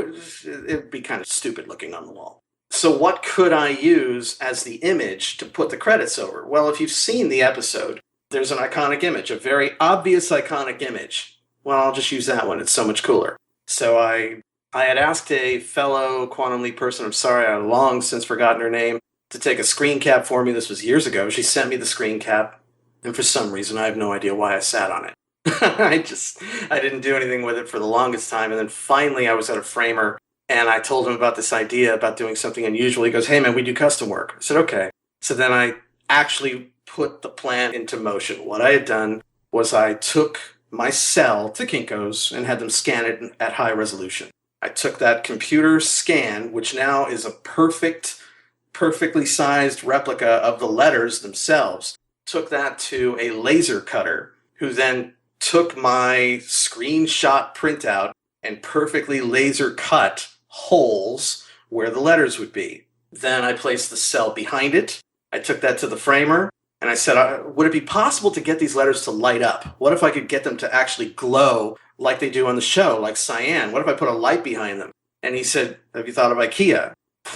it'd be kind of stupid looking on the wall. So what could I use as the image to put the credits over? Well, if you've seen the episode, there's an iconic image, a very obvious iconic image. Well, I'll just use that one. It's so much cooler. So I had asked a fellow Quantum Leap person, I'm sorry, I've long since forgotten her name, to take a screen cap for me. This was years ago. She sent me the screen cap, and for some reason, I have no idea why I sat on it. I didn't do anything with it for the longest time, and then finally I was at a framer, and I told him about this idea about doing something unusual. He goes, hey man, we do custom work. I said, okay. So then I actually put the plan into motion. What I had done was I took my cell to Kinko's and had them scan it at high resolution. I took that computer scan, which now is a perfectly sized replica of the letters themselves, took that to a laser cutter, who then took my screenshot printout and perfectly laser cut holes where the letters would be. Then I placed the cell behind it. I took that to the framer, and I said, would it be possible to get these letters to light up? What if I could get them to actually glow like they do on the show, like cyan? What if I put a light behind them? And he said, have you thought of IKEA?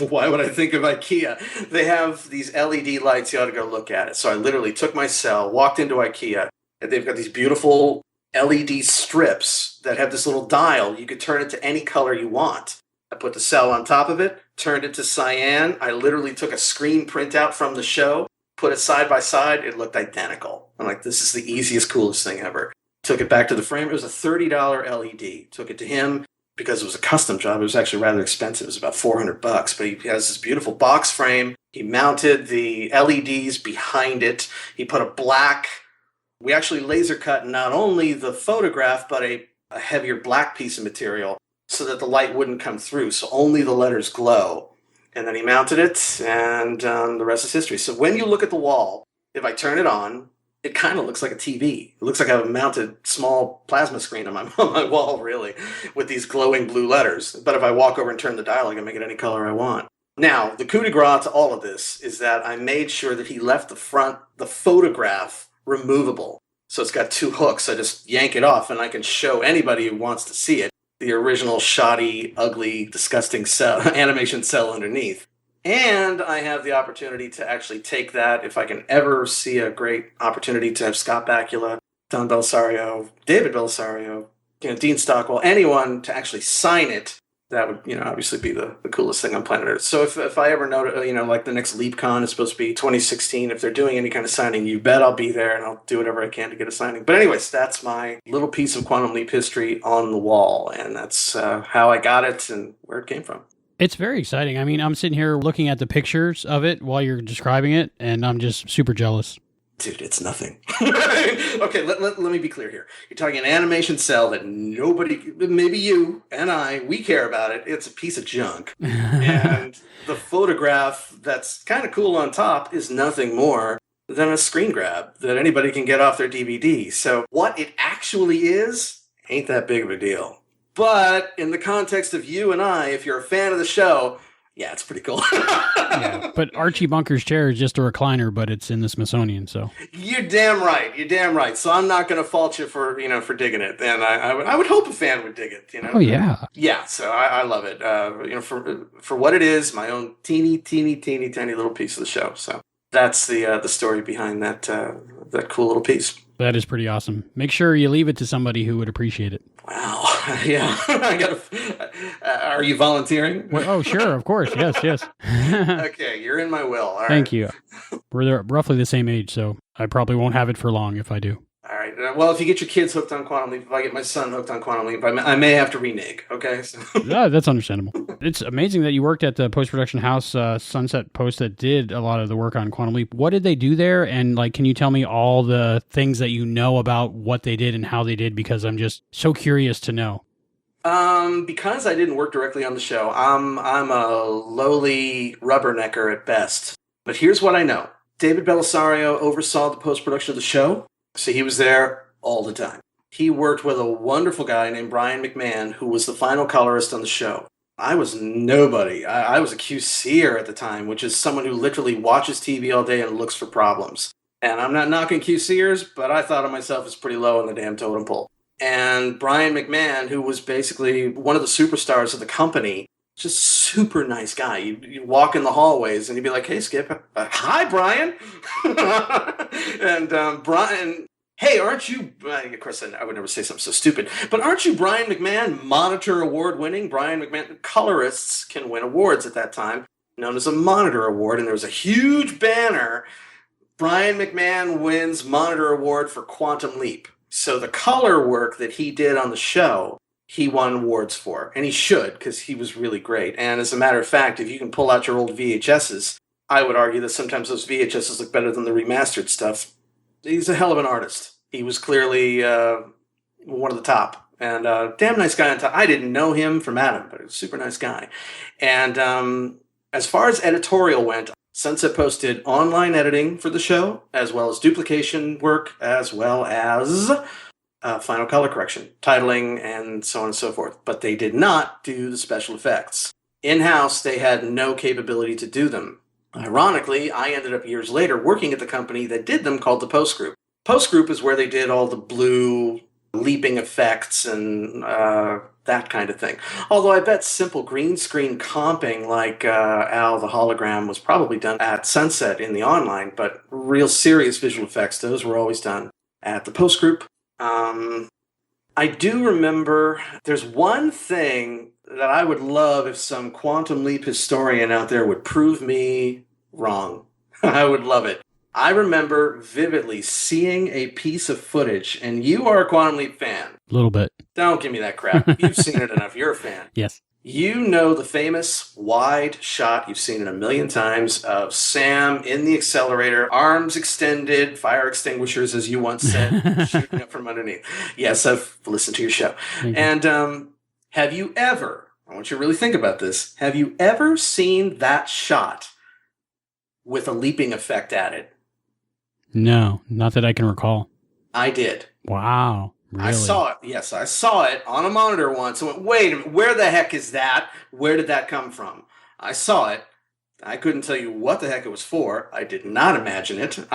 Why would I think of IKEA? They have these LED lights. You ought to go look at it. So I literally took my cell, walked into IKEA, and they've got these beautiful LED strips that have this little dial. You could turn it to any color you want. I put the cell on top of it, turned it to cyan. I literally took a screen printout from the show, put it side by side. It looked identical. I'm like, this is the easiest, coolest thing ever. Took it back to the frame. It was a $30 LED. Took it to him because it was a custom job. It was actually rather expensive. It was about $400, but he has this beautiful box frame. He mounted the LEDs behind it. He put a black, we actually laser cut not only the photograph, but a heavier black piece of material so that the light wouldn't come through. So only the letters glow. And then he mounted it, and the rest is history. So when you look at the wall, if I turn it on, it kind of looks like a TV. It looks like I have a mounted small plasma screen on my wall, really, with these glowing blue letters. But if I walk over and turn the dial, I can make it any color I want. Now, the coup de grace to all of this is that I made sure that he left the photograph, removable. So it's got two hooks. I just yank it off, and I can show anybody who wants to see it the original shoddy, ugly, disgusting animation cell underneath. And I have the opportunity to actually take that, if I can ever see a great opportunity to have Scott Bakula, Don Belisario, David Belisario, Dean Stockwell, anyone to actually sign it, that would, obviously be the coolest thing on planet Earth. So if I ever know, like the next LeapCon is supposed to be 2016, if they're doing any kind of signing, you bet I'll be there and I'll do whatever I can to get a signing. But anyways, that's my little piece of Quantum Leap history on the wall, and that's how I got it and where it came from. It's very exciting. I mean, I'm sitting here looking at the pictures of it while you're describing it, and I'm just super jealous. Dude, it's nothing. Okay, let me be clear here. You're talking an animation cell that nobody, maybe you and we care about it. It's a piece of junk. And the photograph that's kind of cool on top is nothing more than a screen grab that anybody can get off their DVD. So what it actually is ain't that big of a deal. But in the context of you and if you're a fan of the show, Yeah, it's pretty cool. Yeah, but Archie Bunker's chair is just a recliner, but it's in the Smithsonian, so. You're damn right. You're damn right. So I'm not going to fault you for, for digging it. And I would hope a fan would dig it, Oh, yeah. Yeah, so I love it. For what it is, my own teeny, teeny, teeny, tiny little piece of the show. So that's the story behind that cool little piece. That is pretty awesome. Make sure you leave it to somebody who would appreciate it. Wow. Yeah. Are you volunteering? Well, oh, sure. Of course. Yes. Okay. You're in my will. All right. Thank you. We're roughly the same age, so I probably won't have it for long if I do. All right. Well, if you get your kids hooked on Quantum Leap, if I get my son hooked on Quantum Leap, I may have to renege. Okay. So. Yeah, that's understandable. It's amazing that you worked at the post-production house, Sunset Post, that did a lot of the work on Quantum Leap. What did they do there? And can you tell me all the things that you know about what they did and how they did? Because I'm just so curious to know. Because I didn't work directly on the show, I'm a lowly rubbernecker at best. But here's what I know. David Belisario oversaw the post-production of the show, so he was there all the time. He worked with a wonderful guy named Brian McMahon, who was the final colorist on the show. I was nobody. I was a QCer at the time, which is someone who literally watches TV all day and looks for problems. And I'm not knocking QCers, but I thought of myself as pretty low on the damn totem pole. And Brian McMahon, who was basically one of the superstars of the company, just super nice guy. You'd walk in the hallways and you'd be like, "Hey, Skip, hi, Brian." And Brian, hey, aren't you, of course, I would never say something so stupid, but aren't you Brian McMahon, Monitor Award winning? Brian McMahon, colorists can win awards at that time, known as a Monitor Award. And there was a huge banner, Brian McMahon wins Monitor Award for Quantum Leap. So the color work that he did on the show, he won awards for. And he should, because he was really great. And as a matter of fact, if you can pull out your old VHSs, I would argue that sometimes those VHSs look better than the remastered stuff. He's a hell of an artist. He was clearly one of the top. And damn nice guy on top. I didn't know him from Adam, but he was a super nice guy. And as far as editorial went, Sunset Post did online editing for the show, as well as duplication work, as well as final color correction, titling, and so on and so forth. But they did not do the special effects. In-house, they had no capability to do them. Ironically, I ended up years later working at the company that did them, called the Post Group. Post Group is where they did all the blue leaping effects and that kind of thing. Although I bet simple green screen comping like Al the Hologram was probably done at Sunset in the online, but real serious visual effects, those were always done at the Post Group. I do remember there's one thing that I would love if some Quantum Leap historian out there would prove me wrong. I would love it. I remember vividly seeing a piece of footage, and you are a Quantum Leap fan. A little bit. Don't give me that crap. You've seen it enough. You're a fan. Yes. You know the famous wide shot, you've seen it a million times, of Sam in the accelerator, arms extended, fire extinguishers, as you once said, shooting up from underneath. Yes, I've listened to your show. And have you ever, I want you to really think about this, have you ever seen that shot with a leaping effect added? No, not that I can recall. I did. Wow. Really? I saw it. Yes, I saw it on a monitor once. I went, wait a minute, where the heck is that? Where did that come from? I saw it. I couldn't tell you what the heck it was for. I did not imagine it. In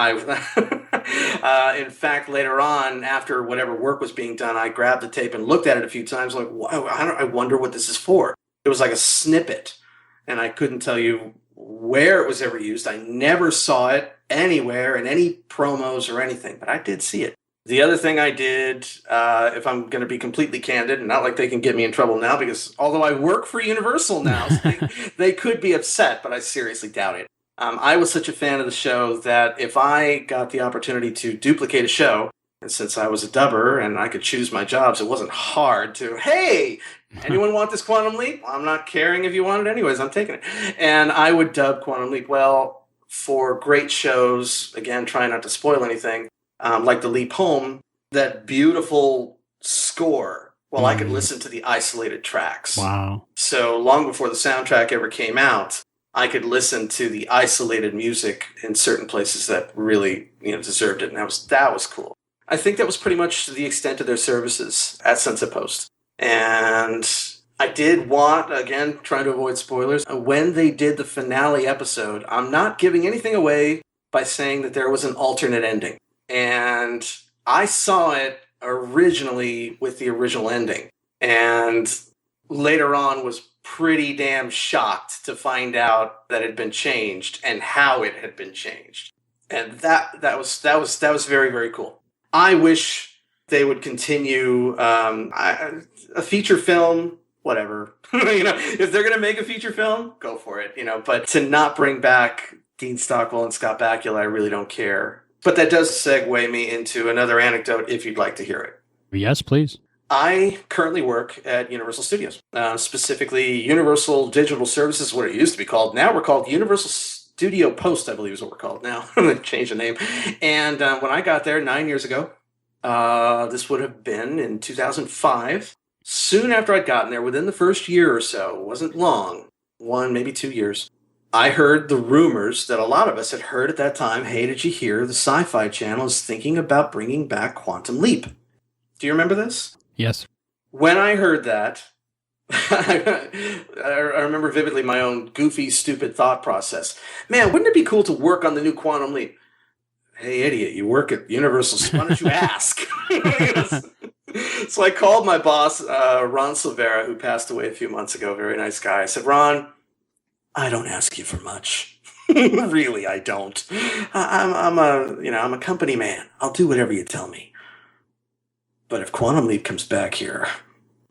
fact, later on, after whatever work was being done, I grabbed the tape and looked at it a few times. Like, I wonder what this is for. It was like a snippet, and I couldn't tell you where it was ever used. I never saw it anywhere in any promos or anything, but I did see it. The other thing I did, if I'm going to be completely candid, and not like they can get me in trouble now, because although I work for Universal now, so they could be upset, but I seriously doubt it. I was such a fan of the show that if I got the opportunity to duplicate a show, and since I was a dubber and I could choose my jobs, it wasn't hard to, hey, anyone want this Quantum Leap? I'm not caring if you want it anyways, I'm taking it. And I would dub Quantum Leap. Well, for great shows, again, trying not to spoil anything, like The Leap Home, that beautiful score, well, I could listen to the isolated tracks. Wow. So long before the soundtrack ever came out, I could listen to the isolated music in certain places that really, deserved it. And that was cool. I think that was pretty much the extent of their services at Sunset Post. And I did want, again, trying to avoid spoilers, when they did the finale episode, I'm not giving anything away by saying that there was an alternate ending. And I saw it originally with the original ending. And later on was pretty damn shocked to find out that it had been changed and how it had been changed. And that was very, very cool. I wish they would continue a feature film, whatever. If they're going to make a feature film, go for it, But to not bring back Dean Stockwell and Scott Bakula, I really don't care. But that does segue me into another anecdote if you'd like to hear it. Yes, please. I currently work at Universal Studios, specifically Universal Digital Services, what it used to be called. Now we're called Universal Studio Post, I believe is what we're called now. They changed the name. And when I got there 9 years ago, this would have been in 2005. Soon after I'd gotten there, within the first year or so, it wasn't long, 1, maybe 2 years, I heard the rumors that a lot of us had heard at that time. Hey, did you hear the Sci-Fi Channel is thinking about bringing back Quantum Leap? Do you remember this? Yes. When I heard that, I remember vividly my own goofy, stupid thought process. Man, wouldn't it be cool to work on the new Quantum Leap? Hey, idiot, you work at Universal. Why don't you ask? So I called my boss, Ron Silvera, who passed away a few months ago. Very nice guy. I said, Ron, I don't ask you for much. Really, I don't. I'm a company man. I'll do whatever you tell me. But if Quantum Leap comes back here,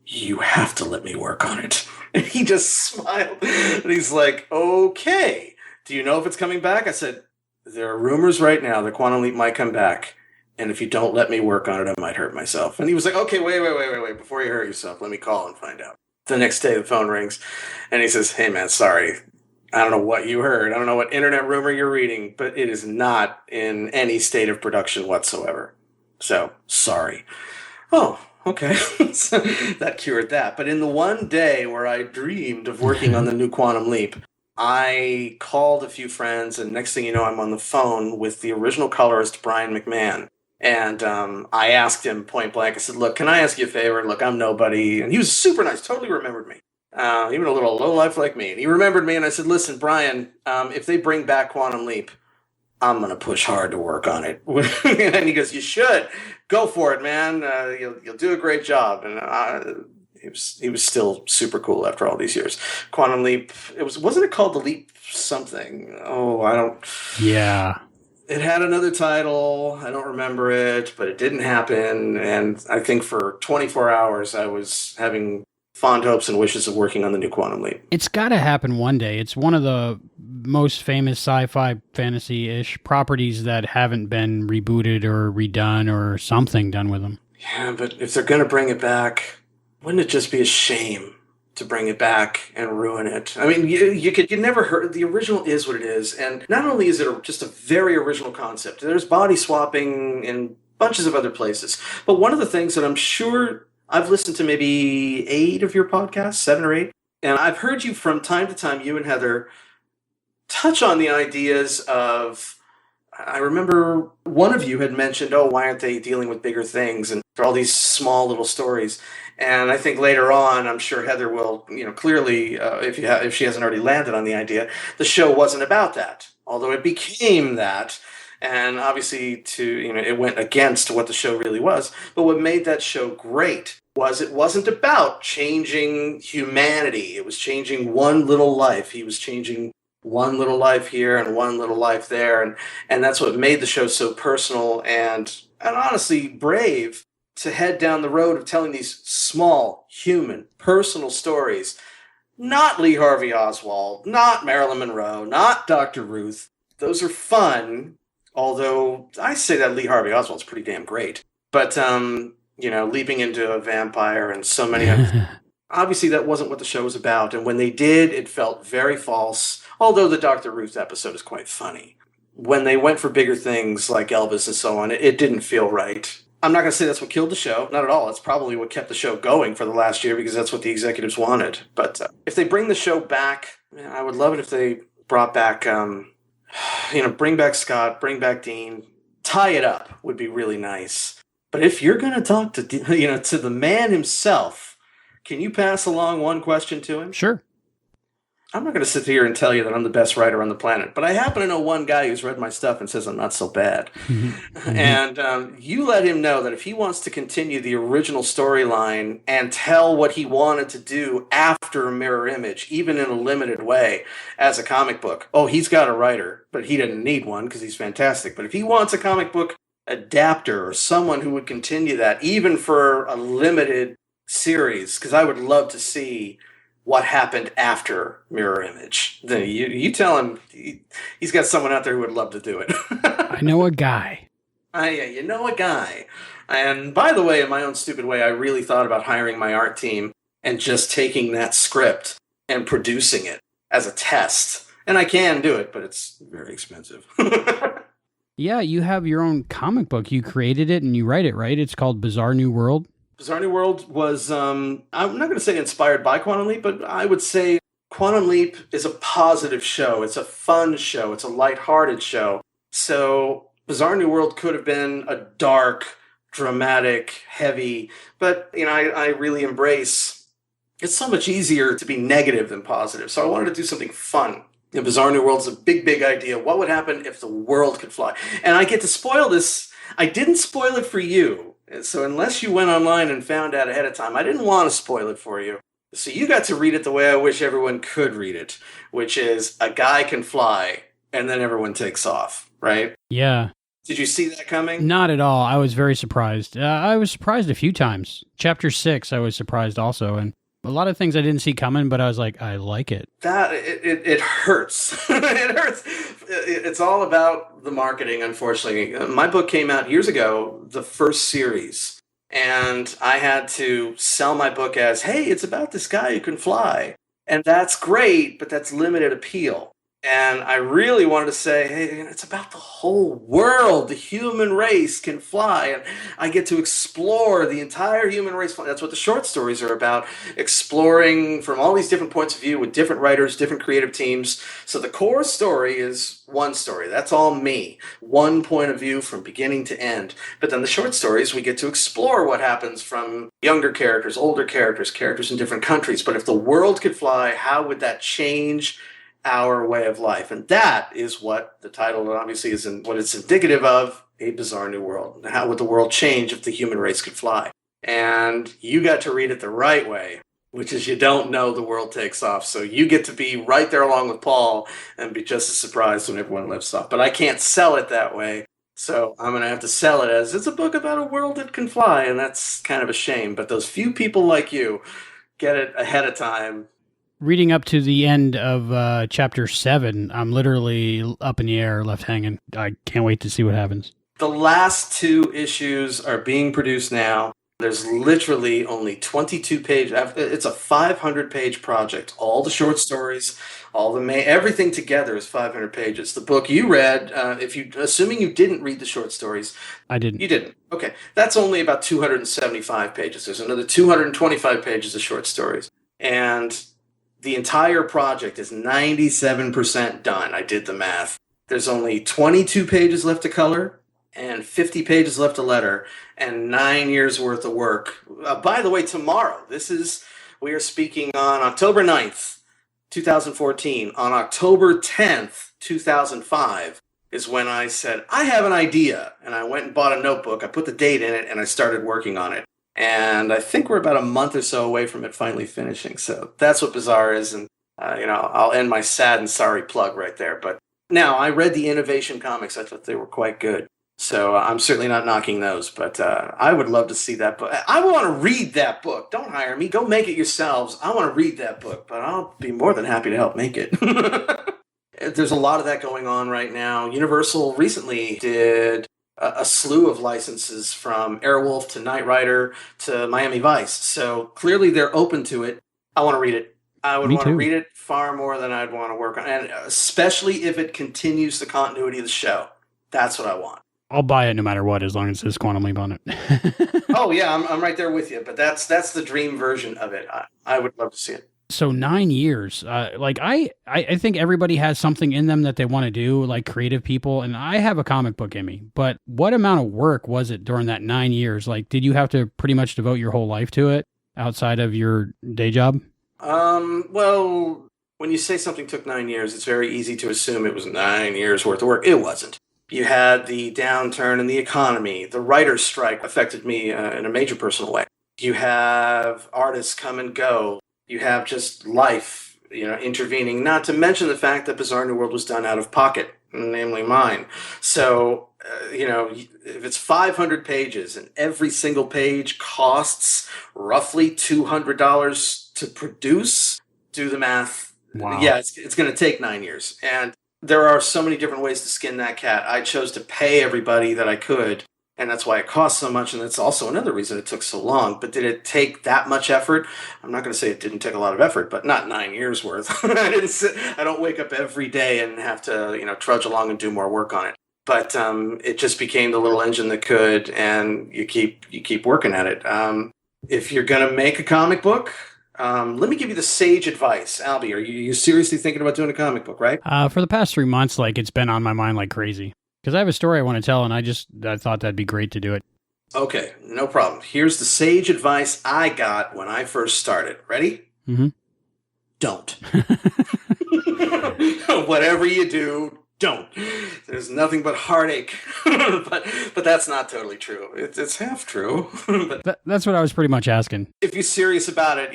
you have to let me work on it. And he just smiled. And he's like, okay. Do you know if it's coming back? I said, there are rumors right now that Quantum Leap might come back. And if you don't let me work on it, I might hurt myself. And he was like, okay, wait. Before you hurt yourself, let me call and find out. The next day, the phone rings. And he says, hey, man, sorry. I don't know what you heard. I don't know what internet rumor you're reading, but it is not in any state of production whatsoever. So, sorry. Oh, okay. So that cured that. But in the one day where I dreamed of working on the new Quantum Leap, I called a few friends, and next thing you know, I'm on the phone with the original colorist, Brian McMahon. And I asked him point blank, I said, look, can I ask you a favor? Look, I'm nobody. And he was super nice, totally remembered me. Even a little lowlife like me. And he remembered me, and I said, listen, Brian, if they bring back Quantum Leap, I'm going to push hard to work on it. And he goes, you should. Go for it, man. You'll do a great job. And he was still super cool after all these years. Quantum Leap, wasn't it called The Leap something? Oh, I don't... Yeah. It had another title. I don't remember it, but it didn't happen. And I think for 24 hours, I was having fond hopes and wishes of working on the new Quantum Leap. It's got to happen one day. It's one of the most famous sci-fi fantasy-ish properties that haven't been rebooted or redone or something done with them. Yeah, but if they're going to bring it back, wouldn't it just be a shame to bring it back and ruin it? I mean, you never heard, the original is what it is. And not only is it just a very original concept, there's body swapping in bunches of other places. But one of the things that I'm sure... I've listened to maybe 8 of your podcasts, 7 or 8, and I've heard you from time to time, you and Heather, touch on the ideas of, I remember one of you had mentioned, oh, why aren't they dealing with bigger things and all these small little stories? And I think later on, I'm sure Heather will, clearly, if she hasn't already landed on the idea, the show wasn't about that, although it became that. And obviously, it went against what the show really was. But what made that show great was it wasn't about changing humanity. It was changing one little life. He was changing one little life here and one little life there. And that's what made the show so personal and honestly brave to head down the road of telling these small, human, personal stories. Not Lee Harvey Oswald, not Marilyn Monroe, not Dr. Ruth. Those are fun. Although I say that Lee Harvey Oswald's pretty damn great. But, leaping into a vampire and so many other... Obviously, that wasn't what the show was about. And when they did, it felt very false. Although the Dr. Ruth episode is quite funny. When they went for bigger things like Elvis and so on, it didn't feel right. I'm not going to say that's what killed the show. Not at all. It's probably what kept the show going for the last year because that's what the executives wanted. But if they bring the show back, I would love it if they brought back... bring back Scott, bring back Dean, tie it up would be really nice. But if you're going to talk to, to the man himself, Can you pass along one question to him? Sure. I'm not going to sit here and tell you that I'm the best writer on the planet, but I happen to know one guy who's read my stuff and says I'm not so bad. And you let him know that if he wants to continue the original storyline and tell what he wanted to do after Mirror Image, even in a limited way, as a comic book, he's got a writer, but he didn't need one because he's fantastic. But if he wants a comic book adapter or someone who would continue that, even for a limited series, because I would love to see what happened after Mirror Image. Then you tell him he's got someone out there who would love to do it. I know a guy. You know a guy. And by the way, in my own stupid way, I really thought about hiring my art team and just taking that script and producing it as a test. And I can do it, but it's very expensive. Yeah, you have your own comic book. You created it and you write it, right? It's called Bizarre New World. Bizarre New World was, I'm not going to say inspired by Quantum Leap, but I would say Quantum Leap is a positive show. It's a fun show. It's a lighthearted show. So Bizarre New World could have been a dark, dramatic, heavy, but, I really embrace, it's so much easier to be negative than positive. So I wanted to do something fun. Bizarre New World is a big, big idea. What would happen if the world could fly? And I get to spoil this. I didn't spoil it for you. So unless you went online and found out ahead of time, I didn't want to spoil it for you. So you got to read it the way I wish everyone could read it, which is a guy can fly and then everyone takes off, right? Yeah. Did you see that coming? Not at all. I was very surprised. I was surprised a few times. Chapter 6, I was surprised also. And a lot of things I didn't see coming, but I was like, I like it. It hurts. It hurts. It's all about the marketing, unfortunately. My book came out years ago, the first series, and I had to sell my book as, hey, it's about this guy who can fly. And that's great, but that's limited appeal. And I really wanted to say, hey, it's about the whole world. The human race can fly. And I get to explore the entire human race. That's what the short stories are about, exploring from all these different points of view with different writers, different creative teams. So the core story is one story. That's all me. One point of view from beginning to end. But then the short stories, we get to explore what happens from younger characters, older characters, characters in different countries. But if the world could fly, how would that change our way of life? And that is what the title obviously is, what it's indicative of, A Bizarre New World. How would the world change if the human race could fly? And you got to read it the right way, which is you don't know the world takes off. So you get to be right there along with Paul and be just as surprised when everyone lifts off. But I can't sell it that way. So I'm going to have to sell it as it's a book about a world that can fly. And that's kind of a shame. But those few people like you get it ahead of time. Reading up to the end of chapter 7, I'm literally up in the air, left hanging. I can't wait to see what happens. The last 2 issues are being produced now. There's literally only 22 pages. It's a 500-page project. All the short stories, everything together is 500 pages. The book you read, assuming you didn't read the short stories. I didn't. You didn't. Okay. That's only about 275 pages. There's another 225 pages of short stories. And the entire project is 97% done. I did the math. There's only 22 pages left to color and 50 pages left to letter and 9 years worth of work. By the way, tomorrow, we are speaking on October 9th, 2014. On October 10th, 2005 is when I said, I have an idea. And I went and bought a notebook. I put the date in it and I started working on it. And I think we're about a month or so away from it finally finishing. So that's what Bizarre is. And, I'll end my sad and sorry plug right there. But now, I read the Innovation comics. I thought they were quite good. So I'm certainly not knocking those. But I would love to see that book. I want to read that book. Don't hire me. Go make it yourselves. I want to read that book. But I'll be more than happy to help make it. There's a lot of that going on right now. Universal recently did a slew of licenses from Airwolf to Knight Rider to Miami Vice. So clearly they're open to it. I want to read it. I would want to read it far more than I'd want to work on. And especially if it continues the continuity of the show. That's what I want. I'll buy it no matter what, as long as there's Quantum Leap on it. Oh, yeah, I'm right there with you. But that's the dream version of it. I would love to see it. So 9 years, I think everybody has something in them that they want to do, like creative people, and I have a comic book in me, but what amount of work was it during that 9 years? Like, did you have to pretty much devote your whole life to it? outside of your day job? Well, when you say something took 9 years, it's very easy to assume it was 9 years worth of work. It wasn't. You had the downturn in the economy. The writer's strike affected me in a major personal way. You have artists come and go. You have just life, intervening, not to mention the fact that Bizarre New World was done out of pocket, namely mine. So, if it's 500 pages and every single page costs roughly $200 to produce, do the math. Wow. Yeah, it's going to take 9 years. And there are so many different ways to skin that cat. I chose to pay everybody that I could, and that's why it cost so much, and that's also another reason it took so long. But did it take that much effort? I'm not going to say it didn't take a lot of effort, but not 9 years worth. I don't wake up every day and have to, trudge along and do more work on it. But it just became the little engine that could, and you keep working at it. If you're going to make a comic book, let me give you the sage advice. Albie, are you seriously thinking about doing a comic book, right? For the past 3 months, it's been on my mind like crazy. Because I have a story I want to tell, and I thought that'd be great to do it. Okay, no problem. Here's the sage advice I got when I first started. Ready? Mm-hmm. Don't. Whatever you do, don't. There's nothing but heartache. but that's not totally true. It's half true. But that's what I was pretty much asking. If you're serious about it,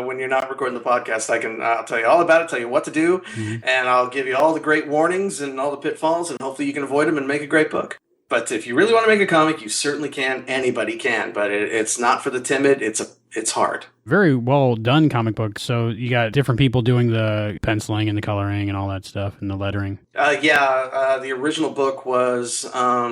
when you're not recording the podcast, I'll tell you all about it, tell you what to do, and I'll give you all the great warnings and all the pitfalls, and hopefully you can avoid them and make a great book. But if you really want to make a comic, you certainly can. Anybody can, but it's not for the timid. It's hard. Very well done comic book. So you got different people doing the penciling and the coloring and all that stuff and the lettering. The original book was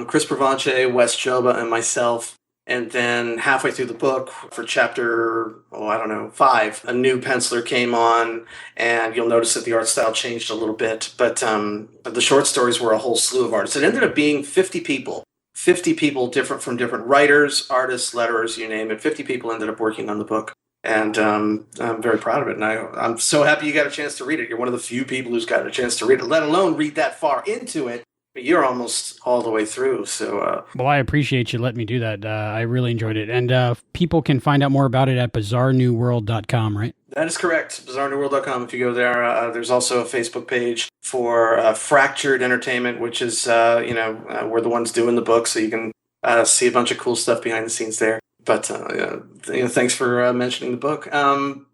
Chris Provence, Wes Joba, and myself. And then halfway through the book, for chapter, 5, a new penciler came on, and you'll notice that the art style changed a little bit. But the short stories were a whole slew of artists. It ended up being 50 people. 50 people different from different writers, artists, letterers, you name it. 50 people ended up working on the book. And I'm very proud of it. And I'm so happy you got a chance to read it. You're one of the few people who's gotten a chance to read it, let alone read that far into it. You're almost all the way through, so... Well, I appreciate you letting me do that. I really enjoyed it. And people can find out more about it at bizarrenewworld.com, right? That is correct, bizarrenewworld.com. If you go there, there's also a Facebook page for Fractured Entertainment, which is, we're the ones doing the book, so you can see a bunch of cool stuff behind the scenes there. But thanks for mentioning the book. Can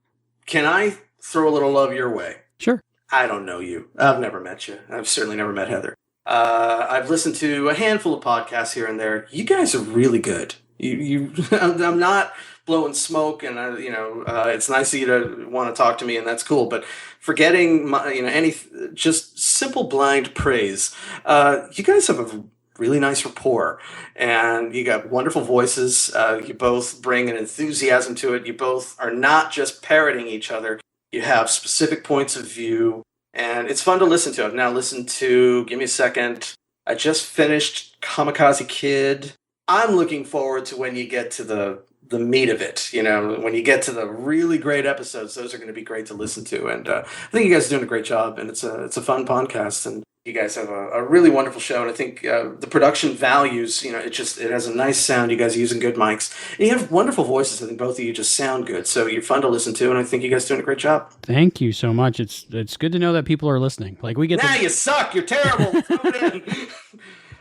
I throw a little love your way? Sure. I don't know you. I've never met you. I've certainly never met Heather. I've listened to a handful of podcasts here and there. You guys are really good. I'm not blowing smoke, and it's nice of you to want to talk to me, and that's cool. But forgetting any just simple blind praise, you guys have a really nice rapport, and you got wonderful voices. You both bring an enthusiasm to it. You both are not just parroting each other. You have specific points of view. And it's fun to listen to. I've now listened to, give me a second, I just finished Kamikaze Kid. I'm looking forward to when you get to the meat of it. When you get to the really great episodes, those are going to be great to listen to. And I think you guys are doing a great job, and it's a fun podcast. And you guys have a really wonderful show. And I think the production values, it has a nice sound. You guys are using good mics. And you have wonderful voices. I think both of you just sound good. So you're fun to listen to, and I think you guys are doing a great job. Thank you so much. It's good to know that people are listening. We get you suck. You're terrible. Throw it in.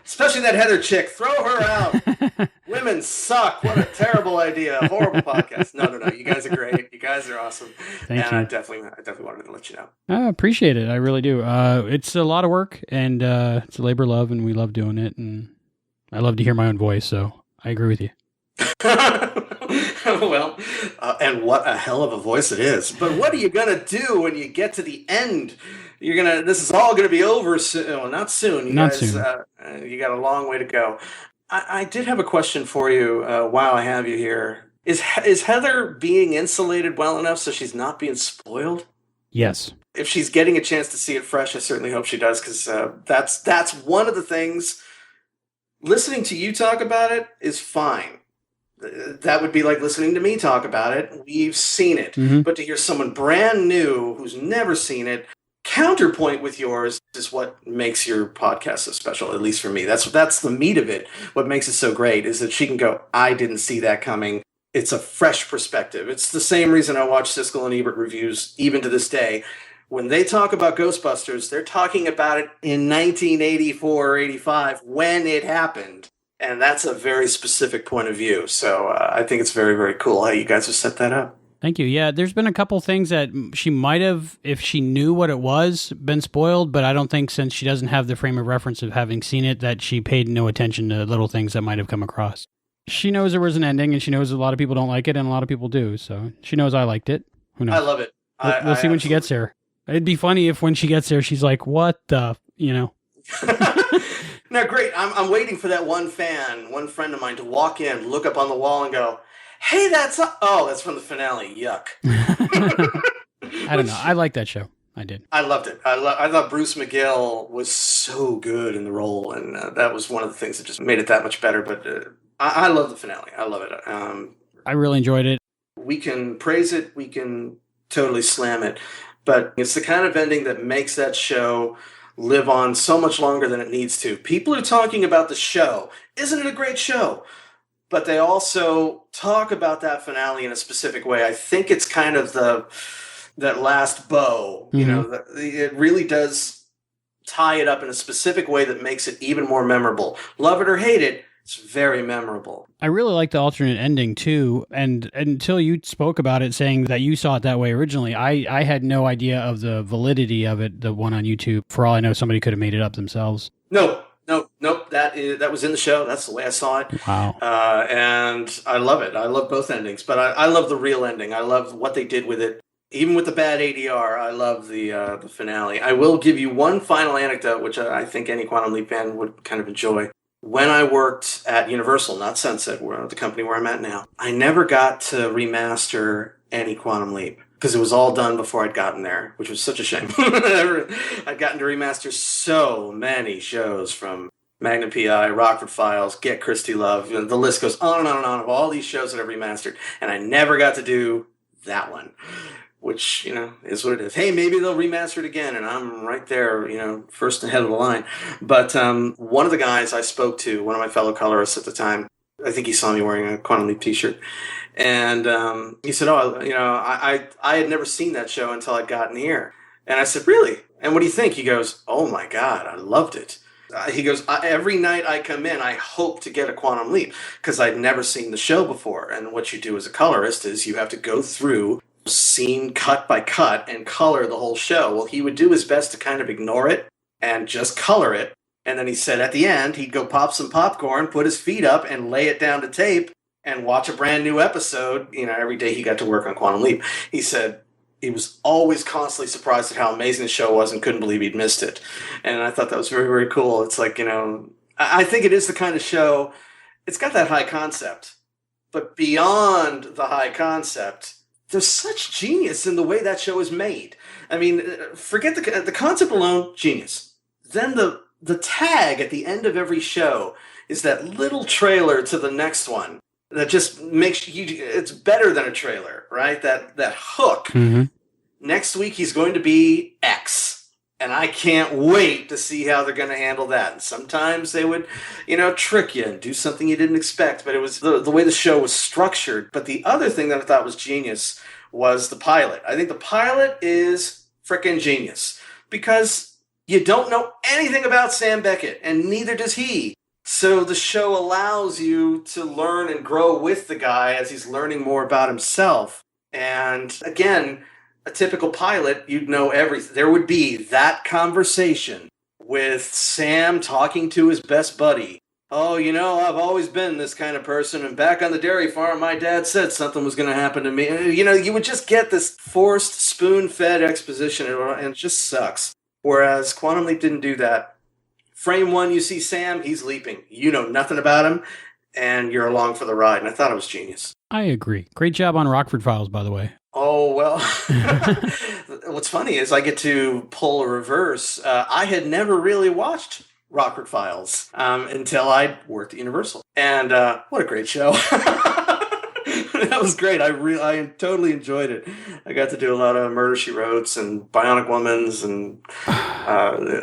Especially that Heather chick. Throw her out. Women suck. What a terrible idea. Horrible podcast. No. You guys are great. You guys are awesome. Thank you. I definitely wanted to let you know. I appreciate it. I really do. It's a lot of work, and it's a labor of love, and we love doing it. And I love to hear my own voice, so I agree with you. Well, and what a hell of a voice it is. But what are you going to do when you get to the end? This is all going to be over soon. Well, not soon. You got a long way to go. I did have a question for you while I have you here. Is Heather being insulated well enough so she's not being spoiled? Yes. If she's getting a chance to see it fresh, I certainly hope she does, because that's one of the things. Listening to you talk about it is fine. That would be like listening to me talk about it. We've seen it. Mm-hmm. But to hear someone brand new who's never seen it, counterpoint with yours is what makes your podcast so special, at least for me. That's the meat of it. What makes it so great is that she can go, I didn't see that coming. It's a fresh perspective. It's the same reason I watch Siskel and Ebert reviews even to this day. When they talk about Ghostbusters, they're talking about it in 1984 or 85 when it happened. And that's a very specific point of view. So I think it's very, very cool how you guys have set that up. Thank you. Yeah, there's been a couple things that she might have, if she knew what it was, been spoiled, but I don't think since she doesn't have the frame of reference of having seen it that she paid no attention to little things that might have come across. She knows there was an ending, and she knows a lot of people don't like it, and a lot of people do, so she knows I liked it. Who knows? I love it. We'll see when she gets there. It'd be funny if when she gets there, she's like, what the, Now, great. I'm waiting for that one friend of mine to walk in, look up on the wall and go, hey, that's from the finale. Yuck. I don't know. I like that show. I did. I loved it. I thought Bruce McGill was so good in the role, and that was one of the things that just made it that much better. But I love the finale. I love it. I really enjoyed it. We can praise it. We can totally slam it. But it's the kind of ending that makes that show live on so much longer than it needs to. People are talking about the show. Isn't it a great show? But they also talk about that finale in a specific way. I think it's kind of that last bow. Mm-hmm. It really does tie it up in a specific way that makes it even more memorable. Love it or hate it, it's very memorable. I really like the alternate ending, too. And until you spoke about it, saying that you saw it that way originally, I had no idea of the validity of it, the one on YouTube. For all I know, somebody could have made it up themselves. Nope. That was in the show. That's the way I saw it. Wow. And I love it. I love both endings, but I love the real ending. I love what they did with it. Even with the bad ADR, I love the finale. I will give you one final anecdote, which I think any Quantum Leap fan would kind of enjoy. When I worked at Universal, not Sunset, the company where I'm at now, I never got to remaster any Quantum Leap because it was all done before I'd gotten there, which was such a shame. I'd gotten to remaster so many shows from Magnum P.I., Rockford Files, Get Christy Love. The list goes on and on and on of all these shows that I've remastered, and I never got to do that one. Which, is what it is. Hey, maybe they'll remaster it again, and I'm right there, first ahead of the line. But one of the guys I spoke to, one of my fellow colorists at the time, I think he saw me wearing a Quantum Leap t-shirt, and he said, I had never seen that show until I'd gotten here. And I said, really? And what do you think? He goes, oh my God, I loved it. He goes, every night I come in, I hope to get a Quantum Leap, because I'd never seen the show before. And what you do as a colorist is you have to go through scene cut by cut and color the whole show. Well, he would do his best to kind of ignore it and just color it. And then he said at the end, he'd go pop some popcorn, put his feet up and lay it down to tape and watch a brand new episode. Every day he got to work on Quantum Leap. He said he was always constantly surprised at how amazing the show was and couldn't believe he'd missed it. And I thought that was very, very cool. It's like, I think it is the kind of show, it's got that high concept, but beyond the high concept, there's such genius in the way that show is made. I mean, forget the concept alone, genius. Then the tag at the end of every show is that little trailer to the next one that just makes it's better than a trailer, right? That hook. Mm-hmm. Next week he's going to be X. And I can't wait to see how they're going to handle that. And sometimes they would, trick you and do something you didn't expect. But it was the way the show was structured. But the other thing that I thought was genius was the pilot. I think the pilot is frickin' genius. Because you don't know anything about Sam Beckett, and neither does he. So the show allows you to learn and grow with the guy as he's learning more about himself. And again, a typical pilot, you'd know everything. There would be that conversation with Sam talking to his best buddy. Oh, I've always been this kind of person, and back on the dairy farm, my dad said something was going to happen to me. You would just get this forced, spoon-fed exposition, and it just sucks. Whereas Quantum Leap didn't do that. Frame one, you see Sam, he's leaping. You know nothing about him, and you're along for the ride, and I thought it was genius. I agree. Great job on Rockford Files, by the way. Oh, well, what's funny is I get to pull a reverse. I had never really watched Rockford Files until I worked at Universal. And what a great show. That was great. I totally enjoyed it. I got to do a lot of Murder, She Wrote and Bionic Woman's and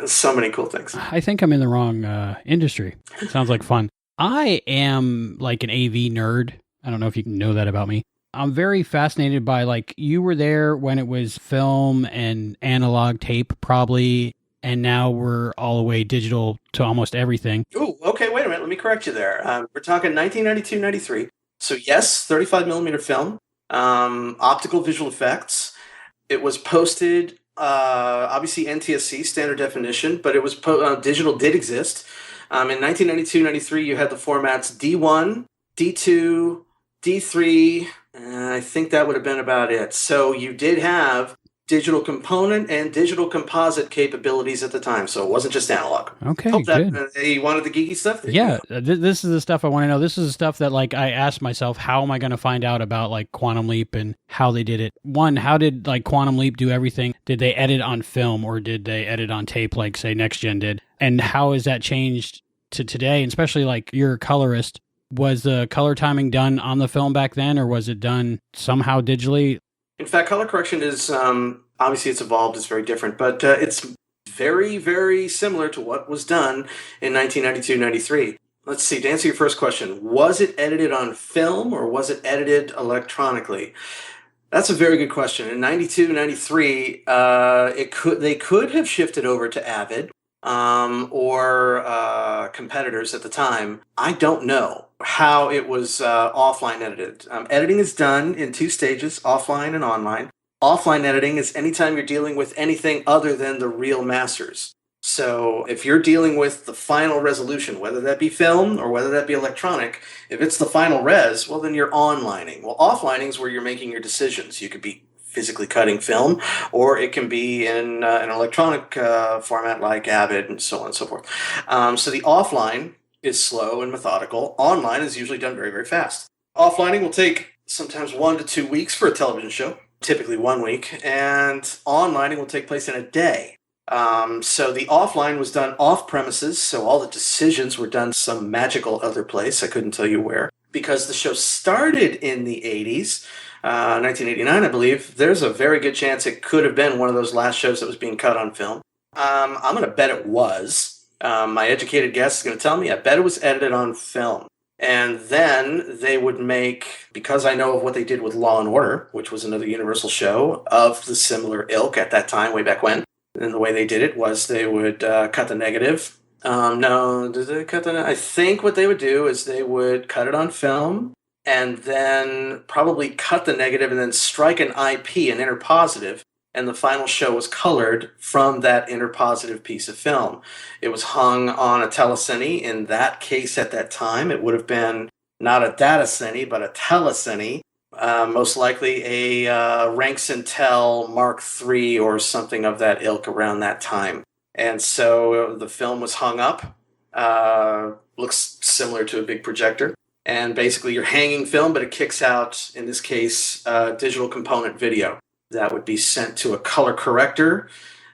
so many cool things. I think I'm in the wrong industry. It sounds like fun. I am like an AV nerd. I don't know if you know that about me. I'm very fascinated by, like, you were there when it was film and analog tape, probably, and now we're all the way digital to almost everything. Ooh, okay, wait a minute. Let me correct you there. We're talking 1992, 93. So yes, 35 millimeter film, optical visual effects. It was posted, obviously NTSC, standard definition, but it was digital did exist. In 1992, 93, you had the formats D1, D2, D3, I think that would have been about it. So you did have digital component and digital composite capabilities at the time, so it wasn't just analog. Okay, good. You wanted the geeky stuff? Yeah, this is the stuff I want to know. This is the stuff that, like, I asked myself, how am I going to find out about, like, Quantum Leap and how they did it? One, how did, like, Quantum Leap do everything? Did they edit on film or did they edit on tape like, say, Next Gen did? And how has that changed to today? And especially, like, you're a colorist. Was the color timing done on the film back then, or was it done somehow digitally? In fact, color correction is, obviously it's evolved, it's very different, but it's very, very similar to what was done in 1992, 93. Let's see, to answer your first question, was it edited on film or was it edited electronically? That's a very good question. In 92, 93, they could have shifted over to Avid or competitors at the time. I don't know how it was offline edited. Editing is done in two stages, offline and online. Offline editing is anytime you're dealing with anything other than the real masters. So if you're dealing with the final resolution, whether that be film or whether that be electronic, if it's the final res, well, then you're onlining. Well, offlining is where you're making your decisions. You could be physically cutting film, or it can be in an electronic format like Avid and so on and so forth. So the offline is slow and methodical. Online is usually done very, very fast. Offlining will take sometimes 1 to 2 weeks for a television show, typically 1 week, and onlining will take place in a day. So the offline was done off premises, so all the decisions were done some magical other place. I couldn't tell you where. Because the show started in the 80s, 1989, I believe, there's a very good chance it could have been one of those last shows that was being cut on film. I'm going to bet it was. My educated guess is going to tell me, I bet it was edited on film. And then they would make, because I know of what they did with Law & Order, which was another Universal show of the similar ilk at that time, way back when. And the way they did it was they would cut the negative. No, did they cut the I think what they would do is they would cut it on film and then probably cut the negative and then strike an IP, an interpositive, and the final show was colored from that interpositive piece of film. It was hung on a telecine. In that case at that time, it would have been not a datacine, but a telecine. Most likely a Rank-Sintel Mark III or something of that ilk around that time. And so the film was hung up, looks similar to a big projector. And basically you're hanging film, but it kicks out, in this case, digital component video. That would be sent to a color corrector.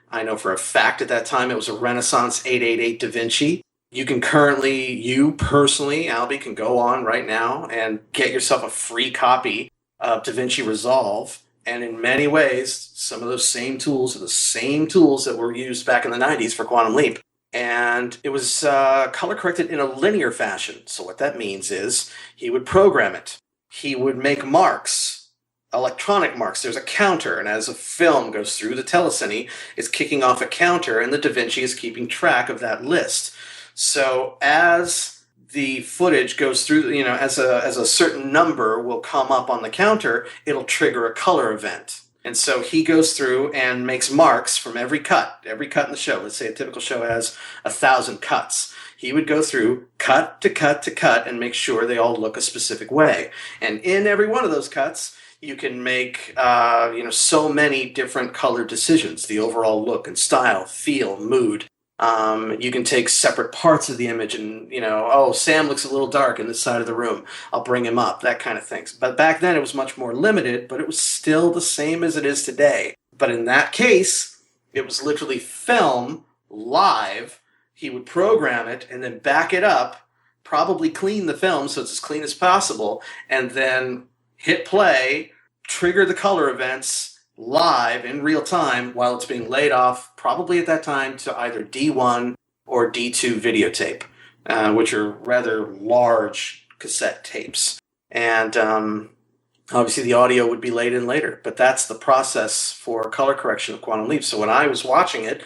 I know for a fact at that time it was a Renaissance 888 Da Vinci. You can currently, you personally, Albie, can go on right now and get yourself a free copy of Da Vinci Resolve. And in many ways, some of those same tools are the same tools that were used back in the 90s for Quantum Leap. And it was color corrected in a linear fashion. So what that means is he would program it. He would make marks, electronic marks. There's a counter, and as a film goes through the telecine, it's kicking off a counter, and the Da Vinci is keeping track of that list. So as the footage goes through, as a certain number will come up on the counter, it'll trigger a color event. And so he goes through and makes marks from every cut in the show. Let's say a typical show has 1,000 cuts. He would go through cut to cut to cut and make sure they all look a specific way. And in every one of those cuts, you can make so many different color decisions, the overall look and style, feel, mood. You can take separate parts of the image and, Sam looks a little dark in this side of the room. I'll bring him up, that kind of things. But back then it was much more limited, but it was still the same as it is today. But in that case, it was literally film, live. He would program it and then back it up, probably clean the film so it's as clean as possible, and then hit play, trigger the color events live in real time while it's being laid off, probably at that time, to either D1 or D2 videotape, which are rather large cassette tapes. And obviously the audio would be laid in later. But that's the process for color correction of Quantum Leap. So when I was watching it,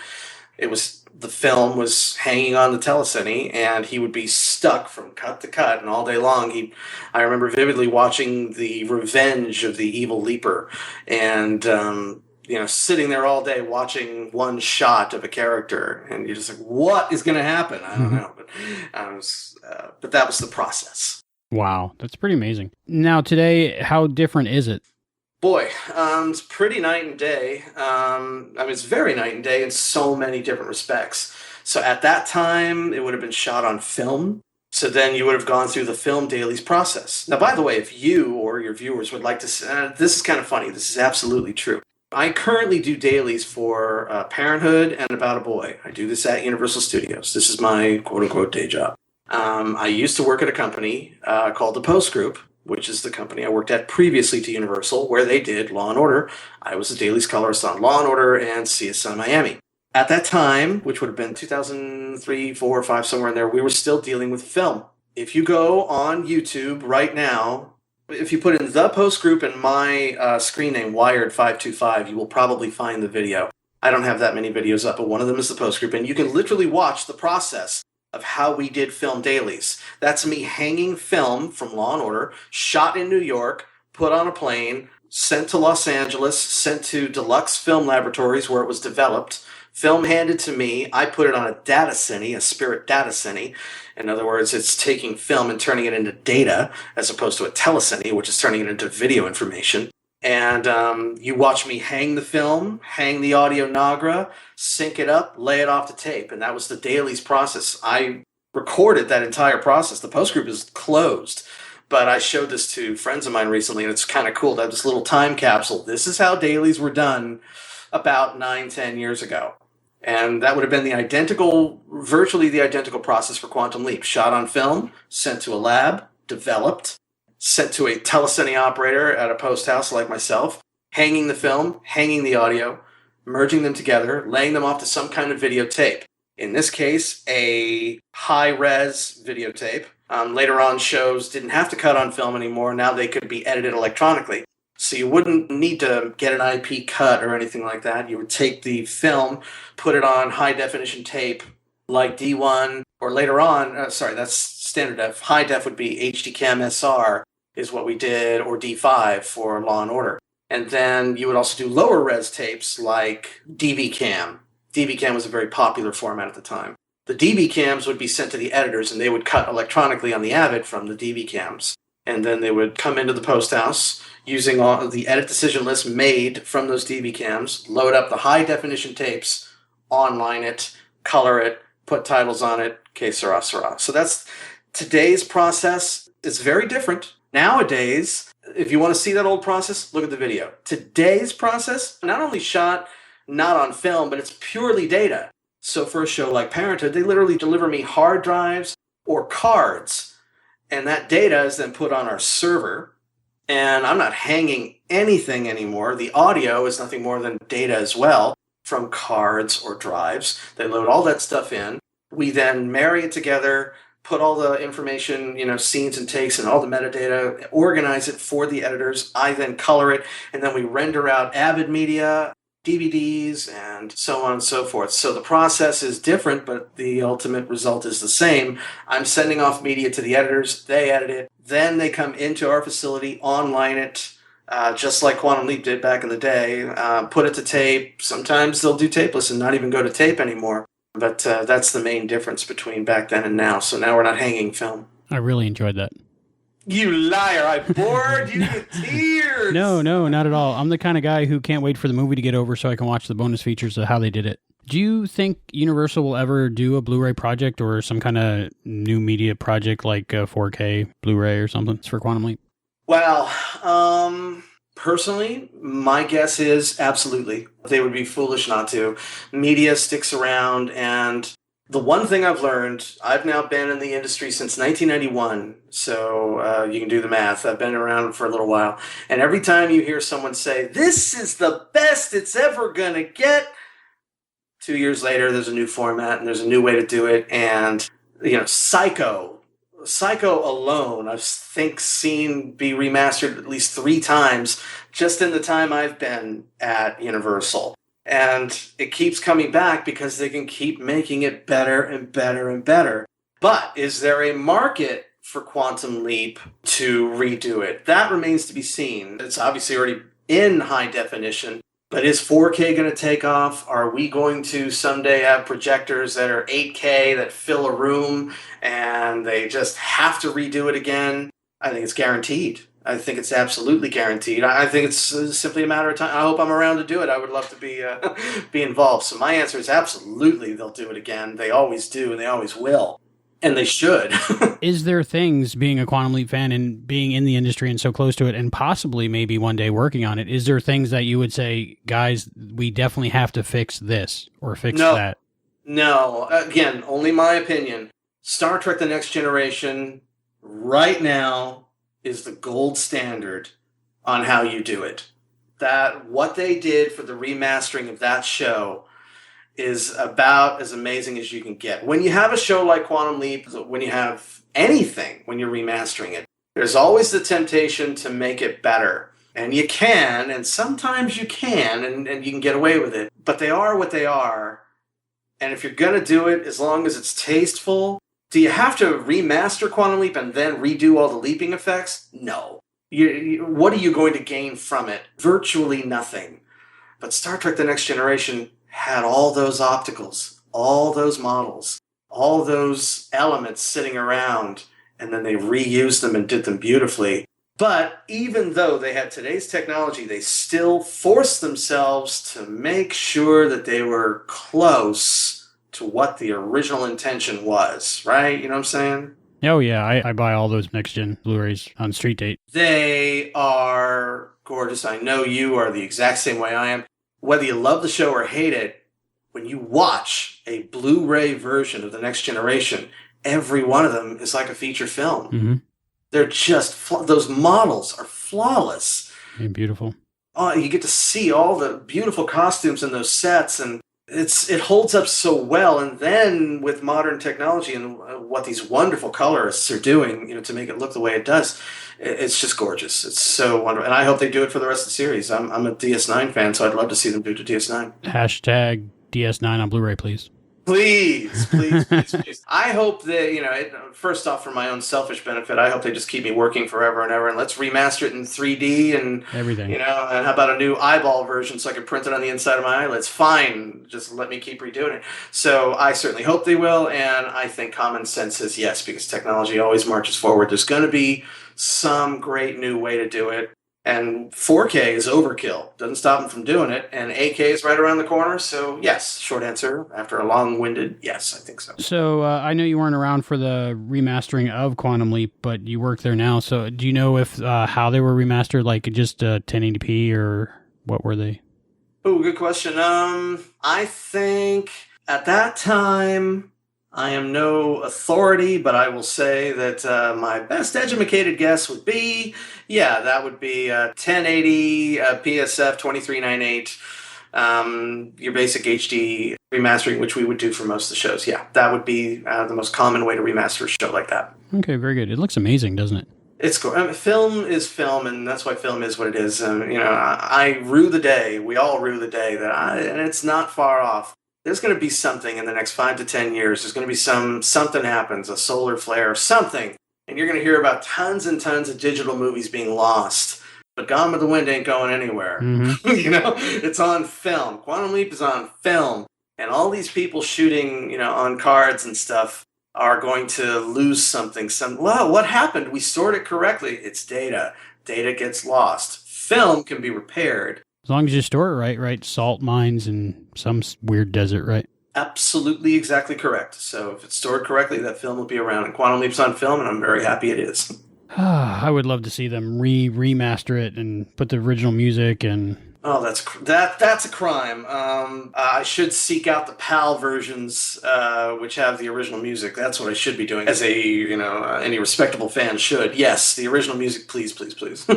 the film was hanging on the telecine, and he would be stuck from cut to cut, and all day long I remember vividly watching the revenge of the evil leaper, and sitting there all day watching one shot of a character, and you're just like, what is going to happen? I don't know, but that was the process. Wow, that's pretty amazing. Now today, how different is it? Boy, it's pretty night and day. It's very night and day in so many different respects. So at that time, it would have been shot on film. So then you would have gone through the film dailies process. Now, by the way, if you or your viewers would like to, this is kind of funny. This is absolutely true. I currently do dailies for Parenthood and About a Boy. I do this at Universal Studios. This is my quote-unquote day job. I used to work at a company called the Post Group, which is the company I worked at previously to Universal, where they did Law & Order. I was a dailies colorist on Law & Order and CSI Miami. At that time, which would have been 2003, 4, 5, somewhere in there, we were still dealing with film. If you go on YouTube right now, if you put in The Post Group and my screen name, Wired525, you will probably find the video. I don't have that many videos up, but one of them is The Post Group, and you can literally watch the process of how we did film dailies. That's me hanging film from Law & Order, shot in New York, put on a plane, sent to Los Angeles, sent to Deluxe Film Laboratories where it was developed, film handed to me, I put it on a data cine, a Spirit data cine. In other words, it's taking film and turning it into data, as opposed to a telecine, which is turning it into video information. And you watch me hang the film, hang the audio Nagra, sync it up, lay it off to tape. And that was the dailies process. I recorded that entire process. The Post Group is closed, but I showed this to friends of mine recently, and it's kind of cool to have this little time capsule. This is how dailies were done about 9-10 years ago. And that would have been virtually the identical process for Quantum Leap. Shot on film, sent to a lab, developed, sent to a telecine operator at a post house like myself, hanging the film, hanging the audio, merging them together, laying them off to some kind of videotape. In this case, a high-res videotape. Later on, shows didn't have to cut on film anymore. Now they could be edited electronically. So you wouldn't need to get an IP cut or anything like that. You would take the film, put it on high-definition tape like D1, or later on, that's standard def. High def would be HD Cam SR, is what we did, or D5 for Law & Order. And then you would also do lower res tapes like DV Cam. DV Cam was a very popular format at the time. The DV Cams would be sent to the editors, and they would cut electronically on the Avid from the DV Cams. And then they would come into the post house using all of the edit decision lists made from those DV Cams, load up the high definition tapes, online it, color it, put titles on it, que sera, sera. So that's today's process. It's very different. Nowadays, if you want to see that old process, look at the video. Today's process, not only shot not on film, but it's purely data. So for a show like Parenthood, they literally deliver me hard drives or cards, and that data is then put on our server, and I'm not hanging anything anymore. The audio is nothing more than data as well from cards or drives. They load all that stuff in. We then marry it together, put all the information, scenes and takes and all the metadata, organize it for the editors. I then color it, and then we render out Avid media, DVDs, and so on and so forth. So the process is different, but the ultimate result is the same. I'm sending off media to the editors. They edit it. Then they come into our facility, online it, just like Quantum Leap did back in the day, put it to tape. Sometimes they'll do tapeless and not even go to tape anymore. But that's the main difference between back then and now. So now we're not hanging film. I really enjoyed that. You liar. I bored you to tears. No, not at all. I'm the kind of guy who can't wait for the movie to get over so I can watch the bonus features of how they did it. Do you think Universal will ever do a Blu-ray project or some kind of new media project like 4K Blu-ray or something for Quantum Leap? Well, personally, my guess is absolutely. They would be foolish not to. Media sticks around, and the one thing I've learned, I've now been in the industry since 1991, so you can do the math. I've been around for a little while, and every time you hear someone say, this is the best it's ever going to get, 2 years later, there's a new format, and there's a new way to do it, and, Psycho, Psycho alone, I've seen be remastered at least 3 times just in the time I've been at Universal. And it keeps coming back because they can keep making it better and better and better. But is there a market for Quantum Leap to redo it? That remains to be seen. It's obviously already in high definition, but is 4K going to take off? Are we going to someday have projectors that are 8K that fill a room and they just have to redo it again? I think it's guaranteed. I think it's absolutely guaranteed. I think it's simply a matter of time. I hope I'm around to do it. I would love to be involved. So my answer is absolutely they'll do it again. They always do, and they always will. And they should. Is there things, being a Quantum Leap fan and being in the industry and so close to it and possibly maybe one day working on it, is there things that you would say, guys, we definitely have to fix this or fix that? No. Again, only my opinion. Star Trek The Next Generation right now is the gold standard on how you do it. That what they did for the remastering of that show is about as amazing as you can get. When you have a show like Quantum Leap, when you have anything, when you're remastering it, there's always the temptation to make it better. And you can, and sometimes you can, and you can get away with it. But they are what they are. And if you're going to do it, as long as it's tasteful, do you have to remaster Quantum Leap and then redo all the leaping effects? No. What are you going to gain from it? Virtually nothing. But Star Trek The Next Generation had all those opticals, all those models, all those elements sitting around, and then they reused them and did them beautifully. But even though they had today's technology, they still forced themselves to make sure that they were close to what the original intention was, right? You know what I'm saying? Oh, yeah. I buy all those next-gen Blu-rays on Street Date. They are gorgeous. I know you are the exact same way I am. Whether you love the show or hate it, when you watch a Blu-ray version of The Next Generation, every one of them is like a feature film. Mm-hmm. They're just, those models are flawless. And beautiful. You get to see all the beautiful costumes in those sets, and it holds up so well. And then with modern technology and what these wonderful colorists are doing, to make it look the way it does, it's just gorgeous. It's so wonderful. And I hope they do it for the rest of the series. I'm a DS9 fan, so I'd love to see them do it to DS9. Hashtag DS9 on Blu-ray, please. Please. I hope that, first off, for my own selfish benefit, I hope they just keep me working forever and ever, and let's remaster it in 3D and everything. And how about a new eyeball version so I can print it on the inside of my eyelids? Fine. Just let me keep redoing it. So I certainly hope they will, and I think common sense says yes, because technology always marches forward. There's going to be some great new way to do it. And 4K is overkill. Doesn't stop them from doing it. And 8K is right around the corner. So, yes, short answer after a long-winded yes, I think so. So, I know you weren't around for the remastering of Quantum Leap, but you work there now. So, do you know if how they were remastered, like just 1080p, or what were they? Oh, good question. I think at that time, I am no authority, but I will say that my best educated guess would be, that would be 1080 PSF 2398, your basic HD remastering, which we would do for most of the shows. Yeah, that would be the most common way to remaster a show like that. Okay, very good. It looks amazing, doesn't it? It's cool. Film is film, and that's why film is what it is. I rue the day. We all rue the day and it's not far off. There's going to be something in the next 5 to 10 years. There's going to be something happens, a solar flare, something. And you're going to hear about tons and tons of digital movies being lost. But Gone with the Wind ain't going anywhere. Mm-hmm. It's on film. Quantum Leap is on film. And all these people shooting, on cards and stuff are going to lose something. What happened? We stored it correctly. It's data. Data gets lost. Film can be repaired. As long as you store it right? Salt mines in some weird desert, right? Absolutely, exactly correct. So if it's stored correctly, that film will be around. And Quantum Leap's on film, and I'm very happy it is. I would love to see them remaster it and put the original music and... Oh, that's a crime. I should seek out the PAL versions, which have the original music. That's what I should be doing, as any respectable fan should. Yes, the original music, please, please, please.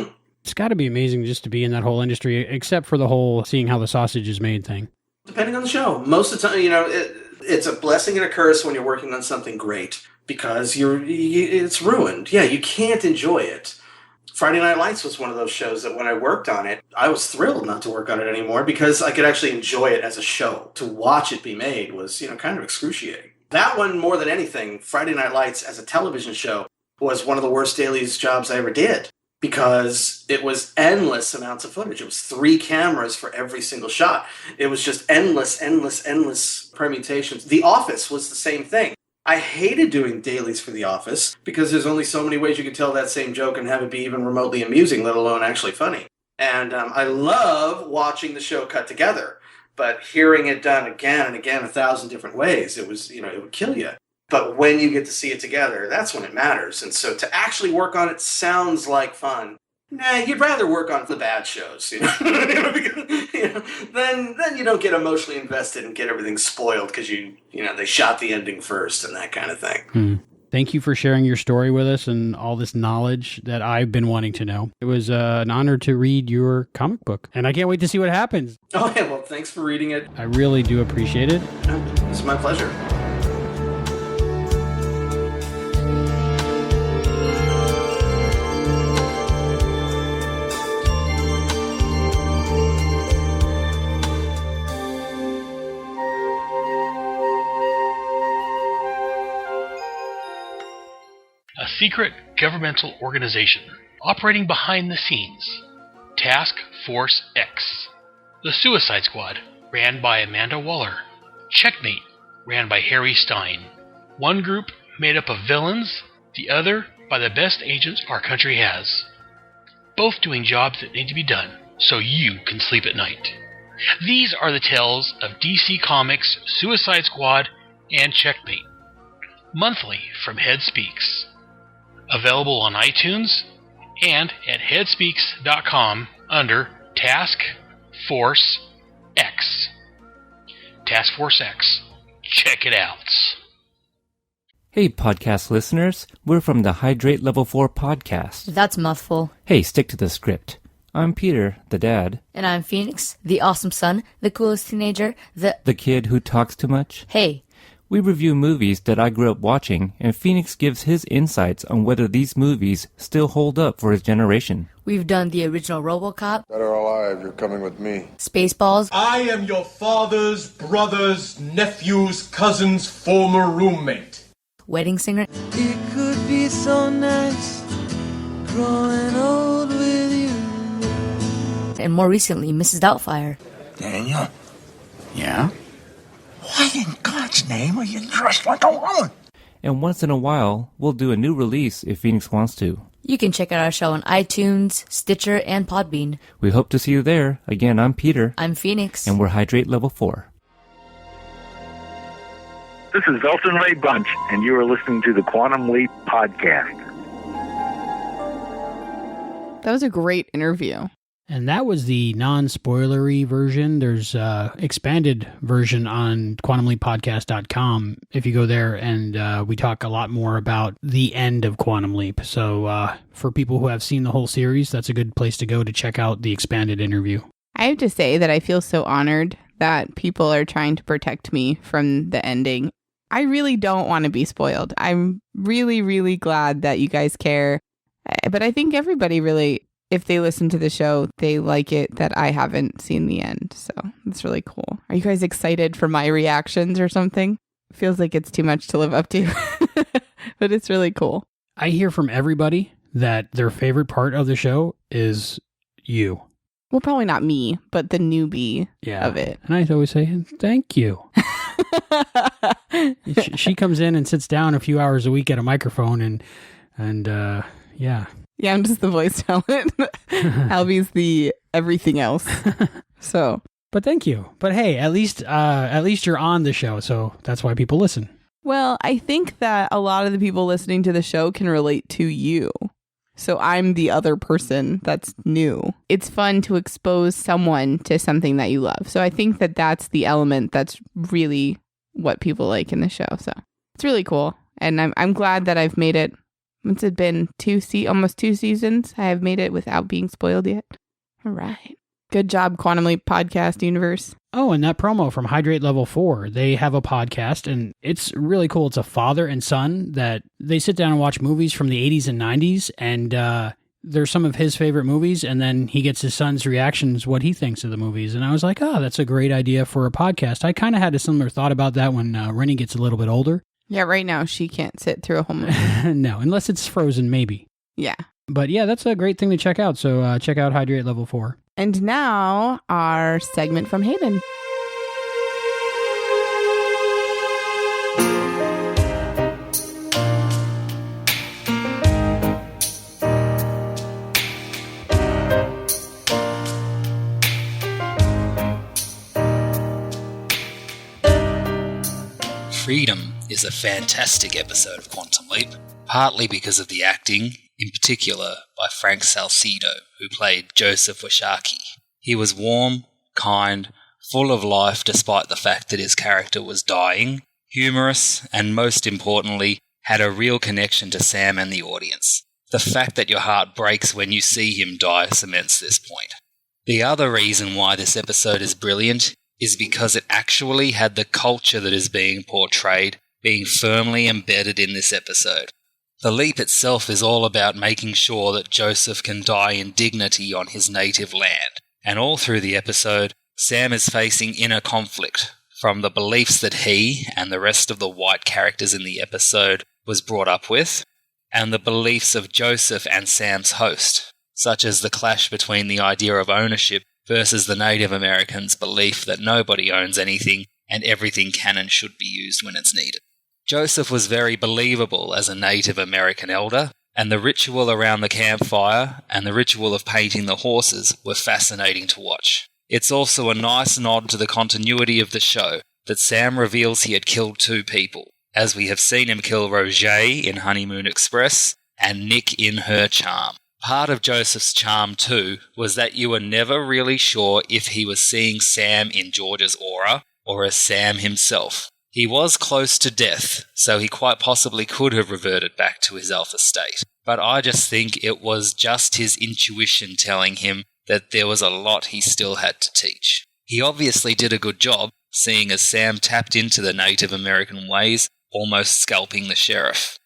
It's got to be amazing just to be in that whole industry, except for the whole seeing how the sausage is made thing. Depending on the show. Most of the time, It's a blessing and a curse when you're working on something great, because it's ruined. Yeah, you can't enjoy it. Friday Night Lights was one of those shows that when I worked on it, I was thrilled not to work on it anymore because I could actually enjoy it as a show. To watch it be made was, kind of excruciating. That one, more than anything, Friday Night Lights as a television show was one of the worst dailies jobs I ever did, because it was endless amounts of footage. It was 3 cameras for every single shot. It was just endless permutations. The Office was the same thing. I hated doing dailies for The Office because there's only so many ways you can tell that same joke and have it be even remotely amusing, let alone actually funny. And I love watching the show cut together, but hearing it done again and again 1,000 different ways, it was, it would kill you. But when you get to see it together, that's when it matters. And so to actually work on it sounds like fun. Nah, you'd rather work on the bad shows, Then you don't get emotionally invested and get everything spoiled because they shot the ending first and that kind of thing. Thank you for sharing your story with us and all this knowledge that I've been wanting to know. It was an honor to read your comic book, and I can't wait to see what happens. Oh, yeah, well, thanks for reading it. I really do appreciate it. It's my pleasure. A secret governmental organization operating behind the scenes. Task Force X. The Suicide Squad, ran by Amanda Waller. Checkmate, ran by Harry Stein. One group made up of villains, the other by the best agents our country has. Both doing jobs that need to be done so you can sleep at night. These are the tales of DC Comics' Suicide Squad and Checkmate. Monthly from Head Speaks. Available on iTunes and at headspeaks.com under Task Force X. Task Force X. Check it out. Hey, podcast listeners. We're from the Hydrate Level 4 podcast. That's a mouthful. Hey, stick to the script. I'm Peter, the dad. And I'm Phoenix, the awesome son, the coolest teenager, the kid who talks too much. Hey. We review movies that I grew up watching, and Phoenix gives his insights on whether these movies still hold up for his generation. We've done the original RoboCop. Dead or alive, you're coming with me. Spaceballs. I am your father's brother's nephew's cousin's former roommate. Wedding Singer. It could be so nice growing old with you. And more recently, Mrs. Doubtfire. Daniel? Yeah? Why in God's name are you dressed like a woman? And once in a while, we'll do a new release if Phoenix wants to. You can check out our show on iTunes, Stitcher, and Podbean. We hope to see you there. Again, I'm Peter. I'm Phoenix. And we're Hydrate Level 4. This is Elton Ray Bunch, and you are listening to the Quantum Leap Podcast. That was a great interview. And that was the non-spoilery version. There's expanded version on quantumleappodcast.com if you go there, and we talk a lot more about the end of Quantum Leap. So for people who have seen the whole series, that's a good place to go to check out the expanded interview. I have to say that I feel so honored that people are trying to protect me from the ending. I really don't want to be spoiled. I'm really, really glad that you guys care. But I think everybody really... if they listen to the show, they like it that I haven't seen the end. So it's really cool. Are you guys excited for my reactions or something? Feels like it's too much to live up to, but it's really cool. I hear from everybody that their favorite part of the show is you. Well, probably not me, but the newbie of it. And I always say, thank you. She comes in and sits down a few hours a week at a microphone and yeah. Yeah, I'm just the voice talent. Albie's the everything else. So, but thank you. But hey, at least you're on the show, so that's why people listen. Well, I think that a lot of the people listening to the show can relate to you. So I'm the other person that's new. It's fun to expose someone to something that you love. So I think that that's the element that's really what people like in the show. So it's really cool, and I'm glad that I've made it. Once it's been almost 2 seasons, I have made it without being spoiled yet. All right. Good job, Quantum Leap Podcast Universe. Oh, and that promo from Hydrate Level 4, they have a podcast, and it's really cool. It's a father and son that they sit down and watch movies from the 80s and 90s, and there's some of his favorite movies, and then he gets his son's reactions, what he thinks of the movies. And I was like, oh, that's a great idea for a podcast. I kind of had a similar thought about that when Rennie gets a little bit older. Yeah, right now she can't sit through a whole movie. No, unless it's Frozen, maybe. Yeah. But yeah, that's a great thing to check out. So check out Hydrate Level 4. And now, our segment from Hayden. Freedom is a fantastic episode of Quantum Leap, partly because of the acting, in particular by Frank Salsedo, who played Joseph Washaki. He was warm, kind, full of life despite the fact that his character was dying, humorous, and most importantly, had a real connection to Sam and the audience. The fact that your heart breaks when you see him die cements this point. The other reason why this episode is brilliant is because it actually had the culture that is being portrayed being firmly embedded in this episode. The leap itself is all about making sure that Joseph can die in dignity on his native land, and all through the episode, Sam is facing inner conflict from the beliefs that he and the rest of the white characters in the episode was brought up with, and the beliefs of Joseph and Sam's host, such as the clash between the idea of ownership versus the Native Americans' belief that nobody owns anything and everything can and should be used when it's needed. Joseph was very believable as a Native American elder, and the ritual around the campfire and the ritual of painting the horses were fascinating to watch. It's also a nice nod to the continuity of the show that Sam reveals he had killed 2 people, as we have seen him kill Roger in Honeymoon Express and Nick in Her Charm. Part of Joseph's charm, too, was that you were never really sure if he was seeing Sam in George's aura or as Sam himself. He was close to death, so he quite possibly could have reverted back to his alpha state. But I just think it was just his intuition telling him that there was a lot he still had to teach. He obviously did a good job, seeing as Sam tapped into the Native American ways, almost scalping the sheriff.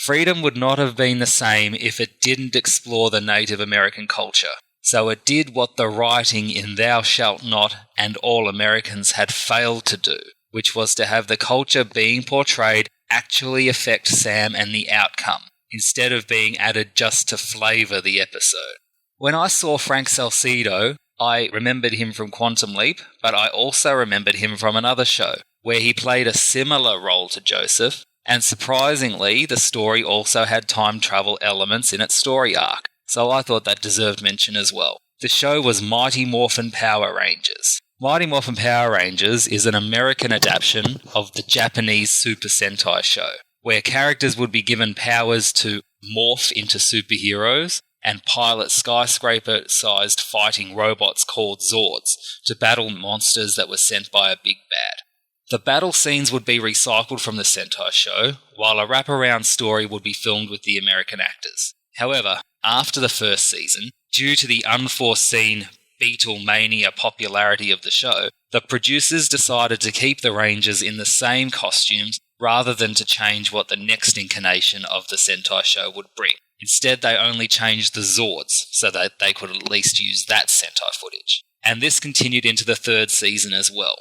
Freedom would not have been the same if it didn't explore the Native American culture, so it did what the writing in Thou Shalt Not and All Americans had failed to do, which was to have the culture being portrayed actually affect Sam and the outcome, instead of being added just to flavour the episode. When I saw Frank Salsedo, I remembered him from Quantum Leap, but I also remembered him from another show, where he played a similar role to Joseph, and surprisingly, the story also had time travel elements in its story arc, so I thought that deserved mention as well. The show was Mighty Morphin Power Rangers. Mighty Morphin Power Rangers is an American adaptation of the Japanese Super Sentai show, where characters would be given powers to morph into superheroes and pilot skyscraper-sized fighting robots called Zords to battle monsters that were sent by a big bad. The battle scenes would be recycled from the Sentai show, while a wraparound story would be filmed with the American actors. However, after the first season, due to the unforeseen Beatlemania popularity of the show, the producers decided to keep the Rangers in the same costumes rather than to change what the next incarnation of the Sentai show would bring. Instead, they only changed the Zords so that they could at least use that Sentai footage. And this continued into the 3rd season as well.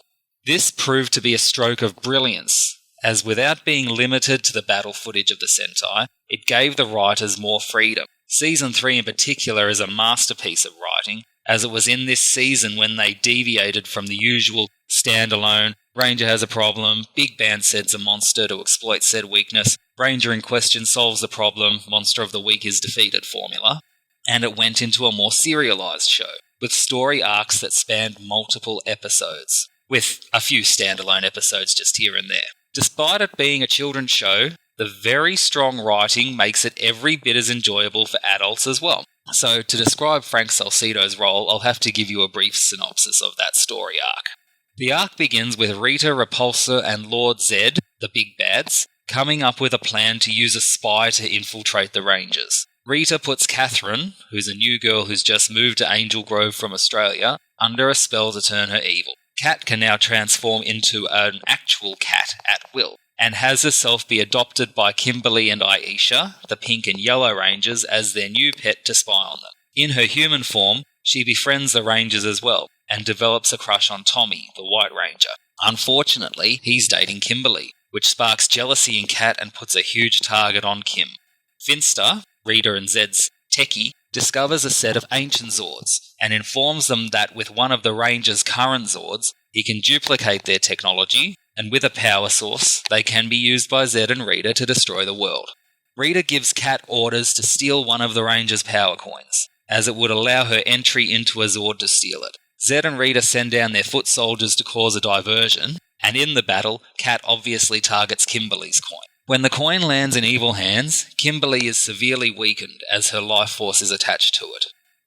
This proved to be a stroke of brilliance, as without being limited to the battle footage of the Sentai, it gave the writers more freedom. Season 3 in particular is a masterpiece of writing, as it was in this season when they deviated from the usual standalone, Ranger has a problem, Big Band sends a monster to exploit said weakness, Ranger in question solves the problem, Monster of the Week is defeated formula, and it went into a more serialized show, with story arcs that spanned multiple episodes, with a few standalone episodes just here and there. Despite it being a children's show, the very strong writing makes it every bit as enjoyable for adults as well. So to describe Frank Salsedo's role, I'll have to give you a brief synopsis of that story arc. The arc begins with Rita, Repulsor and Lord Zed, the big bads, coming up with a plan to use a spy to infiltrate the Rangers. Rita puts Catherine, who's a new girl who's just moved to Angel Grove from Australia, under a spell to turn her evil. Kat can now transform into an actual cat at will, and has herself be adopted by Kimberly and Aisha, the pink and yellow Rangers, as their new pet to spy on them. In her human form, she befriends the Rangers as well, and develops a crush on Tommy, the White Ranger. Unfortunately, he's dating Kimberly, which sparks jealousy in Kat and puts a huge target on Kim. Finster, Rita and Zed's techie, discovers a set of ancient Zords, and informs them that with one of the Rangers' current Zords, he can duplicate their technology, and with a power source, they can be used by Zed and Rita to destroy the world. Rita gives Kat orders to steal one of the Rangers' power coins, as it would allow her entry into a Zord to steal it. Zed and Rita send down their foot soldiers to cause a diversion, and in the battle, Kat obviously targets Kimberly's coin. When the coin lands in evil hands, Kimberly is severely weakened as her life force is attached to it.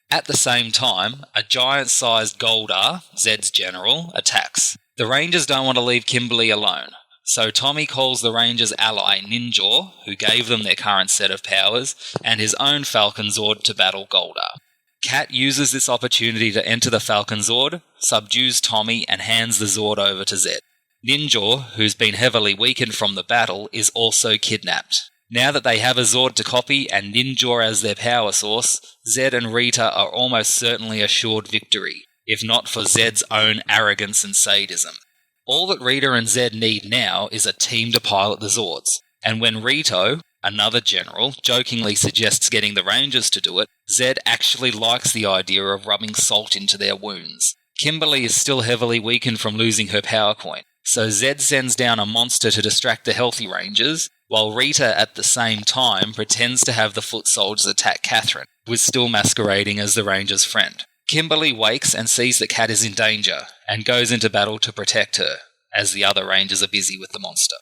At the same time, a giant-sized Goldar, Zed's general, attacks. The Rangers don't want to leave Kimberly alone, so Tommy calls the Rangers' ally Ninja, who gave them their current set of powers, and his own Falcon Zord to battle Goldar. Kat uses this opportunity to enter the Falcon Zord, subdues Tommy, and hands the Zord over to Zed. Ninja, who's been heavily weakened from the battle, is also kidnapped. Now that they have a Zord to copy and Ninja as their power source, Zed and Rita are almost certainly assured victory, if not for Zed's own arrogance and sadism. All that Rita and Zed need now is a team to pilot the Zords, and when Rito, another general, jokingly suggests getting the Rangers to do it, Zed actually likes the idea of rubbing salt into their wounds. Kimberly is still heavily weakened from losing her power coin, so Zed sends down a monster to distract the healthy Rangers, while Rita at the same time pretends to have the foot soldiers attack Catherine, who is still masquerading as the Ranger's friend. Kimberly wakes and sees that Kat is in danger, and goes into battle to protect her, as the other Rangers are busy with the monster.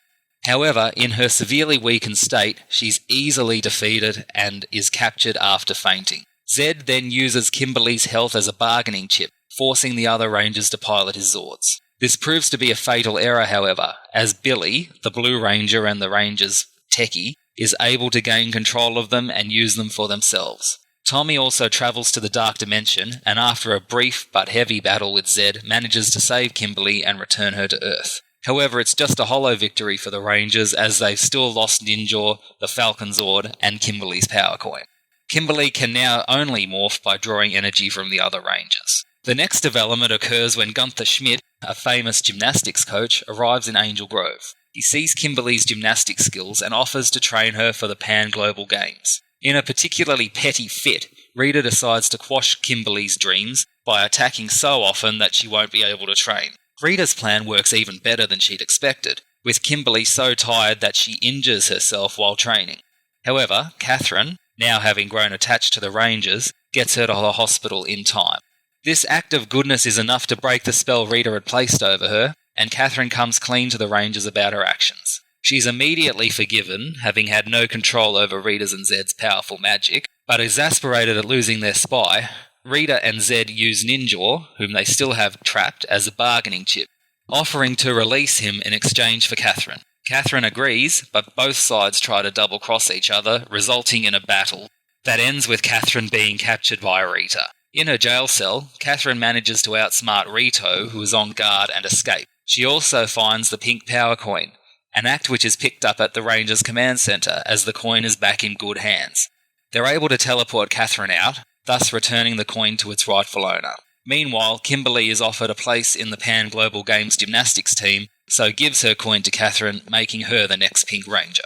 However, in her severely weakened state, she's easily defeated and is captured after fainting. Zed then uses Kimberly's health as a bargaining chip, forcing the other Rangers to pilot his Zords. This proves to be a fatal error, however, as Billy, the Blue Ranger and the Ranger's techie, is able to gain control of them and use them for themselves. Tommy also travels to the Dark Dimension, and after a brief but heavy battle with Zed, manages to save Kimberly and return her to Earth. However, it's just a hollow victory for the Rangers, as they've still lost Ninja, the Falcon Zord, and Kimberly's power coin. Kimberly can now only morph by drawing energy from the other Rangers. The next development occurs when Gunther Schmidt, a famous gymnastics coach, arrives in Angel Grove. He sees Kimberly's gymnastics skills and offers to train her for the Pan Global Games. In a particularly petty fit, Rita decides to quash Kimberly's dreams by attacking so often that she won't be able to train. Rita's plan works even better than she'd expected, with Kimberly so tired that she injures herself while training. However, Catherine, now having grown attached to the Rangers, gets her to the hospital in time. This act of goodness is enough to break the spell Rita had placed over her, and Catherine comes clean to the Rangers about her actions. She's immediately forgiven, having had no control over Rita's and Zed's powerful magic, but exasperated at losing their spy, Rita and Zed use Ninja, whom they still have trapped, as a bargaining chip, offering to release him in exchange for Catherine. Catherine agrees, but both sides try to double-cross each other, resulting in a battle that ends with Catherine being captured by Rita. In her jail cell, Catherine manages to outsmart Rito, who is on guard, and escape. She also finds the pink power coin, an act which is picked up at the Rangers Command Center as the coin is back in good hands. They're able to teleport Catherine out, thus returning the coin to its rightful owner. Meanwhile, Kimberly is offered a place in the Pan Global Games gymnastics team, so gives her coin to Catherine, making her the next Pink Ranger.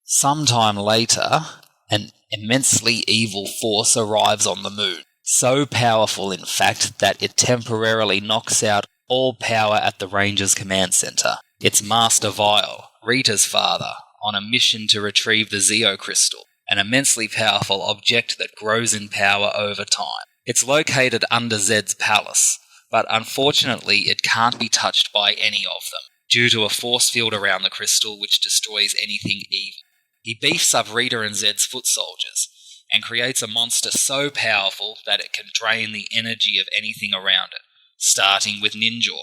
Sometime later, an immensely evil force arrives on the moon. So powerful, in fact, that it temporarily knocks out all power at the Rangers Command Center. It's Master Vile, Rita's father, on a mission to retrieve the Zeo Crystal, an immensely powerful object that grows in power over time. It's located under Zed's palace, but unfortunately it can't be touched by any of them, due to a force field around the crystal which destroys anything evil. He beefs up Rita and Zed's foot soldiers, and creates a monster so powerful that it can drain the energy of anything around it, starting with Ninja.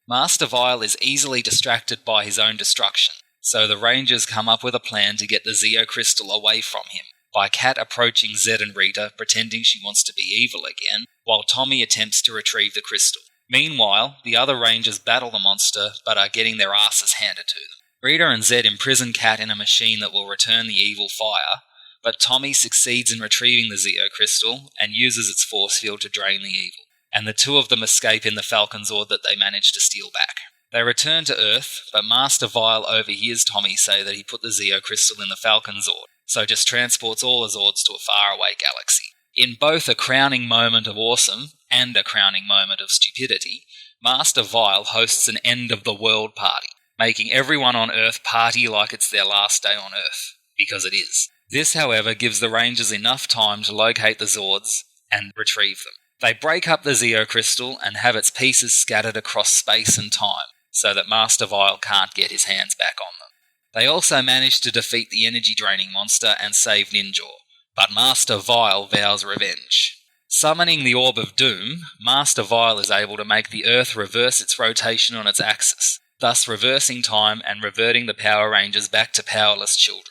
Master Vile is easily distracted by his own destruction, so the Rangers come up with a plan to get the Zeo Crystal away from him, by Kat approaching Zed and Rita pretending she wants to be evil again, while Tommy attempts to retrieve the crystal. Meanwhile, the other Rangers battle the monster, but are getting their asses handed to them. Rita and Zed imprison Kat in a machine that will return the evil fire, but Tommy succeeds in retrieving the Zeo crystal and uses its force field to drain the evil, and the two of them escape in the Falcon Zord that they manage to steal back. They return to Earth, but Master Vile overhears Tommy say that he put the Zeo crystal in the Falcon Zord, so just transports all the Zords to a faraway galaxy. In both a crowning moment of awesome and a crowning moment of stupidity, Master Vile hosts an end-of-the-world party, making everyone on Earth party like it's their last day on Earth, because it is. This, however, gives the Rangers enough time to locate the Zords and retrieve them. They break up the Zeo crystal and have its pieces scattered across space and time, so that Master Vile can't get his hands back on them. They also manage to defeat the energy-draining monster and save Ninjor, but Master Vile vows revenge. Summoning the Orb of Doom, Master Vile is able to make the Earth reverse its rotation on its axis, thus reversing time and reverting the Power Rangers back to powerless children.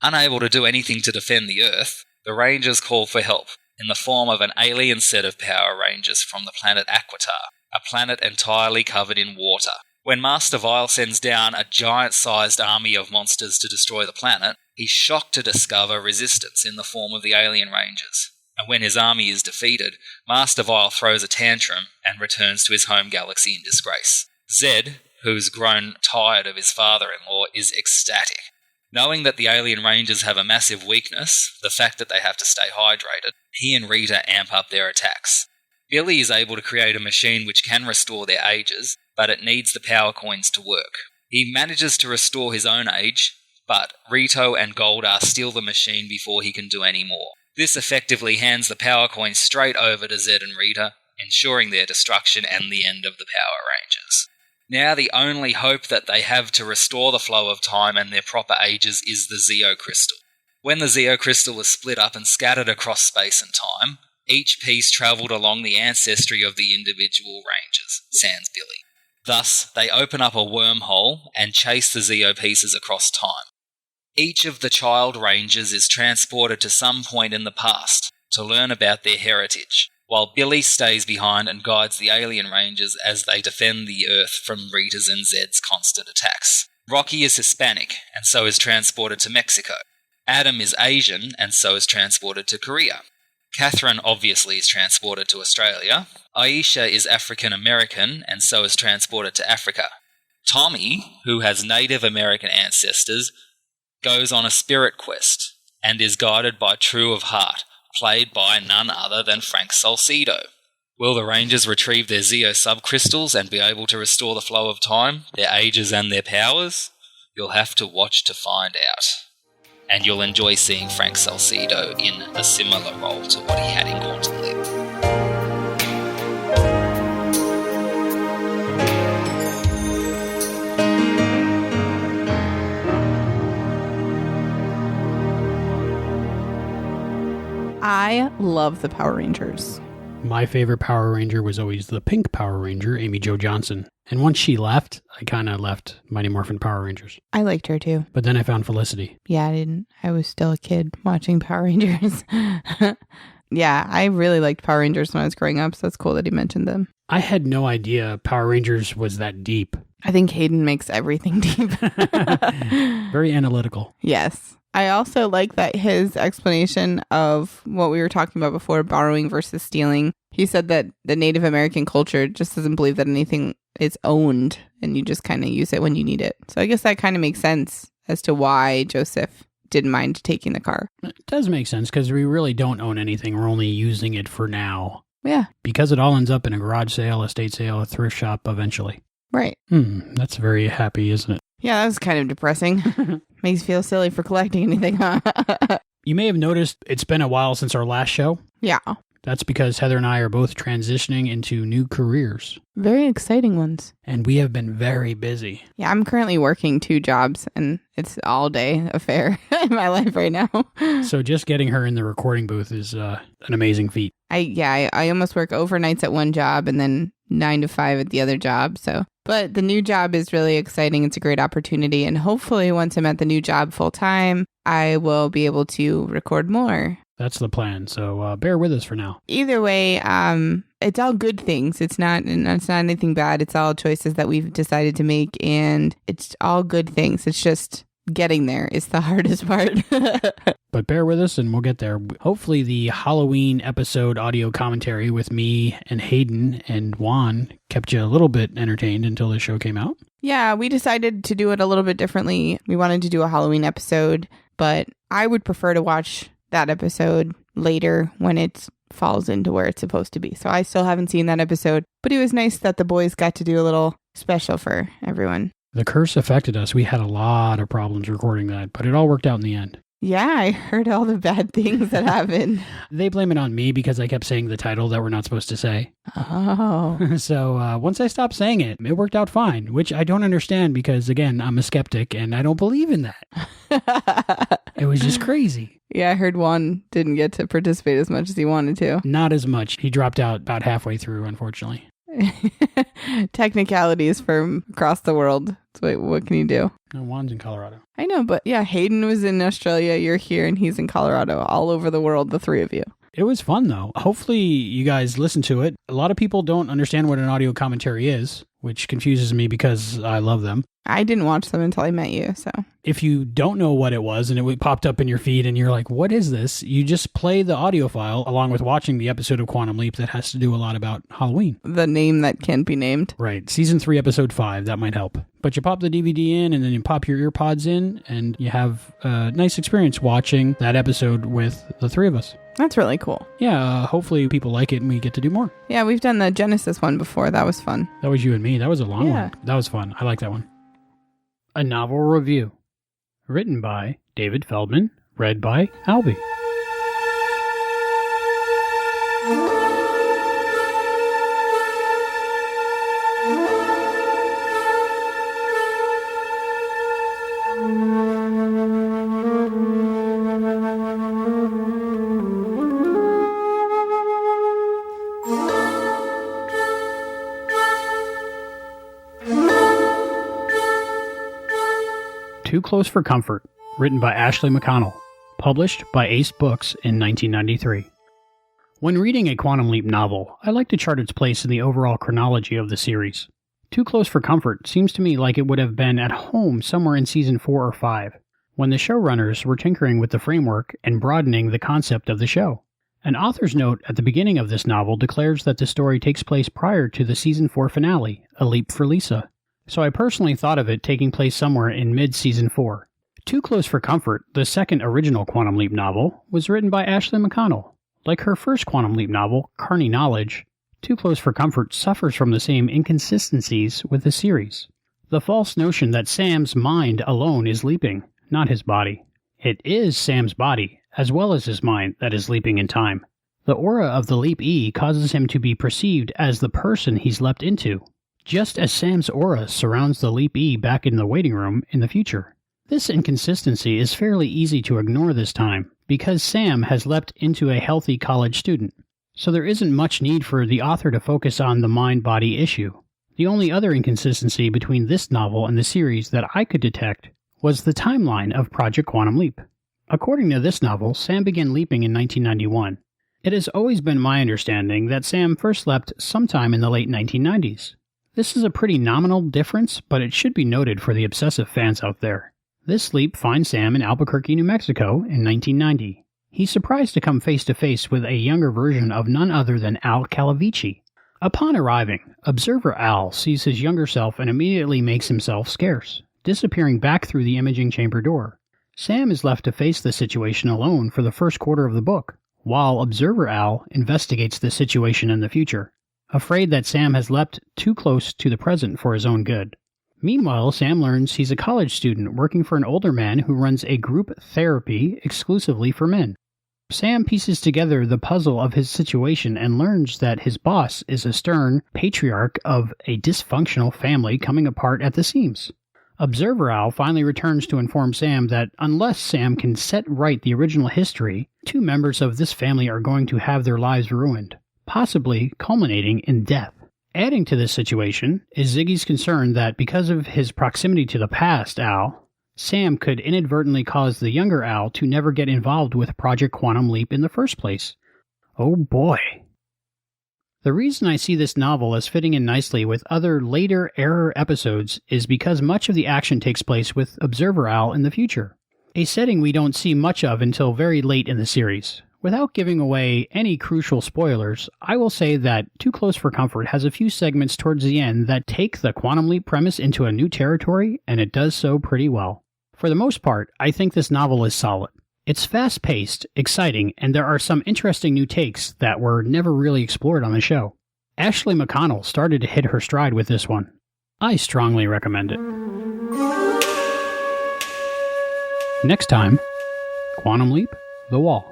Unable to do anything to defend the Earth, the Rangers call for help, in the form of an alien set of Power Rangers from the planet Aquitar, a planet entirely covered in water. When Master Vile sends down a giant-sized army of monsters to destroy the planet, he's shocked to discover resistance in the form of the Alien Rangers. And when his army is defeated, Master Vile throws a tantrum and returns to his home galaxy in disgrace. Zed, who's grown tired of his father-in-law, is ecstatic. Knowing that the Alien Rangers have a massive weakness, the fact that they have to stay hydrated, he and Rita amp up their attacks. Billy is able to create a machine which can restore their ages, but it needs the power coins to work. He manages to restore his own age, but Rito and Goldar steal the machine before he can do any more. This effectively hands the power coins straight over to Zed and Rita, ensuring their destruction and the end of the Power Rangers. Now the only hope that they have to restore the flow of time and their proper ages is the Zeo Crystal. When the Zeo Crystal is split up and scattered across space and time, each piece travelled along the ancestry of the individual Rangers, sans Billy. Thus, they open up a wormhole and chase the Zeo pieces across time. Each of the child Rangers is transported to some point in the past to learn about their heritage, while Billy stays behind and guides the Alien Rangers as they defend the Earth from Rita's and Zed's constant attacks. Rocky is Hispanic, and so is transported to Mexico. Adam is Asian, and so is transported to Korea. Catherine obviously is transported to Australia. Aisha is African American, and so is transported to Africa. Tommy, who has Native American ancestors, goes on a spirit quest, and is guided by True of Heart, played by none other than Frank Salsedo. Will the Rangers retrieve their Zeo subcrystals and be able to restore the flow of time, their ages and their powers? You'll have to watch to find out. And you'll enjoy seeing Frank Salsedo in a similar role to what he had in Quantum Leap. I love the Power Rangers. My favorite Power Ranger was always the pink Power Ranger, Amy Jo Johnson. And once she left, I kind of left Mighty Morphin Power Rangers. I liked her too. But then I found Felicity. Yeah, I didn't. I was still a kid watching Power Rangers. Yeah, I really liked Power Rangers when I was growing up, so it's cool that he mentioned them. I had no idea Power Rangers was that deep. I think Hayden makes everything deep. Very analytical. Yes. I also like that his explanation of what we were talking about before, borrowing versus stealing. He said that the Native American culture just doesn't believe that anything is owned and you just kind of use it when you need it. So I guess that kind of makes sense as to why Joseph didn't mind taking the car. It does make sense because we really don't own anything. We're only using it for now. Yeah. Because it all ends up in a garage sale, estate sale, a thrift shop eventually. Right. That's very happy, isn't it? Yeah, that was kind of depressing. Makes you feel silly for collecting anything, huh? You may have noticed it's been a while since our last show. Yeah. That's because Heather and I are both transitioning into new careers. Very exciting ones. And we have been very busy. Yeah, I'm currently working 2 jobs, and it's an all-day affair in my life right now. So just getting her in the recording booth is an amazing feat. I almost work overnights at one job and then 9 to 5 at the other job. But the new job is really exciting. It's a great opportunity. And hopefully once I'm at the new job full time, I will be able to record more. That's the plan. So bear with us for now. Either way, it's all good things. It's not anything bad. It's all choices that we've decided to make, and it's all good things. It's just getting there is the hardest part. But bear with us and we'll get there. Hopefully the Halloween episode audio commentary with me and Hayden and Juan kept you a little bit entertained until the show came out. Yeah, we decided to do it a little bit differently. We wanted to do a Halloween episode, but I would prefer to watch that episode later when it falls into where it's supposed to be. So I still haven't seen that episode, but it was nice that the boys got to do a little special for everyone. The curse affected us. We had a lot of problems recording that, but it all worked out in the end. Yeah, I heard all the bad things that happened. They blame it on me because I kept saying the title that we're not supposed to say. Oh. So once I stopped saying it, it worked out fine, which I don't understand because, again, I'm a skeptic and I don't believe in that. It was just crazy. Yeah, I heard Juan didn't get to participate as much as he wanted to. Not as much. He dropped out about halfway through, unfortunately. Technicalities from across the world. So what can you do? No, Juan's in Colorado. I know, but yeah, Hayden was in Australia, you're here, and he's in Colorado. All over the world, the three of you. It was fun, though. Hopefully you guys listen to it. A lot of people don't understand what an audio commentary is, which confuses me because I love them. I didn't watch them until I met you, so. If you don't know what it was and it popped up in your feed and you're like, what is this? You just play the audio file along with watching the episode of Quantum Leap that has to do a lot about Halloween. The name that can't be named. Right. Season 3, episode 5. That might help. But you pop the DVD in and then you pop your ear pods in and you have a nice experience watching that episode with the three of us. That's really cool. Yeah, hopefully people like it and we get to do more. Yeah, we've done the Genesis one before. That was fun. That was you and me. That was a long one. That was fun. I like that one. A novel review. Written by David Feldman. Read by Albie. Too Close for Comfort, written by Ashley McConnell, published by Ace Books in 1993. When reading a Quantum Leap novel, I like to chart its place in the overall chronology of the series. Too Close for Comfort seems to me like it would have been at home somewhere in Season 4 or 5, when the showrunners were tinkering with the framework and broadening the concept of the show. An author's note at the beginning of this novel declares that the story takes place prior to the Season 4 finale, A Leap for Lisa. So I personally thought of it taking place somewhere in mid-Season 4. Too Close for Comfort, the second original Quantum Leap novel, was written by Ashley McConnell. Like her first Quantum Leap novel, Carney Knowledge, Too Close for Comfort suffers from the same inconsistencies with the series. The false notion that Sam's mind alone is leaping, not his body. It is Sam's body, as well as his mind, that is leaping in time. The aura of the Leap E causes him to be perceived as the person he's leapt into, just as Sam's aura surrounds the Leap E back in the waiting room in the future. This inconsistency is fairly easy to ignore this time, because Sam has leapt into a healthy college student, so there isn't much need for the author to focus on the mind-body issue. The only other inconsistency between this novel and the series that I could detect was the timeline of Project Quantum Leap. According to this novel, Sam began leaping in 1991. It has always been my understanding that Sam first leapt sometime in the late 1990s. This is a pretty nominal difference, but it should be noted for the obsessive fans out there. This leap finds Sam in Albuquerque, New Mexico in 1990. He's surprised to come face to face with a younger version of none other than Al Calavici. Upon arriving, Observer Al sees his younger self and immediately makes himself scarce, disappearing back through the imaging chamber door. Sam is left to face the situation alone for the first quarter of the book, while Observer Al investigates the situation in the future, afraid that Sam has leapt too close to the present for his own good. Meanwhile, Sam learns he's a college student working for an older man who runs a group therapy exclusively for men. Sam pieces together the puzzle of his situation and learns that his boss is a stern patriarch of a dysfunctional family coming apart at the seams. Observer Al finally returns to inform Sam that unless Sam can set right the original history, 2 members of this family are going to have their lives ruined, possibly culminating in death. Adding to this situation is Ziggy's concern that because of his proximity to the past, Al, Sam could inadvertently cause the younger Al to never get involved with Project Quantum Leap in the first place. Oh boy. The reason I see this novel as fitting in nicely with other later Error episodes is because much of the action takes place with Observer Al in the future, a setting we don't see much of until very late in the series. Without giving away any crucial spoilers, I will say that Too Close for Comfort has a few segments towards the end that take the Quantum Leap premise into a new territory, and it does so pretty well. For the most part, I think this novel is solid. It's fast-paced, exciting, and there are some interesting new takes that were never really explored on the show. Ashley McConnell started to hit her stride with this one. I strongly recommend it. Next time, Quantum Leap, The Wall.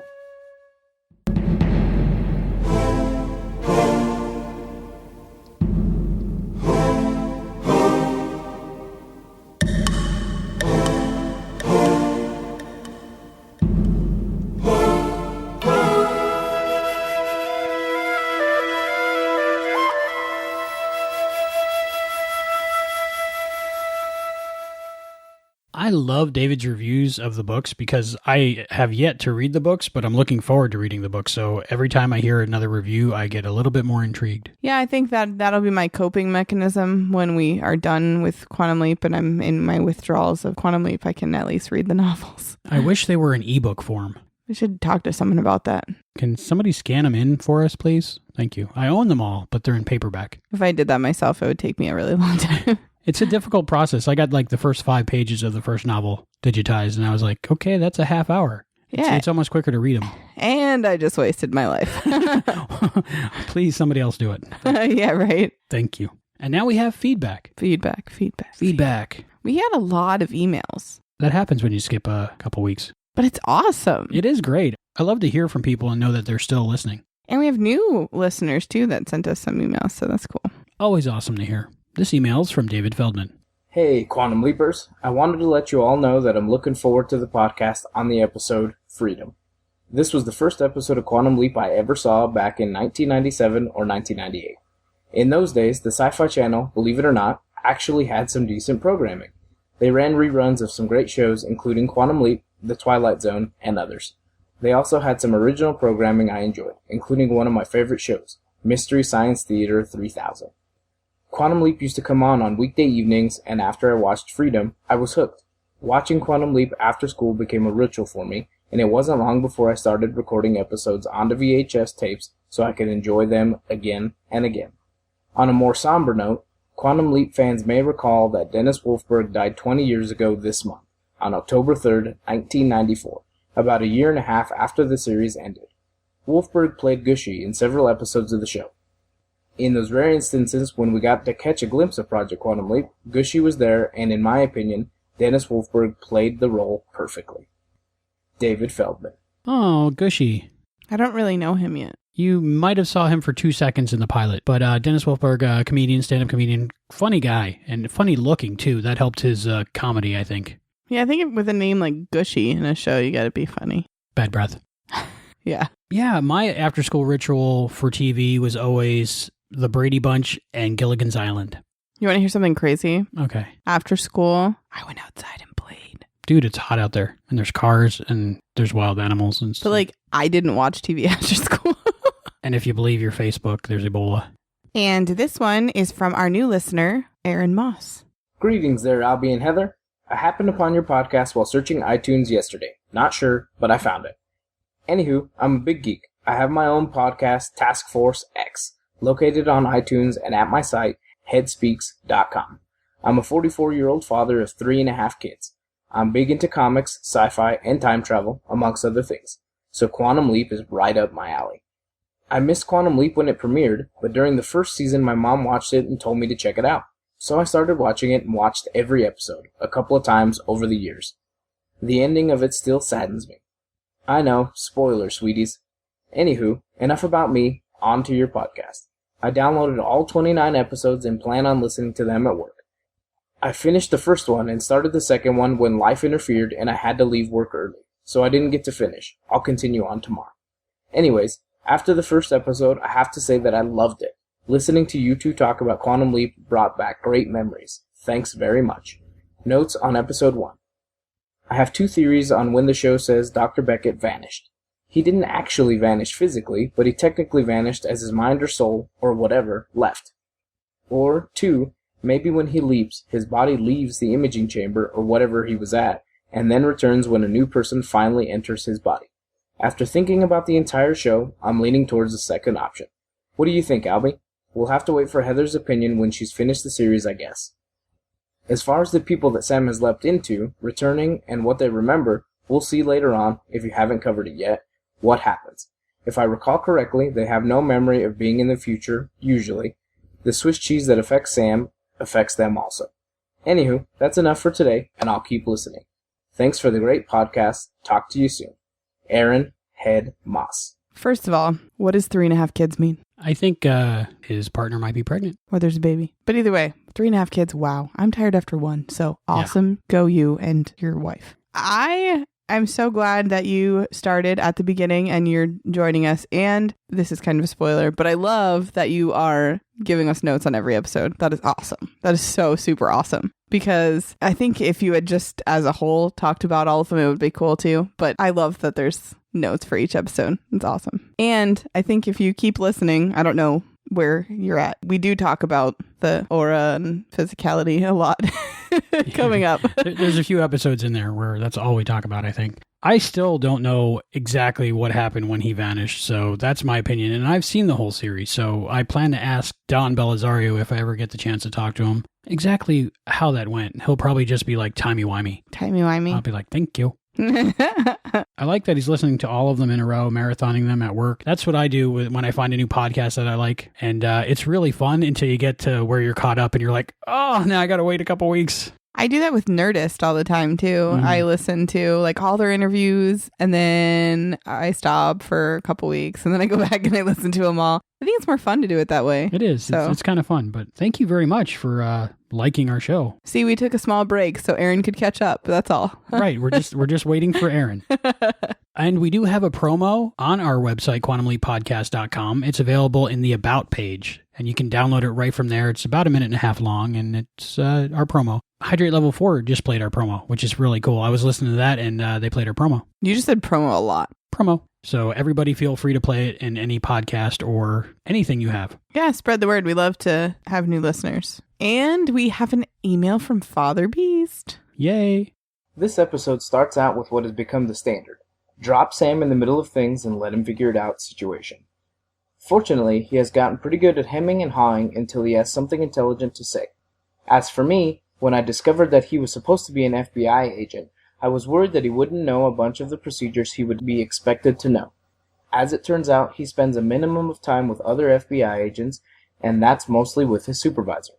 I love David's reviews of the books because I have yet to read the books, but I'm looking forward to reading the books. So every time I hear another review, I get a little bit more intrigued. Yeah, I think that'll be my coping mechanism when we are done with Quantum Leap and I'm in my withdrawals of Quantum Leap. I can at least read the novels. I wish they were in ebook form. We should talk to someone about that. Can somebody scan them in for us, please? Thank you. I own them all, but they're in paperback. If I did that myself, it would take me a really long time. It's a difficult process. I got like the first 5 pages of the first novel digitized, and I was like, okay, that's a half hour. Yeah. It's almost quicker to read them. And I just wasted my life. Please, somebody else do it. Yeah, right. Thank you. And now we have feedback. Feedback. We had a lot of emails. That happens when you skip a couple weeks. But it's awesome. It is great. I love to hear from people and know that they're still listening. And we have new listeners, too, that sent us some emails, so that's cool. Always awesome to hear. This email is from David Feldman. Hey, Quantum Leapers. I wanted to let you all know that I'm looking forward to the podcast on the episode Freedom. This was the first episode of Quantum Leap I ever saw back in 1997 or 1998. In those days, the Sci-Fi Channel, believe it or not, actually had some decent programming. They ran reruns of some great shows, including Quantum Leap, The Twilight Zone, and others. They also had some original programming I enjoyed, including one of my favorite shows, Mystery Science Theater 3000. Quantum Leap used to come on weekday evenings, and after I watched Freedom, I was hooked. Watching Quantum Leap after school became a ritual for me, and it wasn't long before I started recording episodes onto VHS tapes so I could enjoy them again and again. On a more somber note, Quantum Leap fans may recall that Dennis Wolfberg died 20 years ago this month, on October 3rd, 1994, about a year and a half after the series ended. Wolfberg played Gushy in several episodes of the show. In those rare instances when we got to catch a glimpse of Project Quantum Leap, Gushy was there, and in my opinion, Dennis Wolfberg played the role perfectly. David Feldman. Oh, Gushy. I don't really know him yet. You might have saw him for 2 seconds in the pilot, but Dennis Wolfberg, comedian, stand-up comedian, funny guy, and funny looking too. That helped his comedy, I think. Yeah, I think with a name like Gushy in a show, you gotta be funny. Bad breath. Yeah. Yeah, my after-school ritual for TV was always The Brady Bunch and Gilligan's Island. You want to hear something crazy? Okay. After school, I went outside and played. Dude, it's hot out there, and there's cars, and there's wild animals and stuff. But like, I didn't watch TV after school. And if you believe your Facebook, there's Ebola. And this one is from our new listener, Aaron Moss. Greetings there, Albie and Heather. I happened upon your podcast while searching iTunes yesterday. Not sure, but I found it. Anywho, I'm a big geek. I have my own podcast, Task Force X, located on iTunes and at my site, headspeaks.com. I'm a 44-year-old father of 3.5 kids. I'm big into comics, sci-fi, and time travel, amongst other things. So Quantum Leap is right up my alley. I missed Quantum Leap when it premiered, but during the first season my mom watched it and told me to check it out. So I started watching it and watched every episode, a couple of times over the years. The ending of it still saddens me. I know, spoiler, sweeties. Anywho, enough about me, on to your podcast. I downloaded all 29 episodes and plan on listening to them at work. I finished the first one and started the second one when life interfered and I had to leave work early, so I didn't get to finish. I'll continue on tomorrow. Anyways, after the first episode, I have to say that I loved it. Listening to you two talk about Quantum Leap brought back great memories. Thanks very much. Notes on episode 1. I have two theories on when the show says Dr. Beckett vanished. He didn't actually vanish physically, but he technically vanished as his mind or soul, or whatever, left. Or, two, maybe when he leaps, his body leaves the imaging chamber or whatever he was at, and then returns when a new person finally enters his body. After thinking about the entire show, I'm leaning towards the second option. What do you think, Albie? We'll have to wait for Heather's opinion when she's finished the series, I guess. As far as the people that Sam has leapt into, returning, and what they remember, we'll see later on, if you haven't covered it yet, what happens. If I recall correctly, they have no memory of being in the future, usually. The Swiss cheese that affects Sam affects them also. Anywho, that's enough for today, and I'll keep listening. Thanks for the great podcast. Talk to you soon. Aaron Head Moss. First of all, what does 3.5 kids mean? I think his partner might be pregnant. Or there's a baby. But either way, 3.5 kids, wow. I'm tired after one. So awesome. Yeah. Go you and your wife. I'm so glad that you started at the beginning and you're joining us. And this is kind of a spoiler, but I love that you are giving us notes on every episode. That is awesome. That is so super awesome. Because I think if you had just as a whole talked about all of them, it would be cool too. But I love that there's notes for each episode. It's awesome. And I think if you keep listening, I don't know where you're at. We do talk about the aura and physicality a lot coming up. There's a few episodes in there where that's all we talk about, I think. I still don't know exactly what happened when he vanished, so that's my opinion. And I've seen the whole series, so I plan to ask Don Belisario if I ever get the chance to talk to him exactly how that went. He'll probably just be like, timey-wimey. Timey-wimey. I'll be like, thank you. I like that he's listening to all of them in a row, marathoning them at work. That's what I do when I find a new podcast that I like. And it's really fun until you get to where you're caught up and you're like, oh, now I got to wait a couple weeks. I do that with Nerdist all the time, too. Mm-hmm. I listen to like all their interviews and then I stop for a couple weeks and then I go back and I listen to them all. I think it's more fun to do it that way. It is. So. It's kind of fun. But thank you very much for liking our show. See, we took a small break so Aaron could catch up. That's all. Right. We're just waiting for Aaron. And we do have a promo on our website, quantumleappodcast.com. It's available in the About page. And you can download it right from there. It's about 1.5 minutes long, and it's our promo. Hydrate Level 4 just played our promo, which is really cool. I was listening to that, and they played our promo. You just said promo a lot. Promo. So everybody feel free to play it in any podcast or anything you have. Yeah, spread the word. We love to have new listeners. And we have an email from Father Beast. Yay. This episode starts out with what has become the standard. Drop Sam in the middle of things and let him figure it out situation. Fortunately, he has gotten pretty good at hemming and hawing until he has something intelligent to say. As for me, when I discovered that he was supposed to be an FBI agent, I was worried that he wouldn't know a bunch of the procedures he would be expected to know. As it turns out, he spends a minimum of time with other FBI agents, and that's mostly with his supervisor.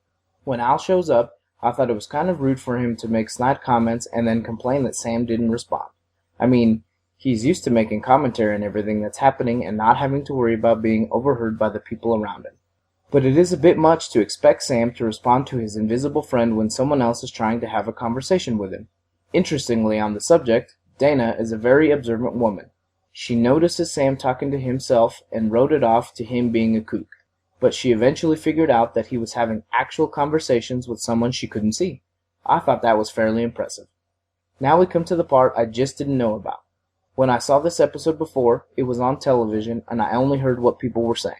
When Al shows up, I thought it was kind of rude for him to make snide comments and then complain that Sam didn't respond. I mean, he's used to making commentary on everything that's happening and not having to worry about being overheard by the people around him. But it is a bit much to expect Sam to respond to his invisible friend when someone else is trying to have a conversation with him. Interestingly, on the subject, Dana is a very observant woman. She notices Sam talking to himself and wrote it off to him being a kook. But she eventually figured out that he was having actual conversations with someone she couldn't see. I thought that was fairly impressive. Now we come to the part I just didn't know about. When I saw this episode before, it was on television and I only heard what people were saying.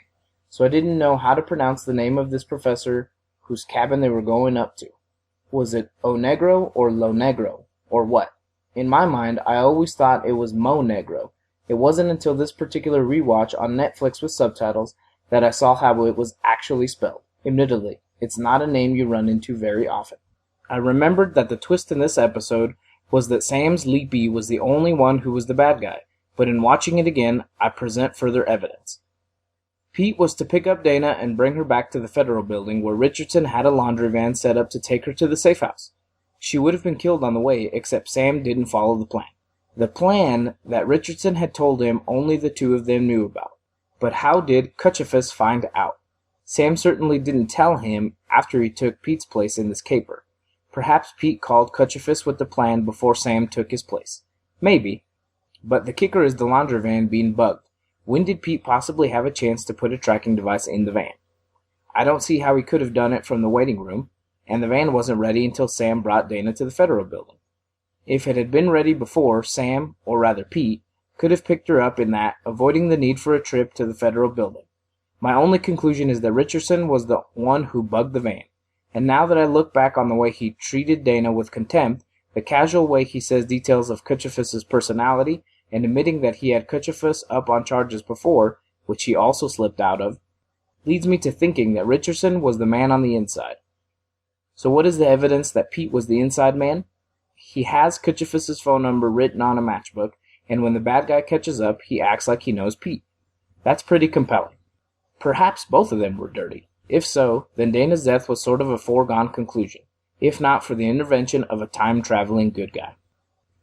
So I didn't know how to pronounce the name of this professor whose cabin they were going up to. Was it O Negro or Lo Negro? Or what? In my mind, I always thought it was Mo Negro. It wasn't until this particular rewatch on Netflix with subtitles that I saw how it was actually spelled. Admittedly, it's not a name you run into very often. I remembered that the twist in this episode was that Sam's Leapy was the only one who was the bad guy, but in watching it again, I present further evidence. Pete was to pick up Dana and bring her back to the Federal Building where Richardson had a laundry van set up to take her to the safe house. She would have been killed on the way, except Sam didn't follow the plan. The plan that Richardson had told him only the two of them knew about. But how did Cutchifus find out? Sam certainly didn't tell him after he took Pete's place in this caper. Perhaps Pete called Cutchifus with the plan before Sam took his place. Maybe. But the kicker is the laundry van being bugged. When did Pete possibly have a chance to put a tracking device in the van? I don't see how he could have done it from the waiting room, and the van wasn't ready until Sam brought Dana to the Federal Building. If it had been ready before, Sam, or rather Pete, could have picked her up in that, avoiding the need for a trip to the federal building. My only conclusion is that Richardson was the one who bugged the van. And now that I look back on the way he treated Dana with contempt, the casual way he says details of Kutchafus's personality, and admitting that he had Kutchafus up on charges before, which he also slipped out of, leads me to thinking that Richardson was the man on the inside. So what is the evidence that Pete was the inside man? He has Kutchafus's phone number written on a matchbook, and when the bad guy catches up, he acts like he knows Pete. That's pretty compelling. Perhaps both of them were dirty. If so, then Dana's death was sort of a foregone conclusion, if not for the intervention of a time-traveling good guy.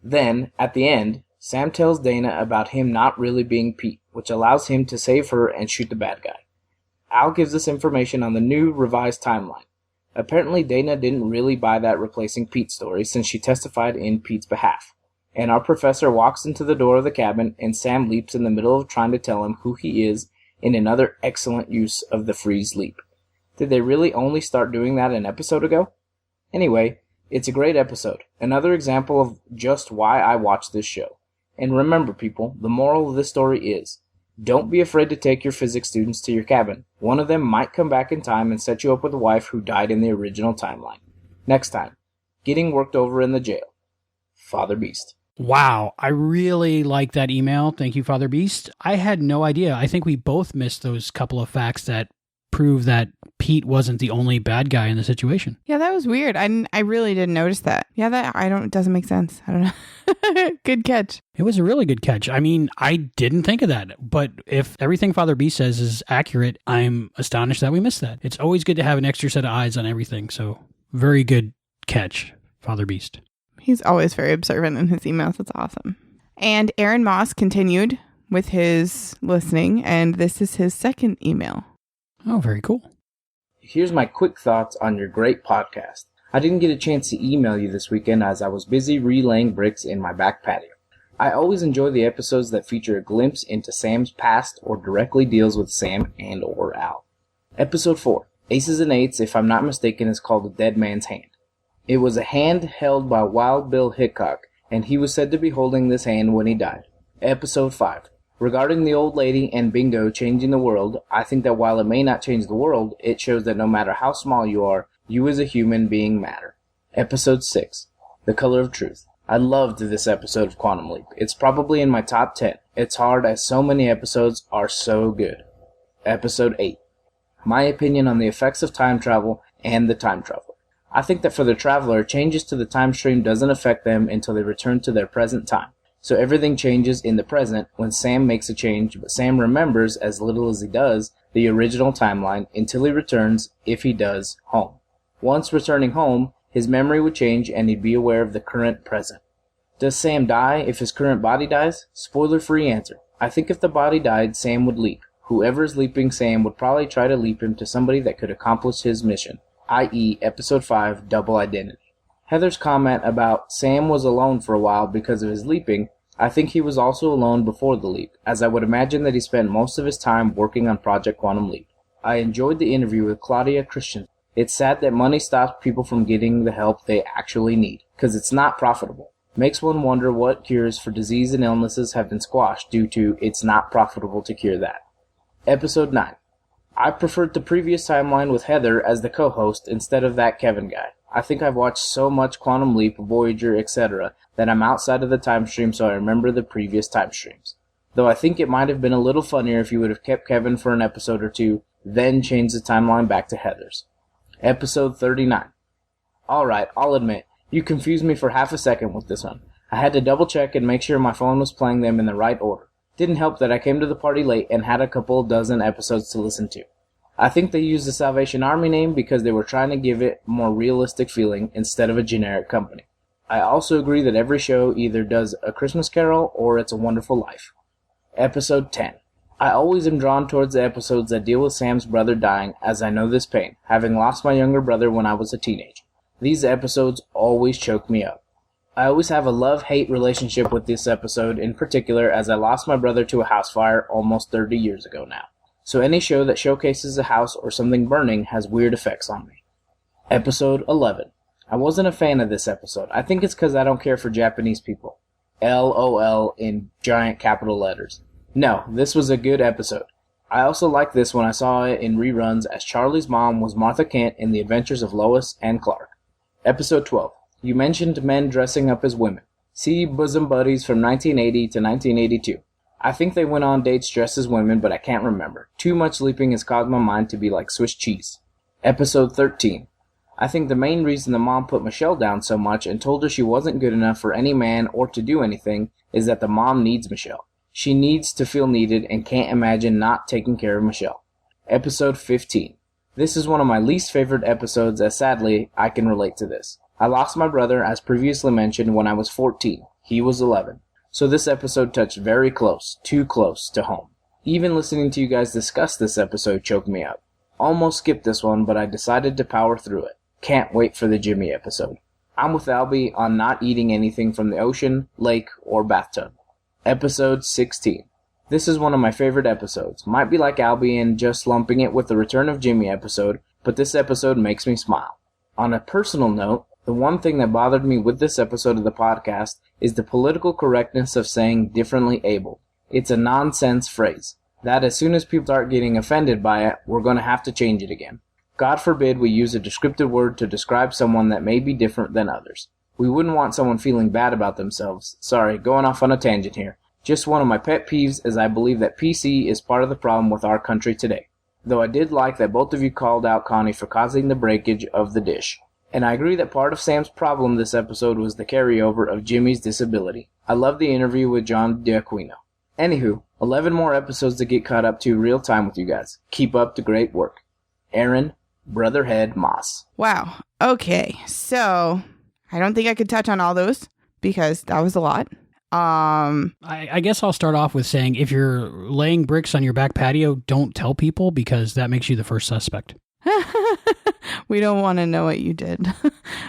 Then, at the end, Sam tells Dana about him not really being Pete, which allows him to save her and shoot the bad guy. Al gives us information on the new revised timeline. Apparently Dana didn't really buy that replacing Pete story since she testified in Pete's behalf. And our professor walks into the door of the cabin and Sam leaps in the middle of trying to tell him who he is in another excellent use of the freeze leap. Did they really only start doing that an episode ago? Anyway, it's a great episode. Another example of just why I watch this show. And remember people, the moral of this story is, don't be afraid to take your physics students to your cabin. One of them might come back in time and set you up with a wife who died in the original timeline. Next time, getting worked over in the jail. Father Beast. Wow, I really like that email. Thank you, Father Beast. I had no idea. I think we both missed those couple of facts that prove that Pete wasn't the only bad guy in the situation. Yeah, that was weird. I really didn't notice that. Yeah, it doesn't make sense. I don't know. Good catch. It was a really good catch. I mean, I didn't think of that, but if everything Father Beast says is accurate, I'm astonished that we missed that. It's always good to have an extra set of eyes on everything, so very good catch, Father Beast. He's always very observant in his emails. That's awesome. And Aaron Moss continued with his listening, and this is his second email. Oh, very cool. Here's my quick thoughts on your great podcast. I didn't get a chance to email you this weekend as I was busy relaying bricks in my back patio. I always enjoy the episodes that feature a glimpse into Sam's past or directly deals with Sam and or Al. Episode 4, Aces and Eights, if I'm not mistaken, is called A Dead Man's Hand. It was a hand held by Wild Bill Hickok, and he was said to be holding this hand when he died. Episode 5. Regarding the old lady and bingo changing the world, I think that while it may not change the world, it shows that no matter how small you are, you as a human being matter. Episode 6. The Color of Truth. I loved this episode of Quantum Leap. It's probably in my top 10. It's hard as so many episodes are so good. Episode 8. My opinion on the effects of time travel and the time traveler. I think that for the traveler, changes to the time stream doesn't affect them until they return to their present time. So everything changes in the present when Sam makes a change, but Sam remembers, as little as he does, the original timeline until he returns, if he does, home. Once returning home, his memory would change and he'd be aware of the current present. Does Sam die if his current body dies? Spoiler-free answer. I think if the body died, Sam would leap. Whoever's leaping Sam would probably try to leap him to somebody that could accomplish his mission, i.e. Episode 5, Double Identity. Heather's comment about Sam was alone for a while because of his leaping, I think he was also alone before the leap, as I would imagine that he spent most of his time working on Project Quantum Leap. I enjoyed the interview with Claudia Christian. It's sad that money stops people from getting the help they actually need, because it's not profitable. Makes one wonder what cures for disease and illnesses have been squashed due to it's not profitable to cure that. Episode 9. I preferred the previous timeline with Heather as the co-host instead of that Kevin guy. I think I've watched so much Quantum Leap, Voyager, etc. that I'm outside of the time stream so I remember the previous time streams. Though I think it might have been a little funnier if you would have kept Kevin for an episode or two, then changed the timeline back to Heather's. Episode 39. Alright, I'll admit, you confused me for half a second with this one. I had to double check and make sure my phone was playing them in the right order. Didn't help that I came to the party late and had a couple dozen episodes to listen to. I think they used the Salvation Army name because they were trying to give it a more realistic feeling instead of a generic company. I also agree that every show either does A Christmas Carol or It's a Wonderful Life. Episode 10. I always am drawn towards the episodes that deal with Sam's brother dying, as I know this pain, having lost my younger brother when I was a teenager. These episodes always choke me up. I always have a love-hate relationship with this episode in particular, as I lost my brother to a house fire almost 30 years ago now. So any show that showcases a house or something burning has weird effects on me. Episode 11. I wasn't a fan of this episode. I think it's because I don't care for Japanese people. LOL in giant capital letters. No, this was a good episode. I also liked this when I saw it in reruns as Charlie's mom was Martha Kent in The Adventures of Lois and Clark. Episode 12. You mentioned men dressing up as women. See Bosom Buddies from 1980 to 1982. I think they went on dates dressed as women, but I can't remember. Too much leaping has caused my mind to be like Swiss cheese. Episode 13. I think the main reason the mom put Michelle down so much and told her she wasn't good enough for any man or to do anything is that the mom needs Michelle. She needs to feel needed and can't imagine not taking care of Michelle. Episode 15. This is one of my least favorite episodes as sadly I can relate to this. I lost my brother, as previously mentioned, when I was 14. He was 11. So this episode touched very close, too close to home. Even listening to you guys discuss this episode choked me up. Almost skipped this one, but I decided to power through it. Can't wait for the Jimmy episode. I'm with Albie on not eating anything from the ocean, lake, or bathtub. Episode 16. This is one of my favorite episodes. Might be like Albie and just lumping it with the Return of Jimmy episode, but this episode makes me smile. On a personal note, the one thing that bothered me with this episode of the podcast is the political correctness of saying differently abled. It's a nonsense phrase. That as soon as people start getting offended by it, we're going to have to change it again. God forbid we use a descriptive word to describe someone that may be different than others. We wouldn't want someone feeling bad about themselves. Sorry, going off on a tangent here. Just one of my pet peeves is I believe that PC is part of the problem with our country today. Though I did like that both of you called out Connie for causing the breakage of the dish. And I agree that part of Sam's problem this episode was the carryover of Jimmy's disability. I love the interview with John D'Aquino. Anywho, 11 more episodes to get caught up to real time with you guys. Keep up the great work. Aaron, Brotherhead Moss. Wow. Okay. So I don't think I could touch on all those because that was a lot. I guess I'll start off with saying if you're laying bricks on your back patio, don't tell people because that makes you the first suspect. We don't want to know what you did.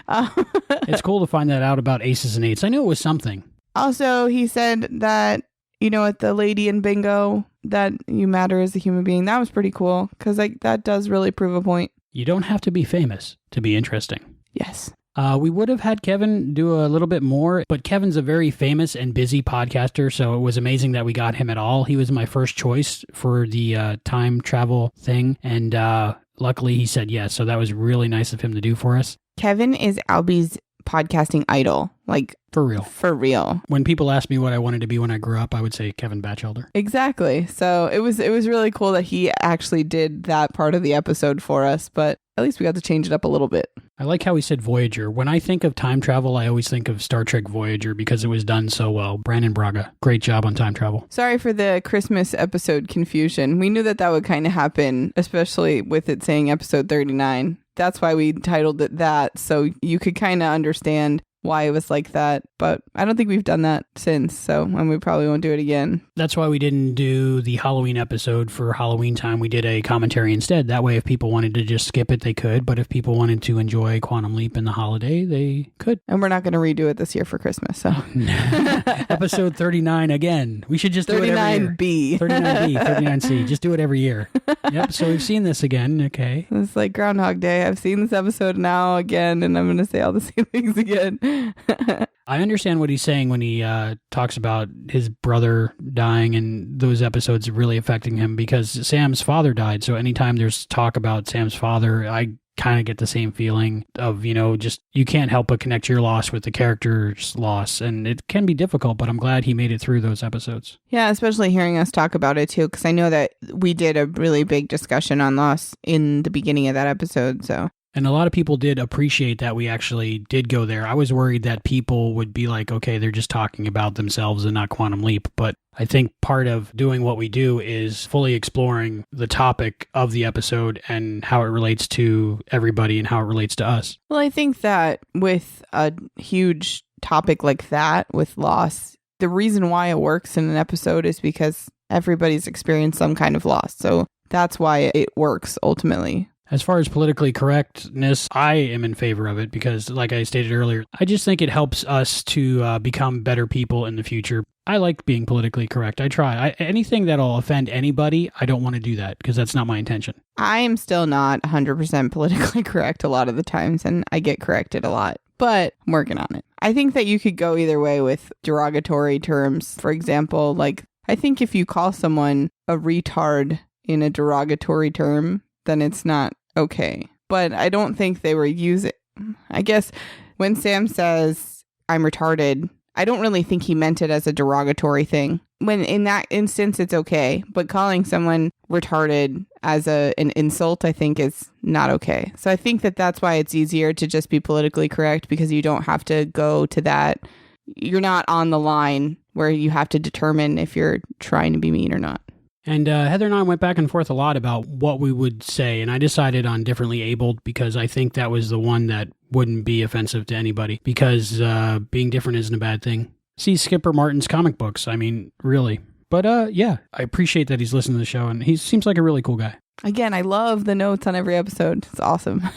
It's cool to find that out about aces and eights. I knew it was something. Also, he said that, you know, at the lady in bingo, that you matter as a human being. That was pretty cool because that does really prove a point. You don't have to be famous to be interesting. Yes. We would have had Kevin do a little bit more, but Kevin's a very famous and busy podcaster, so it was amazing that we got him at all. He was my first choice for the time travel thing, and luckily he said yes, so that was really nice of him to do for us. Kevin is Albie's podcasting idol, like for real. For real. When people ask me what I wanted to be when I grew up, I would say Kevin Batchelder. Exactly. So it was really cool that he actually did that part of the episode for us, but at least we got to change it up a little bit. I like how he said Voyager. When I think of time travel, I always think of Star Trek Voyager because it was done so well. Brandon Braga, great job on time travel. Sorry for the Christmas episode confusion. We knew that would kind of happen, especially with it saying episode 39. That's why we titled it that, so you could kind of understand why it was like that. But I don't think we've done that since, and we probably won't do it again. That's why we didn't do the Halloween episode for Halloween time. We did a commentary instead. That way, if people wanted to just skip it, they could. But if people wanted to enjoy Quantum Leap in the holiday, they could. And we're not going to redo it this year for Christmas. So Episode 39 again. We should just do it every year. 39B. 39B, 39C. Just do it every year. Yep, so we've seen this again. Okay. It's like Groundhog Day. I've seen this episode now again, and I'm going to say all the same things again. I understand what he's saying when he talks about his brother dying and those episodes really affecting him because Sam's father died. So anytime there's talk about Sam's father, I kind of get the same feeling of, just you can't help but connect your loss with the character's loss. And it can be difficult, but I'm glad he made it through those episodes. Yeah, especially hearing us talk about it too, because I know that we did a really big discussion on loss in the beginning of that episode. And a lot of people did appreciate that we actually did go there. I was worried that people would be like, okay, they're just talking about themselves and not Quantum Leap. But I think part of doing what we do is fully exploring the topic of the episode and how it relates to everybody and how it relates to us. Well, I think that with a huge topic like that, with loss, the reason why it works in an episode is because everybody's experienced some kind of loss. So that's why it works ultimately. As far as politically correctness, I am in favor of it because, like I stated earlier, I just think it helps us to become better people in the future. I like being politically correct. I try. Anything that'll offend anybody, I don't want to do that because that's not my intention. I am still not 100% politically correct a lot of the times, and I get corrected a lot, but I'm working on it. I think that you could go either way with derogatory terms. For example, like, I think if you call someone a retard in a derogatory term, then it's not okay. But I don't think they were using... I guess when Sam says, I'm retarded, I don't really think he meant it as a derogatory thing. When in that instance, it's okay. But calling someone retarded as an insult, I think is not okay. So I think that that's why it's easier to just be politically correct, because you don't have to go to that. You're not on the line where you have to determine if you're trying to be mean or not. And Heather and I went back and forth a lot about what we would say, and I decided on differently abled because I think that was the one that wouldn't be offensive to anybody, because being different isn't a bad thing. See Skipper Martin's comic books, I mean, really. But yeah, I appreciate that he's listening to the show, and he seems like a really cool guy. Again, I love the notes on every episode. It's awesome.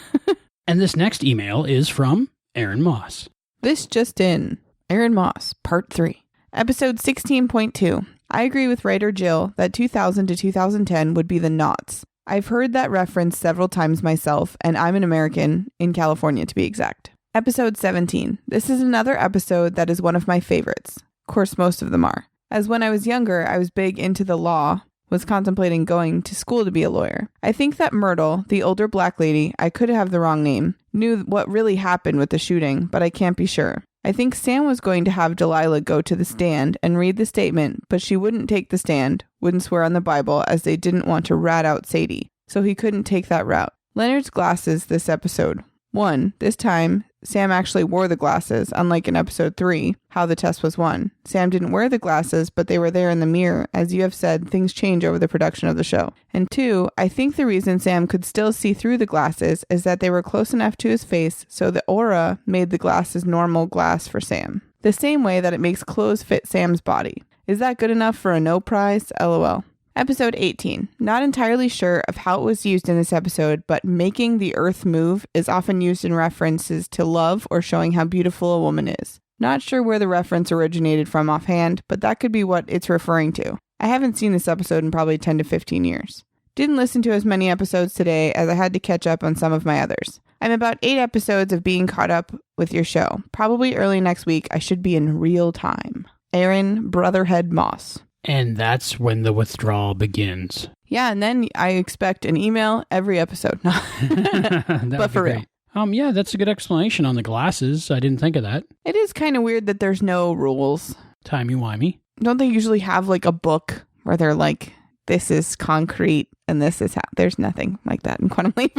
And this next email is from Aaron Moss. This just in. Aaron Moss, Part 3. Episode 16.2. I agree with writer Jill that 2000 to 2010 would be the noughts. I've heard that reference several times myself, and I'm an American, in California to be exact. Episode 17. This is another episode that is one of my favorites. Of course, most of them are. As when I was younger, I was big into the law, was contemplating going to school to be a lawyer. I think that Myrtle, the older black lady, I could have the wrong name, knew what really happened with the shooting, but I can't be sure. I think Sam was going to have Delilah go to the stand and read the statement, but she wouldn't take the stand, wouldn't swear on the Bible, as they didn't want to rat out Sadie, so he couldn't take that route. Leonard's glasses this episode. 1. This time, Sam actually wore the glasses, unlike in episode 3, how the test was won. Sam didn't wear the glasses, but they were there in the mirror. As you have said, things change over the production of the show. And 2, I think the reason Sam could still see through the glasses is that they were close enough to his face, so the aura made the glasses normal glass for Sam. The same way that it makes clothes fit Sam's body. Is that good enough for a no prize? LOL. Episode 18. Not entirely sure of how it was used in this episode, but making the earth move is often used in references to love or showing how beautiful a woman is. Not sure where the reference originated from offhand, but that could be what it's referring to. I haven't seen this episode in probably 10 to 15 years. Didn't listen to as many episodes today as I had to catch up on some of my others. I'm about 8 episodes of being caught up with your show. Probably early next week, I should be in real time. Aaron Brotherhead Moss. And that's when the withdrawal begins. Yeah, and then I expect an email every episode. But for real. Yeah, that's a good explanation on the glasses. I didn't think of that. It is kind of weird that there's no rules. Timey-wimey. Don't they usually have like a book where they're like, this is concrete and this is how... There's nothing like that in Quantum Leap.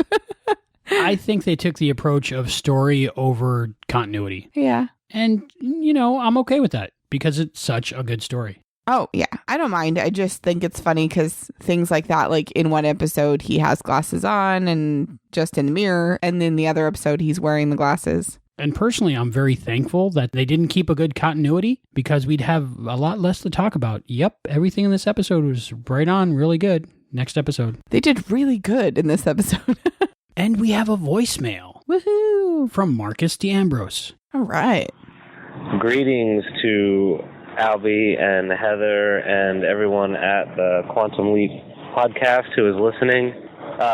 I think they took the approach of story over continuity. Yeah. And, you know, I'm okay with that because it's such a good story. Oh, yeah. I don't mind. I just think it's funny because things like that, like in one episode, he has glasses on and just in the mirror. And then the other episode, he's wearing the glasses. And personally, I'm very thankful that they didn't keep a good continuity because we'd have a lot less to talk about. Yep, everything in this episode was right on, really good. Next episode. They did really good in this episode. And we have a voicemail. Woohoo! From Marcus D'Ambrose. All right. Greetings to Albie and Heather and everyone at the Quantum Leap podcast who is listening.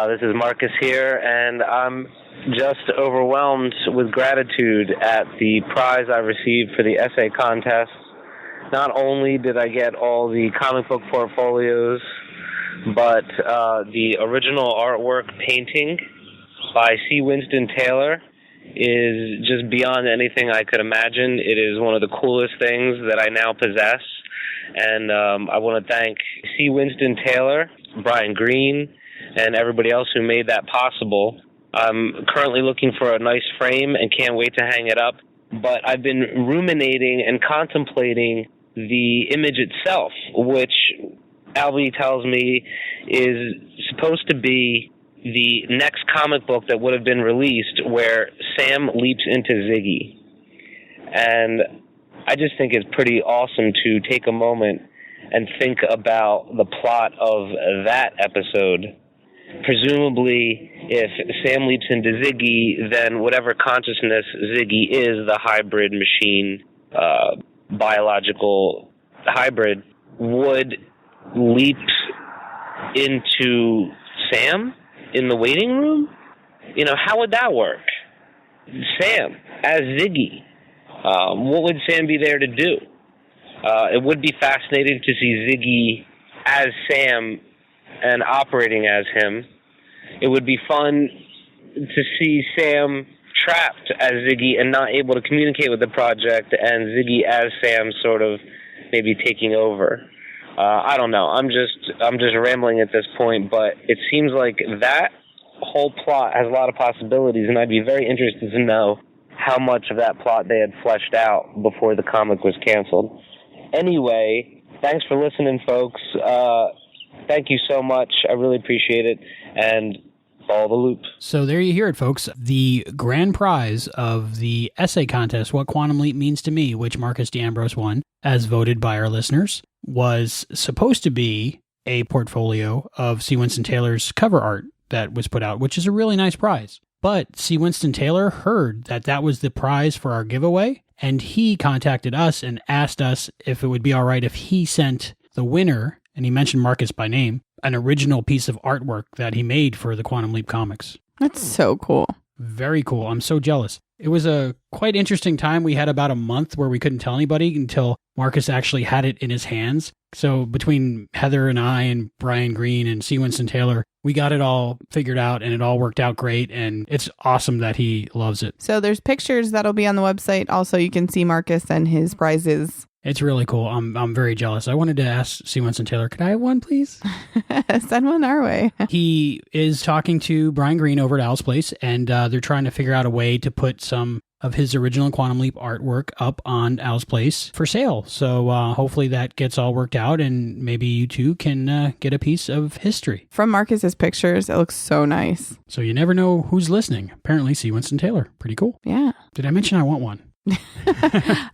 This is Marcus here, and I'm just overwhelmed with gratitude at the prize I received for the essay contest. Not only did I get all the comic book portfolios, but the original artwork painting by C. Winston Taylor is just beyond anything I could imagine. It is one of the coolest things that I now possess. And I want to thank C. Winston Taylor, Brian Green, and everybody else who made that possible. I'm currently looking for a nice frame and can't wait to hang it up. But I've been ruminating and contemplating the image itself, which Albie tells me is supposed to be the next comic book that would have been released where Sam leaps into Ziggy. And I just think it's pretty awesome to take a moment and think about the plot of that episode presumably, if Sam leaps into Ziggy, then whatever consciousness Ziggy is, the hybrid machine, biological hybrid, would leap into Sam in the waiting room? You know, how would that work? Sam as Ziggy. What would Sam be there to do? It would be fascinating to see Ziggy as Sam and operating as him. It would be fun to see Sam trapped as Ziggy and not able to communicate with the project, and Ziggy as Sam sort of maybe taking over. I don't know. I'm just rambling at this point, but it seems like that whole plot has a lot of possibilities, and I'd be very interested to know how much of that plot they had fleshed out before the comic was canceled. Anyway, thanks for listening, folks. Thank you so much. I really appreciate it, and follow the loop. So there you hear it, folks. The grand prize of the essay contest, What Quantum Leap Means to Me, which Marcus D'Ambrose won, as voted by our listeners, was supposed to be a portfolio of C. Winston Taylor's cover art that was put out, which is a really nice prize. But C. Winston Taylor heard that that was the prize for our giveaway, and he contacted us and asked us if it would be all right if he sent the winner, and he mentioned Marcus by name, an original piece of artwork that he made for the Quantum Leap comics. That's so cool. Very cool. I'm so jealous. It was a quite interesting time. We had about a month where we couldn't tell anybody until Marcus actually had it in his hands. So between Heather and I and Brian Green and C. Winston Taylor, we got it all figured out and it all worked out great. And it's awesome that he loves it. So there's pictures that'll be on the website. Also, you can see Marcus and his prizes. It's really cool. I'm very jealous. I wanted to ask C. Winston Taylor, could I have one, please? Send one our way. He is talking to Brian Green over at Al's Place, and they're trying to figure out a way to put some of his original Quantum Leap artwork up on Al's Place for sale. So hopefully that gets all worked out, and maybe you too can get a piece of history. From Marcus's pictures, it looks so nice. So you never know who's listening. Apparently C. Winston Taylor. Pretty cool. Yeah. Did I mention I want one?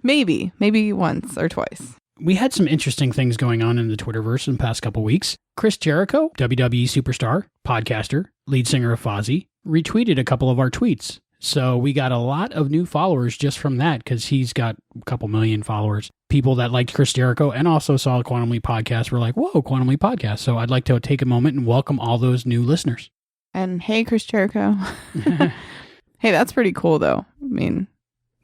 Maybe once or twice. We had some interesting things going on in the Twitterverse in the past couple weeks. Chris Jericho, WWE superstar, podcaster, lead singer of Fozzy, retweeted a couple of our tweets. So we got a lot of new followers just from that because he's got a couple million followers. People that liked Chris Jericho and also saw the Quantum Leap podcast were like, whoa, Quantum Leap podcast. So I'd like to take a moment and welcome all those new listeners. And hey, Chris Jericho. Hey, that's pretty cool though. I mean,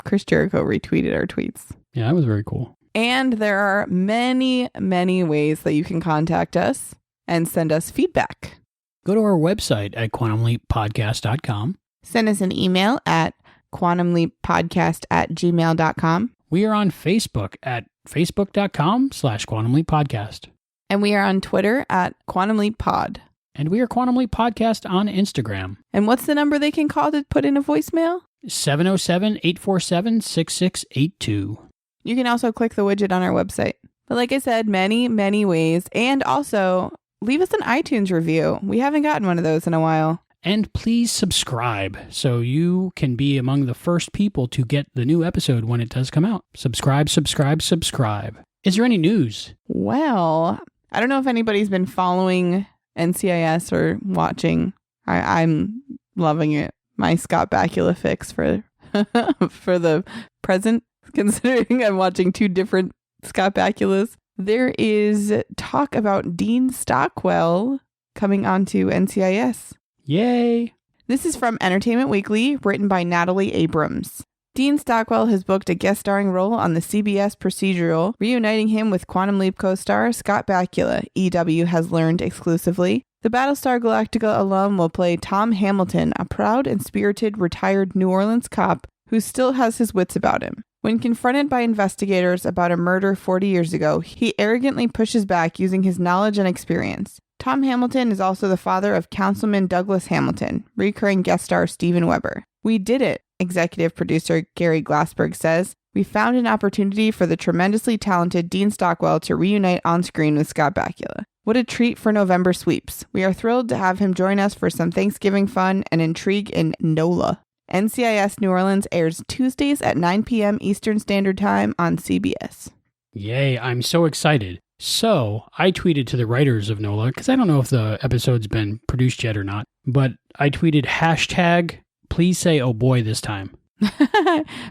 Chris Jericho retweeted our tweets. Yeah, that was very cool. And there are many, many ways that you can contact us and send us feedback. Go to our website at quantumleappodcast.com. Send us an email at quantumleappodcast@gmail.com. We are on Facebook at facebook.com/quantumleappodcast. And we are on Twitter at quantumleappod. And we are Quantum Leap Podcast on Instagram. And what's the number they can call to put in a voicemail? 707-847-6682. You can also click the widget on our website. But like I said, many, many ways. And also, leave us an iTunes review. We haven't gotten one of those in a while. And please subscribe so you can be among the first people to get the new episode when it does come out. Subscribe. Is there any news? Well, I don't know if anybody's been following NCIS or watching. I'm loving it. My Scott Bakula fix for the present, considering I'm watching two different Scott Bakulas. There is talk about Dean Stockwell coming onto NCIS. Yay! This is from Entertainment Weekly, written by Natalie Abrams. Dean Stockwell has booked a guest starring role on the CBS procedural, reuniting him with Quantum Leap co-star Scott Bakula, EW has learned exclusively. The Battlestar Galactica alum will play Tom Hamilton, a proud and spirited retired New Orleans cop who still has his wits about him. When confronted by investigators about a murder 40 years ago, he arrogantly pushes back using his knowledge and experience. Tom Hamilton is also the father of Councilman Douglas Hamilton, recurring guest star Steven Weber. We did it, executive producer Gary Glassberg says. We found an opportunity for the tremendously talented Dean Stockwell to reunite on screen with Scott Bakula. What a treat for November sweeps. We are thrilled to have him join us for some Thanksgiving fun and intrigue in NOLA. NCIS New Orleans airs Tuesdays at 9 p.m. Eastern Standard Time on CBS. Yay, I'm so excited. So I tweeted to the writers of NOLA, because I don't know if the episode's been produced yet or not, but I tweeted hashtag, please say oh boy this time.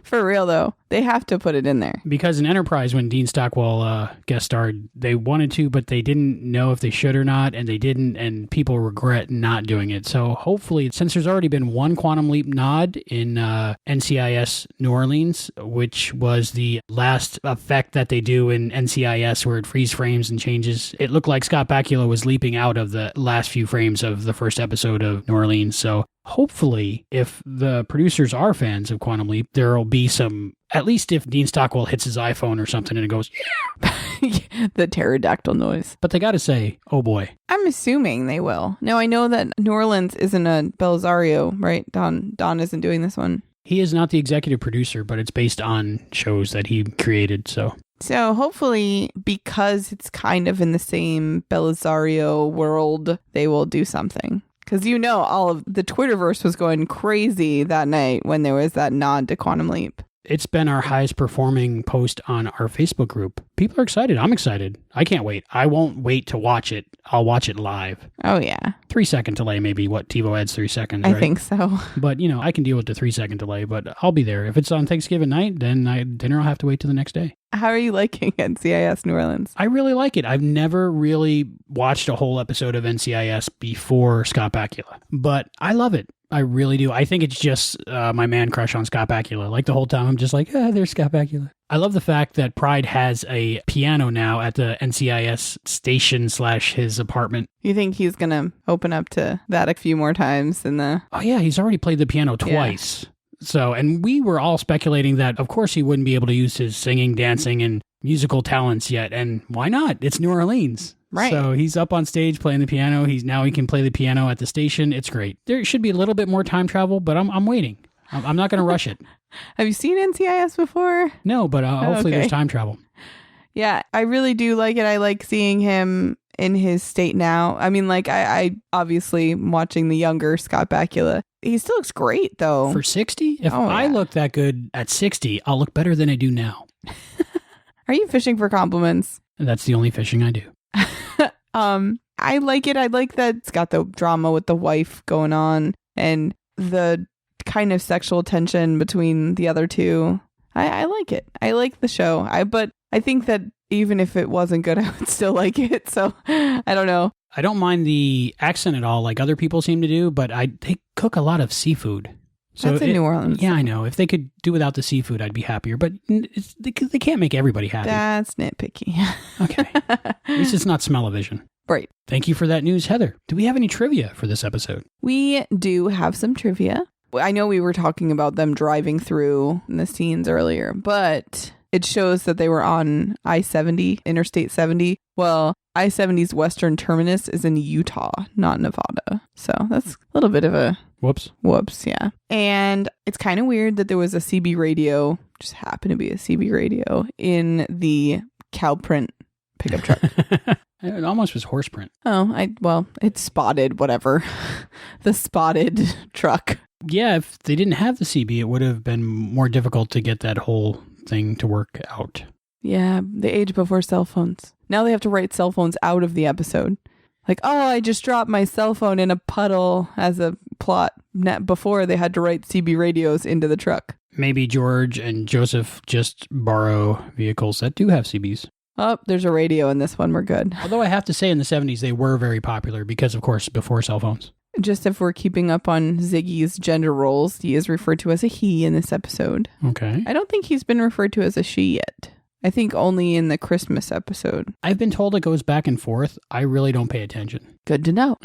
For real, though. They have to put it in there. Because in Enterprise, when Dean Stockwell guest starred, they wanted to, but they didn't know if they should or not, and they didn't, and people regret not doing it. So hopefully, since there's already been one Quantum Leap nod in NCIS New Orleans, which was the last effect that they do in NCIS where it freeze frames and changes, it looked like Scott Bakula was leaping out of the last few frames of the first episode of New Orleans. So hopefully, if the producers are fans of Quantum Leap, there'll be some, at least if Dean Stockwell hits his iPhone or something and it goes, the pterodactyl noise. But they got to say, oh boy. I'm assuming they will. Now, I know that New Orleans isn't a Belisario, right? Don isn't doing this one. He is not the executive producer, but it's based on shows that he created, so. So hopefully, because it's kind of in the same Belisario world, they will do something. Because all of the Twitterverse was going crazy that night when there was that nod to Quantum Leap. It's been our highest performing post on our Facebook group. People are excited. I'm excited. I can't wait. I won't wait to watch it. I'll watch it live. Oh, yeah. 3-second delay, maybe. What, TiVo adds 3 seconds, I right? think so. But, I can deal with the 3-second delay, but I'll be there. If it's on Thanksgiving night, then dinner I'll have to wait till the next day. How are you liking NCIS New Orleans? I really like it. I've never really watched a whole episode of NCIS before Scott Bakula, but I love it. I really do. I think it's just my man crush on Scott Bakula. Like the whole time, I'm just like, there's Scott Bakula. I love the fact that Pride has a piano now at the NCIS station / his apartment. You think he's going to open up to that a few more times in the... Oh, yeah. He's already played the piano twice. Yeah. So, and we were all speculating that, of course, he wouldn't be able to use his singing, dancing, and musical talents yet. And why not? It's New Orleans. Right. So he's up on stage playing the piano. He can play the piano at the station. It's great. There should be a little bit more time travel, but I'm waiting. I'm not going to rush it. Have you seen NCIS before? No, but hopefully there's time travel. Yeah, I really do like it. I like seeing him in his state now. I mean, like, I obviously am watching the younger Scott Bakula. He still looks great, though. For 60? If I look that good at 60, I'll look better than I do now. Are you fishing for compliments? That's the only fishing I do. I like it. I like that it's got the drama with the wife going on and the kind of sexual tension between the other two. I like it. I like the show. But I think that even if it wasn't good, I would still like it. So I don't know. I don't mind the accent at all like other people seem to do, but they cook a lot of seafood. So that's in New Orleans. Yeah, I know. If they could do without the seafood, I'd be happier. But they can't make everybody happy. That's nitpicky. Okay. At least it's not smell-o-vision. Right. Thank you for that news, Heather. Do we have any trivia for this episode? We do have some trivia. I know we were talking about them driving through the scenes earlier, but it shows that they were on I-70, Interstate 70. Well, I-70's western terminus is in Utah, not Nevada. So that's a little bit of a... Whoops, yeah. And it's kind of weird that there was a CB radio, just happened to be a CB radio, in the cow print pickup truck. It almost was horse print. Oh, it's spotted, whatever. The spotted truck. Yeah, if they didn't have the CB, it would have been more difficult to get that whole thing to work out. Yeah, the age before cell phones. Now they have to write cell phones out of the episode. Like, I just dropped my cell phone in a puddle as a plot. Before, they had to write CB radios into the truck. Maybe George and Joseph just borrow vehicles that do have CBs. Oh, there's a radio in this one. We're good. Although I have to say in the 70s, they were very popular because, of course, before cell phones. Just if we're keeping up on Ziggy's gender roles, he is referred to as a he in this episode. Okay. I don't think he's been referred to as a she yet. I think only in the Christmas epised. I've been told it goes back and forth. I really don't pay attention. Good to know.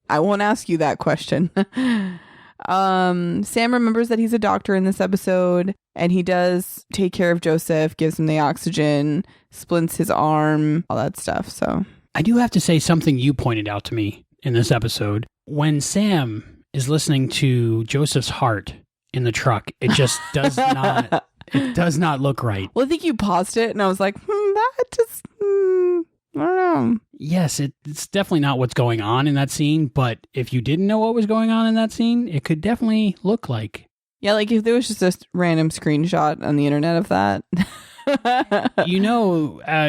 I won't ask you that question. Sam remembers that he's a doctor in this episode, and he does take care of Joseph, gives him the oxygen, splints his arm, all that stuff. So I do have to say something you pointed out to me in this episode. When Sam is listening to Joseph's heart in the truck, it just does not... It does not look right. Well, I think you paused it, and I was like, that just, I don't know. Yes, it's definitely not what's going on in that scene, but if you didn't know what was going on in that scene, it could definitely look like. Yeah, like if there was just a random screenshot on the internet of that,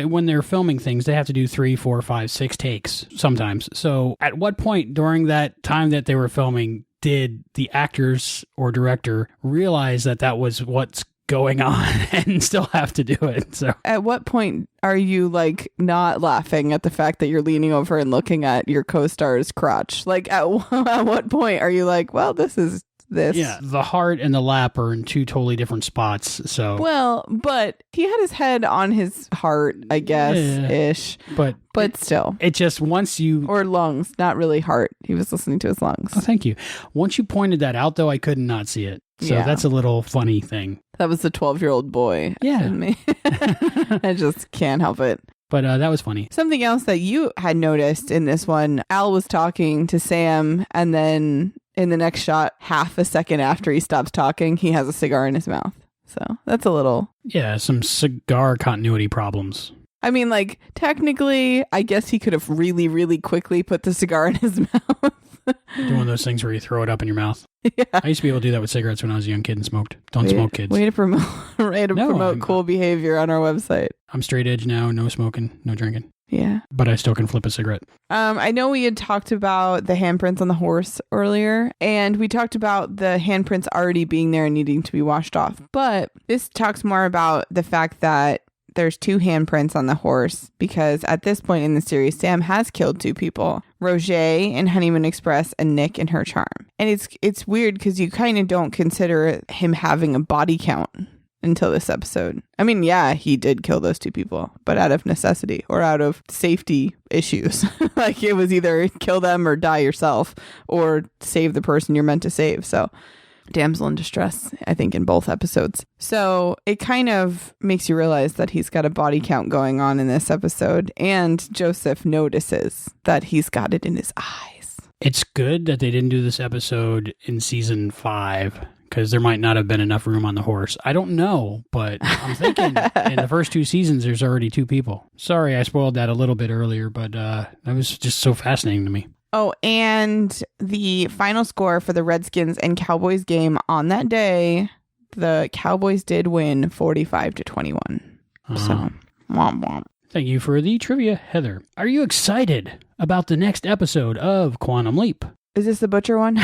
When they're filming things, they have to do 3, 4, 5, 6 takes sometimes. So at what point during that time that they were filming did the actors or director realize that was what's going on and still have to do it? So at what point are you like not laughing at the fact that you're leaning over and looking at your co-star's crotch? Like at what point are you like, well, this is this? Yeah, the heart and the lap are in 2 totally different spots. So well, but he had his head on his heart, I guess, ish. But still, it just once you or lungs, not really heart. He was listening to his lungs. Oh, thank you. Once you pointed that out, though, I could not see it. So that's a little funny thing. That was the 12-year-old boy. Yeah, in me. I just can't help it. But that was funny. Something else that you had noticed in this one, Al was talking to Sam, and then in the next shot, half a second after he stops talking, he has a cigar in his mouth. So that's a little... Yeah, some cigar continuity problems. I mean, like, technically, I guess he could have really, really quickly put the cigar in his mouth. Doing those things where you throw it up in your mouth. Yeah. I used to be able to do that with cigarettes when I was a young kid and smoked. Don't smoke, kids. Way to promote cool behavior on our website. I'm straight edge now. No smoking, no drinking. Yeah. But I still can flip a cigarette. I know we had talked about the handprints on the horse earlier, and we talked about the handprints already being there and needing to be washed off. But this talks more about the fact that there's 2 handprints on the horse because at this point in the series, Sam has killed 2 people, Roger in Honeymoon Express and Nick in Her Charm. And it's weird because you kind of don't consider him having a body count until this episode. I mean, yeah, he did kill those 2 people, but out of necessity or out of safety issues. Like it was either kill them or die yourself or save the person you're meant to save. So damsel in distress, I think, in both episodes. So it kind of makes you realize that he's got a body count going on in this episode. And Joseph notices that he's got it in his eyes. It's good that they didn't do this episode in season 5 because there might not have been enough room on the horse. I don't know, but I'm thinking in the first 2 seasons, there's already 2 people. Sorry, I spoiled that a little bit earlier, but that was just so fascinating to me. Oh, and the final score for the Redskins and Cowboys game on that day, the Cowboys did win 45-21. So, womp womp. Thank you for the trivia, Heather. Are you excited about the next episode of Quantum Leap? Is this the butcher one?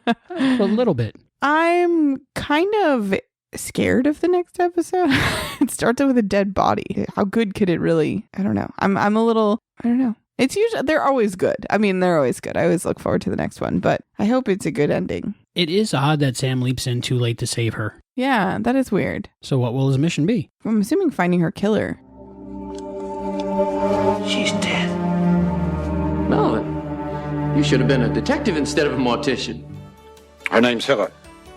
A little bit. I'm kind of scared of the next episode. It starts out with a dead body. How good could it really? I don't know. I'm a little, I don't know. It's usually, they're always good. I mean, they're always good. I always look forward to the next one, but I hope it's a good ending. It is odd that Sam leaps in too late to save her. Yeah, that is weird. So what will his mission be? I'm assuming finding her killer. She's dead. No, you should have been a detective instead of a mortician. Her name's Hilla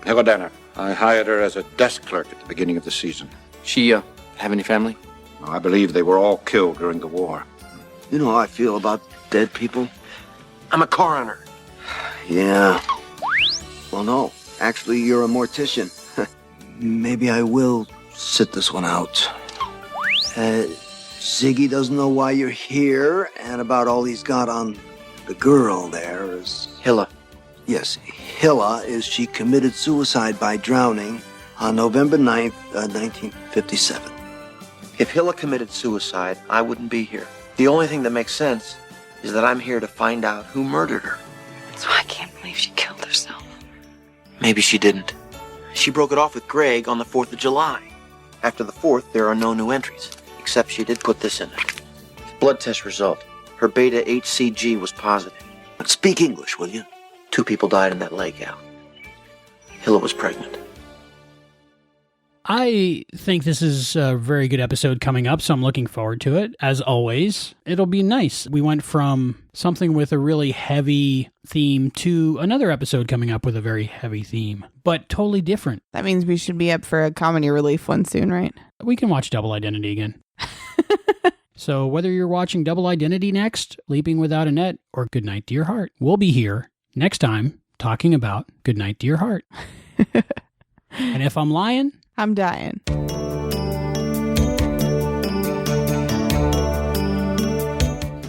Danner. I hired her as a desk clerk at the beginning of the season. She, have any family? I believe they were all killed during the war. You know how I feel about dead people? I'm a coroner. Yeah. Well, no. Actually, you're a mortician. Maybe I will sit this one out. Ziggy doesn't know why you're here, and about all he's got on the girl there is... Hilla. Yes, Hilla is she committed suicide by drowning on November 9th, 1957. If Hilla committed suicide, I wouldn't be here. The only thing that makes sense is that I'm here to find out who murdered her. So I can't believe she killed herself. Maybe she didn't. She broke it off with Greg on the 4th of July. After the 4th, there are no new entries, except she did put this in it. Blood test result. Her beta HCG was positive. Speak English, will you? 2 people died in that lake, Al. Hilla was pregnant. I think this is a very good episode coming up, so I'm looking forward to it. As always, it'll be nice. We went from something with a really heavy theme to another episode coming up with a very heavy theme, but totally different. That means we should be up for a comedy relief one soon, right? We can watch Double Identity again. So whether you're watching Double Identity next, Leaping Without a Net, or Goodnight Dear Heart, we'll be here next time talking about Goodnight Dear Heart. And if I'm lying... I'm dying.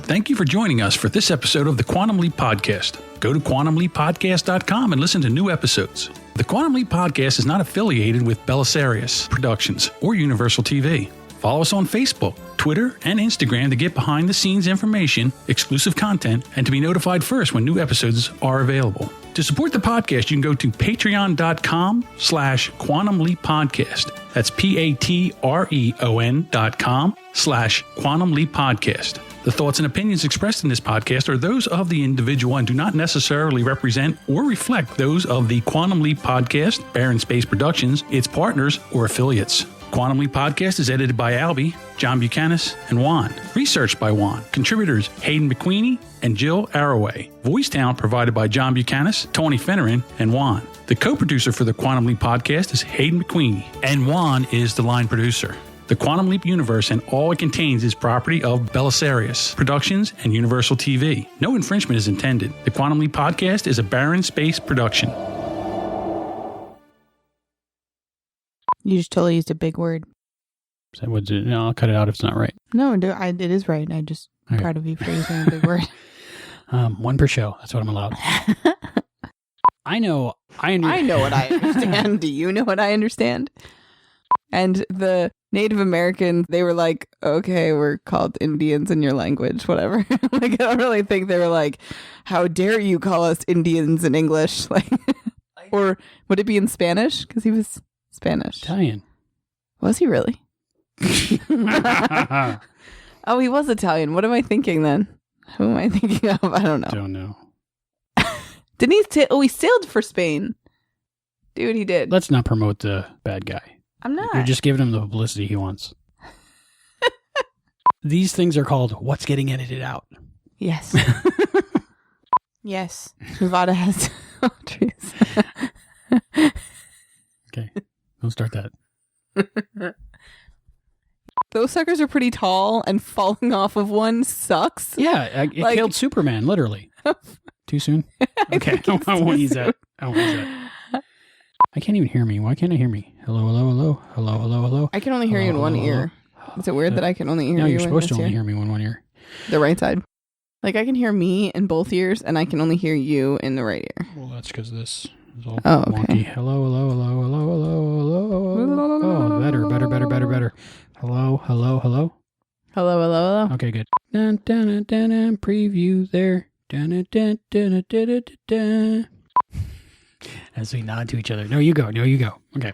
Thank you for joining us for this episode of the Quantum Leap Podcast. Go to quantumleappodcast.com and listen to new episodes. The Quantum Leap Podcast is not affiliated with Belisarius Productions or Universal TV. Follow us on Facebook, Twitter, and Instagram to get behind-the-scenes information, exclusive content, and to be notified first when new episodes are available. To support the podcast, you can go to patreon.com/Quantum Leap Podcast. That's patreon.com/Quantum Leap Podcast. The thoughts and opinions expressed in this podcast are those of the individual and do not necessarily represent or reflect those of the Quantum Leap Podcast, Barren Space Productions, its partners, or affiliates. Quantum Leap Podcast is edited by Albie, John Buchanan, and Juan. Researched by Juan. Contributors Hayden McQueenie and Jill Arroway. Voice talent provided by John Buchanan, Tony Finneran, and Juan. The co-producer for the Quantum Leap Podcast is Hayden McQueenie, and Juan is the line producer. The Quantum Leap universe and all it contains is property of Belisarius Productions and Universal TV. No infringement is intended. The Quantum Leap Podcast is a Barren Space production. You just totally used a big word. No, I'll cut it out if it's not right. No, it is right. I'm proud of you for using a big word. One per show. That's what I'm allowed. I know what I understand. Do you know what I understand? And the Native Americans, they were like, okay, we're called Indians in your language, whatever. Like, I don't really think they were like, how dare you call us Indians in English? Like, or would it be in Spanish? Because he was Spanish. Italian. Was he really? Oh, he was Italian. What am I thinking then? Who am I thinking of? I don't know. Don't know. Didn't he? He sailed for Spain. Dude, he did. Let's not promote the bad guy. I'm not. You're just giving him the publicity he wants. These things are called what's getting edited out. Yes. Yes. Nevada has trees. Okay. Don't start that. Those suckers are pretty tall, and falling off of one sucks. Yeah, it killed Superman, literally. Too soon? Okay, I won't use that. I can't even hear me. Why can't I hear me? Hello, hello, hello. Hello, hello, hello. I can only hear you in one ear. Is it weird that I can only hear you in No, you're supposed to only hear me in one ear. The right side. Like, I can hear me in both ears, and I can only hear you in the right ear. Well, that's because this is all okay. wonky. Hello, hello, hello, hello, hello, hello. Oh, better. Hello, hello, hello. Hello, hello, hello. Okay, good. Dun, dun, dun, dun, dun, preview there. Dun, dun, dun, dun, dun, dun, dun, dun. As we nod to each other. No, you go. Okay.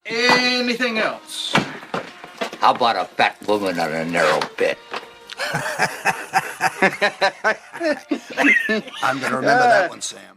Anything else? How about a fat woman on a narrow bit? I'm gonna remember that one, Sam.